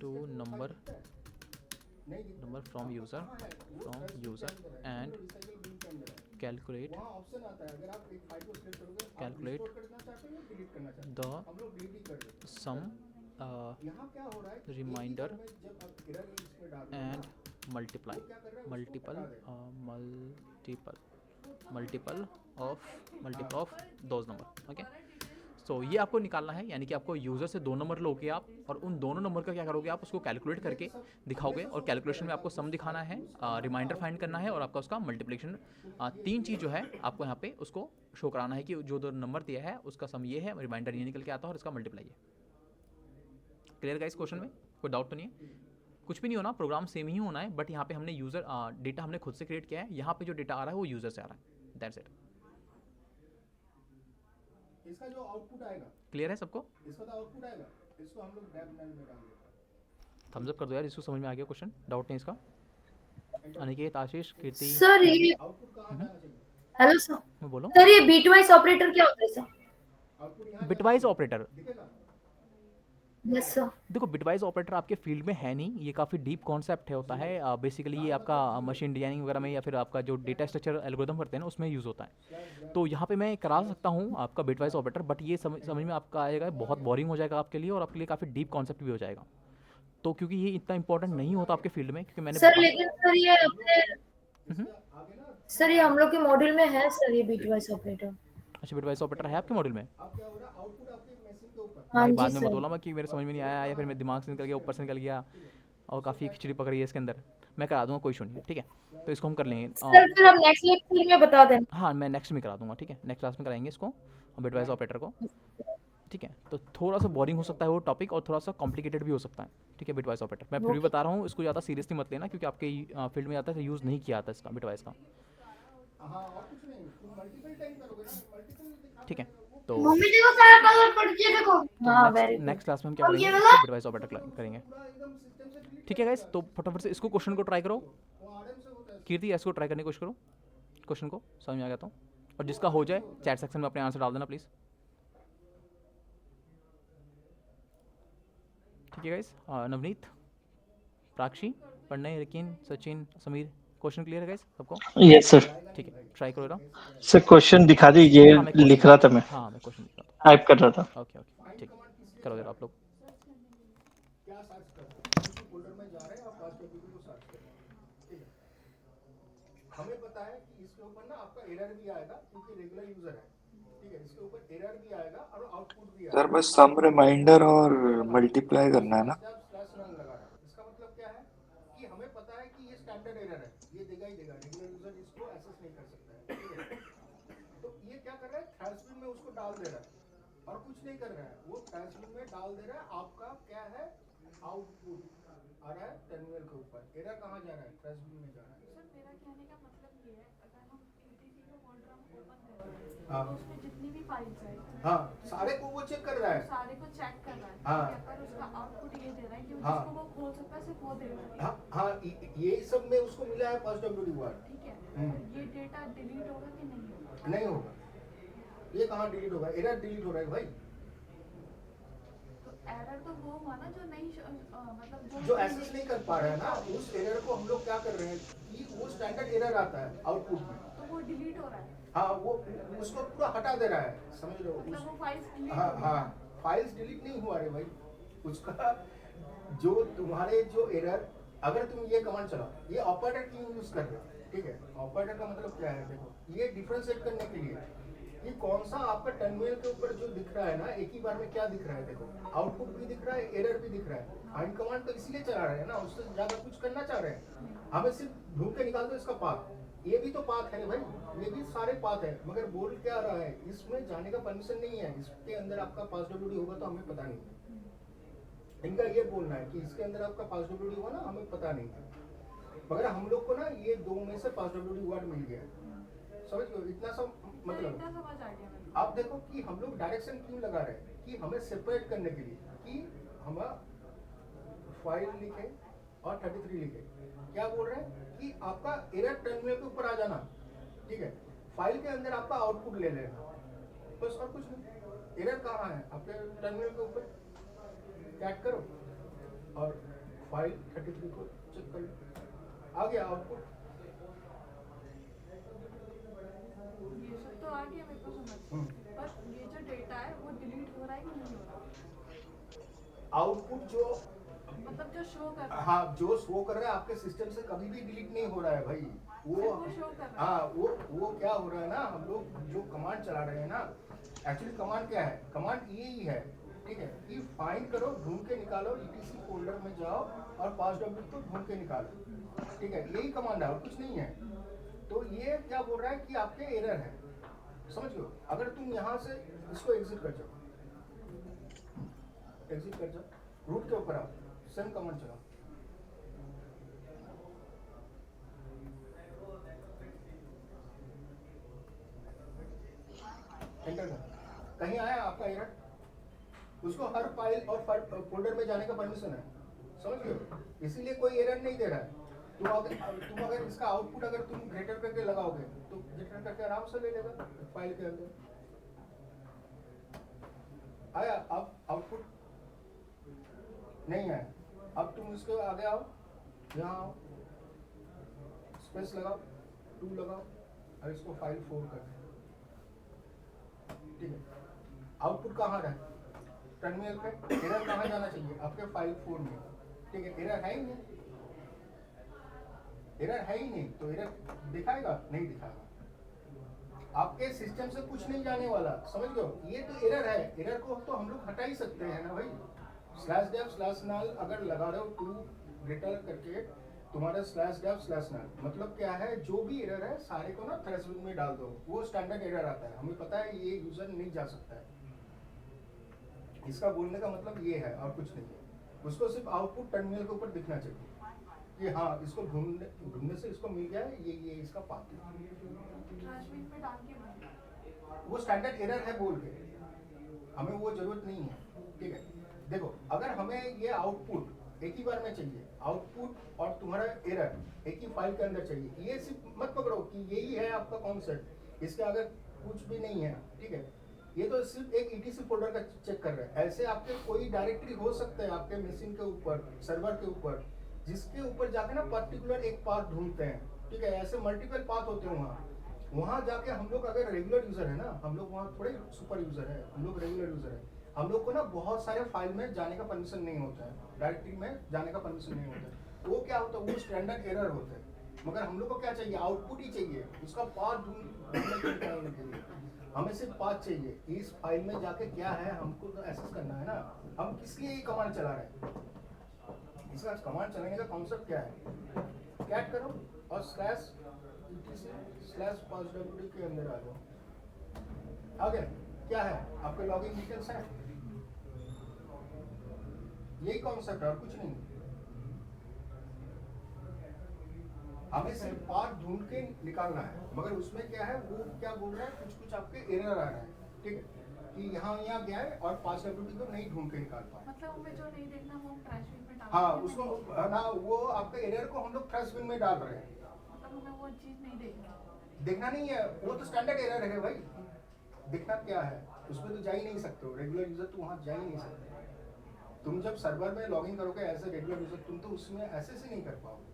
Speaker 1: two number from user and calculate the sum remainder and multiple of those number, okay. So ये आपको निकालना है, यानी कि आपको यूज़र से 2 नंबर लोगे आप, और उन दोनों नंबर का क्या करोगे आप, उसको कैलकुलेट करके दिखाओगे, और कैलकुलेशन में आपको सम दिखाना है, रिमाइंडर फाइंड करना है, और आपका उसका मल्टीप्लिकेशन, 3 चीज़ जो है आपको यहाँ पे उसको शो कराना है कि जो 2 नंबर दिया है उसका सम ये है, रिमाइंडर ये निकल के आता है, और इसका मल्टीप्लाई है। Clear guys? क्वेश्चन में कोई डाउट तो नहीं है? कुछ भी नहीं होना, प्रोग्राम सेम ही होना है, बट यहाँ पे हमने यूज़र डेटा हमने खुद से क्रिएट किया है, यहाँ पे जो डेटा आ रहा है वो यूज़र से आ रहा है, दैट्स इट।
Speaker 7: इसका जो आउटपुट आएगा,
Speaker 1: क्लियर है सबको?
Speaker 7: इसका तो आउटपुट आएगा, इसको हम लोग डेव में डाल देंगे।
Speaker 1: थम्स अप कर दो यार, इसको समझ में आ गया क्वेश्चन, डाउट नहीं इसका। अनिकेत, आशीष, कीर्ति,
Speaker 4: सर ये
Speaker 7: आउटपुट कहाँ आना चाहिए?
Speaker 4: हेलो सर,
Speaker 1: मैं बोलो।
Speaker 4: सर ये बीटवाइज ऑपरेटर क्या होता है सर?
Speaker 7: आउटपुट यहाँ
Speaker 1: बिटवाइज ऑपरेटर,
Speaker 7: दिखेगा।
Speaker 4: Yes sir.
Speaker 1: देखो बिटवाइज ऑपरेटर आपके फील्ड में है नहीं, ये काफ़ी डीप कॉन्सेप्ट है, होता है बेसिकली ये आपका मशीन डिजाइनिंग वगैरह में, या फिर आपका जो डेटा स्ट्रक्चर एल्गोरिथम करते हैं ना, उसमें यूज़ होता है। तो यहाँ पे मैं करा सकता हूँ आपका बिटवाइज ऑपरेटर, बट ये समझ में आपका आएगा, बहुत बोरिंग हो जाएगा आपके लिए, और आपके लिए काफ़ी डीप कॉन्सेप्ट भी हो जाएगा। तो क्योंकि ये इतना इंपॉर्टेंट नहीं होता आपके फील्ड में, क्योंकि मैंने
Speaker 4: सर लेकिन सर ये अपने सर ये हम लोग के मॉड्यूल में है सर, ये बीटवाइज ऑपरेटर।
Speaker 1: अच्छा, बिटवाइज ऑपरेटर है आपके मॉड्यूल में?
Speaker 7: अब क्या हो रहा है, आउटपुट आपके मशीन के ऊपर।
Speaker 4: हाँ
Speaker 1: भाई
Speaker 4: जी
Speaker 1: बाद में मत
Speaker 4: सर।
Speaker 1: बोला मैं कि मेरे समझ में नहीं आया, या फिर मेरे दिमाग से निकल गया, ऊपर से निकल गया, और काफ़ी खिचड़ी पकड़ी है इसके अंदर। मैं करा दूंगा, कोई इशू नहीं है, ठीक है। तो इसको हम कर लेंगे।
Speaker 4: सर फिर हम नेक्स्ट लेक्चर में बता देना।
Speaker 1: हाँ, मैं नेक्स्ट में करा दूंगा, ठीक है। नेक्स्ट क्लास में कराएंगे इसको, बिटवाइज ऑपरेटर को, ठीक है। तो थोड़ा सा बोरिंग हो सकता है वो टॉपिक, और थोड़ा सा कॉम्प्लिकेटेड भी हो सकता है, ठीक है। बिटवाइज ऑपरेटर मैं फिर भी बता रहा हूँ, इसको ज़्यादा सीरियसली मत लेना, क्योंकि आपके फील्ड में ज़्यादा यूज़ नहीं किया जाता इसका, बिटवाइज का,
Speaker 7: हाँ, और कुछ नहीं, तुम मल्टीपल टाइम करोगे ना, मल्टीपल
Speaker 1: ठीक है। तो
Speaker 4: मम्मी देखो सारा कलर पड़ गया देखो। हाँ वेरी गुड।
Speaker 1: नेक्स्ट क्लास में हम क्या करेंगे, बिटवाइज ऑपरेटर करेंगे, ठीक है गाइस। तो फटाफट से इसको क्वेश्चन को ट्राई करो, कीर्ति इसको ट्राई करने की कोशिश करो, क्वेश्चन को समझ में आ गया तो, और जिसका हो जाए चैट सेक्शन में अपने आंसर डाल देना प्लीज़, ठीक है guys. Navneet, प्राक्षी, Pranay, रिकिन, Sachin, Sameer, question clear है गाइस सबको?
Speaker 2: Yes sir.
Speaker 1: ठीक है, ट्राई करो ना।
Speaker 2: सर क्वेश्चन दिखा दीजिए,
Speaker 1: हाँ, मैं question
Speaker 2: लिख रहा था मैं,
Speaker 1: हाँ मैं क्वेश्चन लिख रहा
Speaker 2: टाइप कर रहा था।
Speaker 1: था। ओके ओके, ठीक, करो जरा आप लोग।
Speaker 7: क्या सर्च कर रहे हैं, फोल्डर में जा रहे हैं, आप पास्ट वेरिएबल को सर्च कर रहे हैं, ठीक है। हमें पता है कि इसके ऊपर ना आपका एरर भी आएगा, क्योंकि रेगुलर यूजर है, ठीक है, इसके ऊपर एरर भी आएगा और आउटपुट भी
Speaker 5: सर
Speaker 7: आएगा।
Speaker 5: बस सम रिमाइंडर और मल्टीप्लाई करना है ना?
Speaker 7: स्लैश नल लगा रहा है, इसका मतलब क्या है कि हमें पता है कि ये स्टैंडर्ड एरर है, ये देगा ही देगा, रेगुलर यूजर इसको एक्सेस नहीं कर सकता है, ठीक है। तो ये क्या कर रहा है, थ्रेशबिन में उसको डाल दे रहा है और कुछ नहीं कर रहा है, वो थ्रेशबिन में डाल दे रहा है। आपका क्या है, आउटपुट आ रहा है टर्मिनल के ऊपर, एरर कहाँ जा रहा है, थ्रेशबिन में जा रहा है।
Speaker 8: सर मेरा कहने का मतलब ये है, अगर हम ETC का फोल्डर हम ओपन कर रहे हैं
Speaker 7: हाँ।
Speaker 8: तो उसमें जितनी भी फाइल्स है
Speaker 7: हाँ, सारे को वो चेक कर रहा है।
Speaker 8: सारे को चेक कर रहा है,
Speaker 7: हाँ।
Speaker 8: ठीक है, पर उसका आउटपुट ये दे रहा है कि
Speaker 7: हाँ।
Speaker 8: जिसको वो खोल सकता है सिर्फ वो दे रहा है,
Speaker 7: हाँ हाँ, ये सब में उसको मिला है फर्स्ट WD वर्ड,
Speaker 8: ठीक है।
Speaker 7: हम्म।
Speaker 8: तो ये डेटा डिलीट होगा कि नहीं होगा?
Speaker 7: नहीं होगा, ये कहाँ डिलीट होगा, एरर डिलीट हो रहा है भाई।
Speaker 8: तो एरर तो वो हुआ ना जो नहीं मतलब
Speaker 7: जो एक्सेस नहीं कर पा रहा है ना, उस एरर को हम लोग क्या कर रहे हैं कि वो स्टैंडर्ड एरर आता है आउटपुट में,
Speaker 8: तो वो डिलीट हो रहा है,
Speaker 7: हाँ, वो उसको पूरा हटा दे रहा है, समझ लो
Speaker 8: मतलब वो फाइल्स डिलीट
Speaker 7: हाँ हाँ, फाइल्स डिलीट नहीं हुआ रे भाई, उसका जो तुम्हारे जो एरर, अगर तुम ये कमांड चलाओ, ये ऑपरेटर क्यों यूज कर रहे हो, ठीक है, ऑपरेटर का मतलब क्या है, देखो ये डिफरेंशिएट करने के लिए कि कौन सा आपका टर्मिनल के ऊपर जो दिख रहा है ना, एक ही बार में क्या दिख रहा है, देखो आउटपुट भी दिख रहा है, एरर भी दिख रहा है। फाइंड कमांड तो इसलिए चला रहे हैं ना, उससे ज्यादा कुछ करना चाह रहे हैं, हमें सिर्फ ढूंढ के निकाल दो इसका पाथ, ये भी तो पाथ है भाई, ये भी सारे पाथ है, मगर बोल क्या रहा है, इसमें जाने का परमिशन नहीं है, इसके अंदर आपका पास WD होगा तो हमें पता नहीं है। इनका ये बोलना है कि इसके अंदर आपका पास WD होगा ना, हमें पता नहीं है, मगर हम लोग को ना ये दो में से पास WD वर्ड मिल गया, समझ लो इतना सब मतलब।
Speaker 8: इतना समझ आ गया मेरे को।
Speaker 7: आप देखो कि हम लोग डायरेक्शन क्यों लगा रहे हैं कि हमें सेपरेट करने के लिए, कि हम फाइल लिखे और 33 लिखे, क्या बोल रहे हैं कि आपका एरर टर्मिनल के ऊपर आ जाना, ठीक है, फाइल के अंदर आपका आउटपुट ले लेना, बस और कुछ नहीं। एरर कहाँ है, आपके टर्मिनल के ऊपर कैट करो और फाइल 33 को चेक कर लो, आ गया आउटपुट।
Speaker 8: ये सब तो आ गया मेरे को समझ, पर ये जो डेटा है वो डिलीट हो रहा है कि नहीं हो रहा?
Speaker 7: आउटपुट जो
Speaker 8: मतलब जो शो कर रहा है,
Speaker 7: हाँ, जो शो कर रहा है आपके सिस्टम से कभी भी डिलीट नहीं हो रहा है भाई, वो
Speaker 8: शो कर रहा है।
Speaker 7: हाँ, वो क्या हो रहा है ना, हम लोग जो कमांड चला रहे हैं ना, एक्चुअली कमांड क्या है, कमांड ये ही है, ठीक है, कि फाइंड करो, ढूंढ के निकालो, ETC फोल्डर में जाओ और पास WD को ढूंढ के निकालो, ठीक है, यही कमांड है और कुछ नहीं है। तो ये क्या बोल रहा है कि आपके एरर है, समझ लो, अगर तुम यहाँ से इसको एग्जिट कर जाओ, एग्जिट कर जाओ, रूट के ऊपर आओ, सेम कमांड चलाओ, एंटर कर, कहीं आया आपका एरर, उसको हर फाइल और फोल्डर में जाने का परमिशन है, समझ गए, इसीलिए कोई एरर नहीं दे रहा है। तुम अगर इसका आउटपुट अगर तुम ग्रेटर करके लगाओगे तो ग्रेटर करके आराम से ले लेगा फाइल के अंदर। आया अब आउटपुट नहीं आया, अब तुम इसके आगे आओ, यहाँ आओ, स्पेस लगाओ, 2 लगाओ और इसको फाइल 4 कर, ठीक है, आउटपुट कहाँ रहा, टर्मिनल पे, एरर कहाँ जाना चाहिए, आपके फाइल 4 में, ठीक है, एरर है ही नहीं, एरर है ही नहीं, तो एरर दिखाएगा नहीं, दिखाएगा, आपके सिस्टम से कुछ नहीं जाने वाला, समझ लो, ये तो एरर है, एरर को तो हम लोग हटा ही सकते हैं ना भाई, /dev/null अगर लगा रहे हो 2 ग्रेटर करके, तुम्हारा /dev/null मतलब क्या है, जो भी एरर है सारे को ना थ्रेशोल्ड में डाल दो, वो स्टैंडर्ड एरर आता है, हमें पता है ये यूजर नहीं जा सकता है, इसका बोलने का मतलब ये है और कुछ नहीं है, उसको सिर्फ आउटपुट टर्मिनल के ऊपर दिखना चाहिए कि हाँ, इसको ढूंढने से इसको मिल गया है, ये इसका पाथ है,
Speaker 8: ट्रैशबिन पे डाल के बंद,
Speaker 7: वो स्टैंडर्ड एरर है बोल के, हमें वो जरूरत नहीं है, ठीक है। देखो अगर हमें ये आउटपुट एक ही बार में चाहिए, आउटपुट और तुम्हारा एरर एक ही फाइल के अंदर चाहिए, ये सिर्फ मत पकड़ो कि यही है आपका कॉन्सेप्ट, इसके आगे कुछ भी नहीं है, ठीक है, ये तो सिर्फ एक ETC फोल्डर का चेक कर रहा है, ऐसे आपके कोई डायरेक्टरी हो सकता है आपके मशीन के ऊपर, सर्वर के ऊपर, जिसके ऊपर जाके ना पर्टिकुलर एक पाथ ढूंढते हैं, ठीक है, ऐसे मल्टीपल पाथ होते हैं वहाँ जाके हम लोग अगर रेगुलर यूजर है ना, हम लोग वहाँ थोड़े सुपर यूजर है, हम लोग रेगुलर यूजर है, हम लोग को ना बहुत सारे फाइल में जाने का परमिशन नहीं होता है, डायरेक्टरी में जाने का परमिशन नहीं होता है, वो क्या होता है, वो स्टैंडर्ड एरर होता है, मगर हम लोग को क्या चाहिए, आउटपुट ही चाहिए, उसका पाथ ढूंढने के लिए हमें सिर्फ पाथ चाहिए, इस फाइल में जाके क्या है हमको तो एक्सेस करना है ना। हम किस लिए ये कमांड चला रहे हैं, इसका कमांड चलाने का कॉन्सेप्ट क्या है, कैट करो और स्लैश pathwd के अंदर आ जाओ। आगे क्या है, आपके लॉगिन डिटेल्स है, यही कॉन्सेप्ट है और कुछ नहीं। हमें सिर्फ पाथ ढूंढ के निकालना है, मगर उसमें क्या है, वो क्या बोल रहा है, कुछ कुछ आपके एरर आ रहा है, ठीक है, कि यहाँ गया है और pathwd को नहीं ढूंढ के निकाल पाए।
Speaker 8: मतलब हमें जो नहीं देखना वो हम ट्रैश बिन में डाल
Speaker 7: हाँ,
Speaker 8: देते हैं।
Speaker 7: उसको ना, वो आपके एरर को हम लोग ट्रैश बिन में डाल रहे हैं।
Speaker 8: मतलब हमें वो चीज नहीं देखनी।
Speaker 7: देखना नहीं है, वो तो स्टैंडर्ड एरर है भाई। देखना क्या है, उसमें तो जा ही नहीं सकते हो, रेगुलर यूजर तो वहाँ जा ही नहीं सकते। तुम जब सर्वर में लॉगिन करोगे एज ए रेगुलर यूजर, तुम तो उसमें एक्सेस ही नहीं कर पाओगे।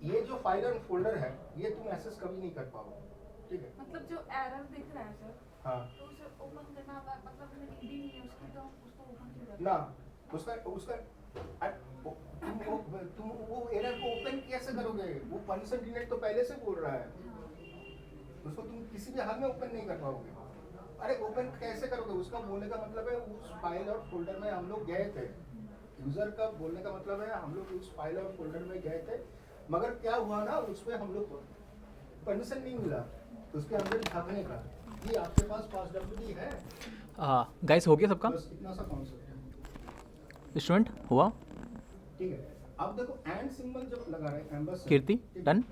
Speaker 7: ये जो फाइल और फोल्डर है, ये तुम एक्सेस कभी नहीं कर पाओगे, ठीक है।
Speaker 8: मतलब जो एरर दिख रहा है सर,
Speaker 7: हाँ,
Speaker 8: तो उसे ओपन करना मतलब हमें नीड ही नहीं है उसकी, तो हम उसको ओपन क्यों करते हैं?
Speaker 7: ना उसका तुम वो एरर को ओपन कैसे करोगे, वो परमिशन डिलीट तो पहले से बोल रहा है, उसको तुम किसी भी हाल में ओपन नहीं कर पाओगे। अरे ओपन कैसे करोगे, उसका बोलने का मतलब है उस फाइल और फोल्डर में हम लोग गए थे। यूजर का बोलने का मतलब है हम लोग उस फाइल और फोल्डर में गए थे, मगर क्या हुआ ना, उसमें हम लोग को परमिशन नहीं मिला, तो उसके अंदर झांकने का। ये आपके पास pathwd है,
Speaker 1: गाइस हो गया सबका
Speaker 7: बस इतना सा कॉन्सेप्ट है,
Speaker 1: स्टूडेंट हुआ?
Speaker 7: ठीक है। अब देखो एंड सिंबल जब लगा रहे हैं एम्बस,
Speaker 1: कीर्ति डन?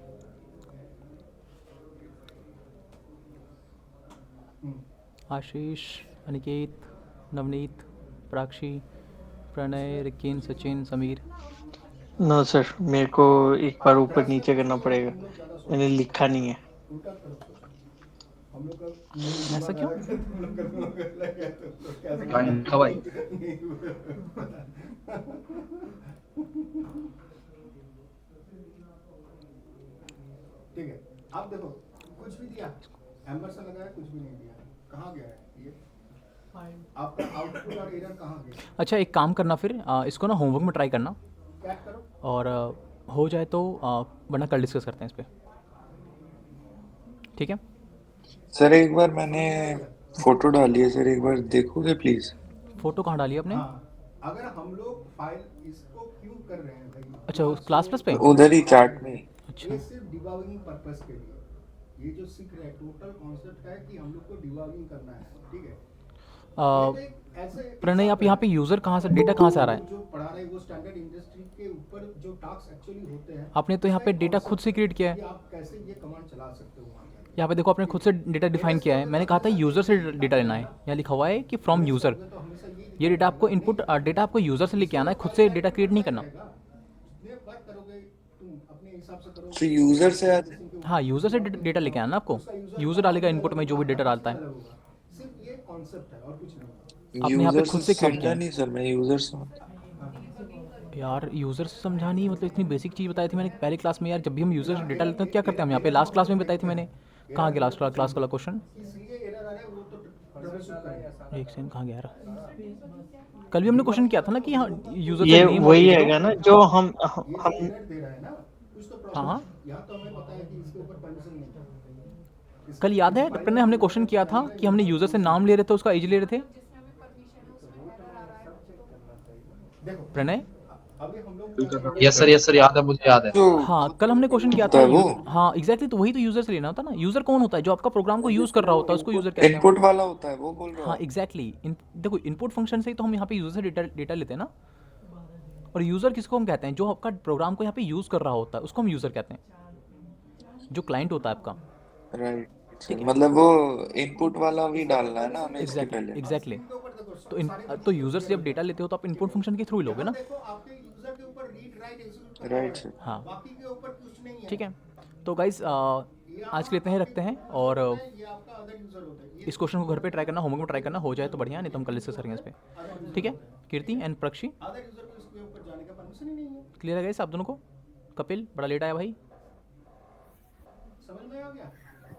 Speaker 1: आशीष, अनिकेत, नवनीत, प्राक्षी, प्रणय, रिकिन, सचिन, समीर।
Speaker 2: नो सर, मेरे को एक बार ऊपर नीचे करना पड़ेगा, मैंने लिखा नहीं है।
Speaker 7: उल्टा तरफ सोचो, हम लोग का
Speaker 1: ऐसा क्यों?
Speaker 9: हवाई
Speaker 7: ठीक है। आप देखो कुछ भी दिया, एम्बर से लगा है, कुछ भी नहीं दिया, कहाँ गया है ये आपका आउटपुट और एरर कहाँ गया?
Speaker 1: अच्छा एक काम करना फिर, इसको ना होमवर्क में ट्राई करना,
Speaker 7: कैट करो
Speaker 1: और हो जाए तो वरना कल डिस्कस करते हैं इस पे, ठीक है?
Speaker 5: सर एक बार मैंने फोटो डाली है सर, एक बार देखोगे प्लीज?
Speaker 1: फोटो कहाँ डाली आपने?
Speaker 7: हाँ, अगर हम लोग फाइल इसको क्यों कर रहे हैं भाई,
Speaker 1: अच्छा उस क्लास प्लस पे?
Speaker 5: उधर ही चैट में।
Speaker 1: अच्छा
Speaker 7: ये सिर्फ डिबगिंग पर्पस के लिए, ये जो सीख रहे हैं टोटल कॉन्सेप्ट है कि हम लोग को डिबगिंग करना है, ठीक है।
Speaker 1: प्रणय आप यहाँ पे यूज़र कहाँ से, डेटा कहाँ से आ रहा है?
Speaker 7: जो पढ़ा रहे हैं वो स्टैंडर्ड इंडस्ट्री के ऊपर जो टास्क एक्चुअली होते हैं,
Speaker 1: आपने तो यहाँ पे डेटा खुद से क्रिएट किया
Speaker 7: कि
Speaker 1: है।
Speaker 7: आप कैसे ये कमांड चला सकते हो वहाँ पे।
Speaker 1: यहाँ पे देखो आपने खुद से डेटा डिफाइन किया है, मैंने कहा था यूज़र से डेटा लेना है, यहाँ लिखा हुआ है कि फ्रॉम यूज़र।
Speaker 7: तो हमेशा
Speaker 1: ये डेटा आपको इनपुट डेटा आपको यूज़र से लेके आना है, खुद से डेटा क्रिएट नहीं करना।
Speaker 7: जितने बार करोगे तुम अपने हिसाब से करोगे,
Speaker 5: तो यूजर से
Speaker 1: हाँ यूज़र से डेटा लेके आना आपको, यूज़र डालेगा इनपुट में जो भी डेटा डालता है।
Speaker 7: सिर्फ ये कॉन्सेप्ट है और कुछ नहीं।
Speaker 1: आपने यहाँ पे
Speaker 5: यूजर
Speaker 1: खुद
Speaker 5: से
Speaker 1: से create किया
Speaker 5: समझा
Speaker 1: है।
Speaker 5: नहीं सर, मैं यूजर से
Speaker 1: यार यूज़र से समझा नहीं, मतलब इतनी बेसिक चीज़ बताई थी मैंने पहले क्लास में यार, जब भी हम यूज़र से डेटा लेते हैं क्या करते हैं हम यहाँ पे, लास्ट क्लास में बताई थी मैंने। कहाँ गया लास्ट क्लास वाला क्वेश्चन?
Speaker 7: इसलिए एरर आ रहा है, वो तो troubleshoot करेंगे।
Speaker 1: एक सेकंड, कहाँ गया यार? कल भी हमने क्वेश्चन किया था ना कि हाँ यूज़र
Speaker 2: ये
Speaker 1: से नेम
Speaker 2: वही हैगा ना जो हम
Speaker 7: एरर दे रहा है ना, कुछ तो प्रॉब्लम।
Speaker 1: हाँ
Speaker 7: यहाँ तो हमें पता है कि इसके ऊपर परमिशन नहीं है।
Speaker 1: कल याद है प्रणय हमने क्वेश्चन किया था कि हमने यूज़र से नाम ले रहे थे, उसका एज ले रहे थे
Speaker 8: जिसमें भी परमिशन है उसमें एरर आ रहा है।
Speaker 7: देखो
Speaker 1: प्रणय।
Speaker 7: अभी हम लोग
Speaker 9: यस सर याद है, मुझे याद है।
Speaker 5: तो
Speaker 1: हाँ कल हमने क्वेश्चन किया
Speaker 5: होता
Speaker 1: था
Speaker 5: है वो?
Speaker 1: हाँ एग्जैक्टली, तो वही तो यूज़र से लेना होता है ना। यूज़र कौन होता है? जो आपका प्रोग्राम को यूज़ कर रहा होता है उसको यूज़र कहते हैं।
Speaker 5: इनपुट वाला होता है वो बोल रहा
Speaker 1: हाँ
Speaker 5: हूँ।
Speaker 1: एग्जैक्टली, देखो इनपुट फंक्शन से ही तो हम यहाँ पे यूज़र से डेटा लेते हैं ना। और यूज़र किसको हम कहते हैं? जो आपका प्रोग्राम को यहाँ पे यूज़ कर रहा होता है उसको हम यूज़र कहते हैं, जो क्लाइंट होता है आपका।
Speaker 5: राइट सर, मतलब वो इनपुट वाला भी डालना है ना हमें इसके
Speaker 1: एग्जैक्टली
Speaker 5: पहले।
Speaker 1: एग्जैक्टली। तो यूज़र से जब डेटा लेते हो तो आप इनपुट फंक्शन के थ्रू ही लोगे ना।
Speaker 7: देखो आपके यूजर के ऊपर read write execute
Speaker 5: right sir.
Speaker 1: हाँ
Speaker 7: बाकी के ऊपर कुछ नहीं है।
Speaker 1: ठीक है, तो गाइस आज के लिए इतना ही रखते हैं, और
Speaker 7: ये आपका अदर यूजर होता है।
Speaker 1: इस क्वेश्चन को घर पे ट्राई करना, होमवर्क में ट्राई करना, हो जाए तो बढ़िया, नहीं तो हम कल डिस्कस करेंगे इस पे। ठीक है कीर्ति एंड प्रक्षी,
Speaker 7: अदर यूजर को इसके ऊपर जाने का परमिशन ही नहीं है।
Speaker 1: क्लियर है गाइस आप दोनों को? कपिल बड़ा लेट आया भाई।
Speaker 7: समझ में आ गया?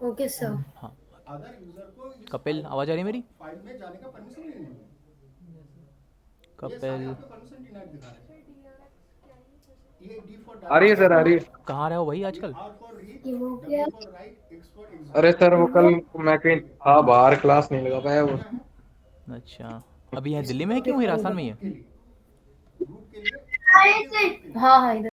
Speaker 4: Okay sir.
Speaker 1: हाँ
Speaker 7: अदर यूजर को इस
Speaker 1: कपिल आवाज़ आ रही है मेरी?
Speaker 7: फाइल में जाने का परमिशन ही नहीं है। ये
Speaker 1: कपिल
Speaker 7: आपको परमिशन डिनाइड दिखा रहा है। ये डी फॉर
Speaker 6: आ रही है सर, आ रही है।
Speaker 1: कहाँ रहे हो भाई आजकल?
Speaker 7: आर फॉर रीड,
Speaker 4: ये हो गया।
Speaker 7: फॉर राइट, एक्स
Speaker 6: अरे सर वो कल मैं कहीं था बाहर, क्लास नहीं लगा पाया वो।
Speaker 10: अच्छा, अभी यहाँ दिल्ली में है कि वहीं राजस्थान में ही है?
Speaker 7: ग्रुप के लिए
Speaker 4: हाँ हाँ इधर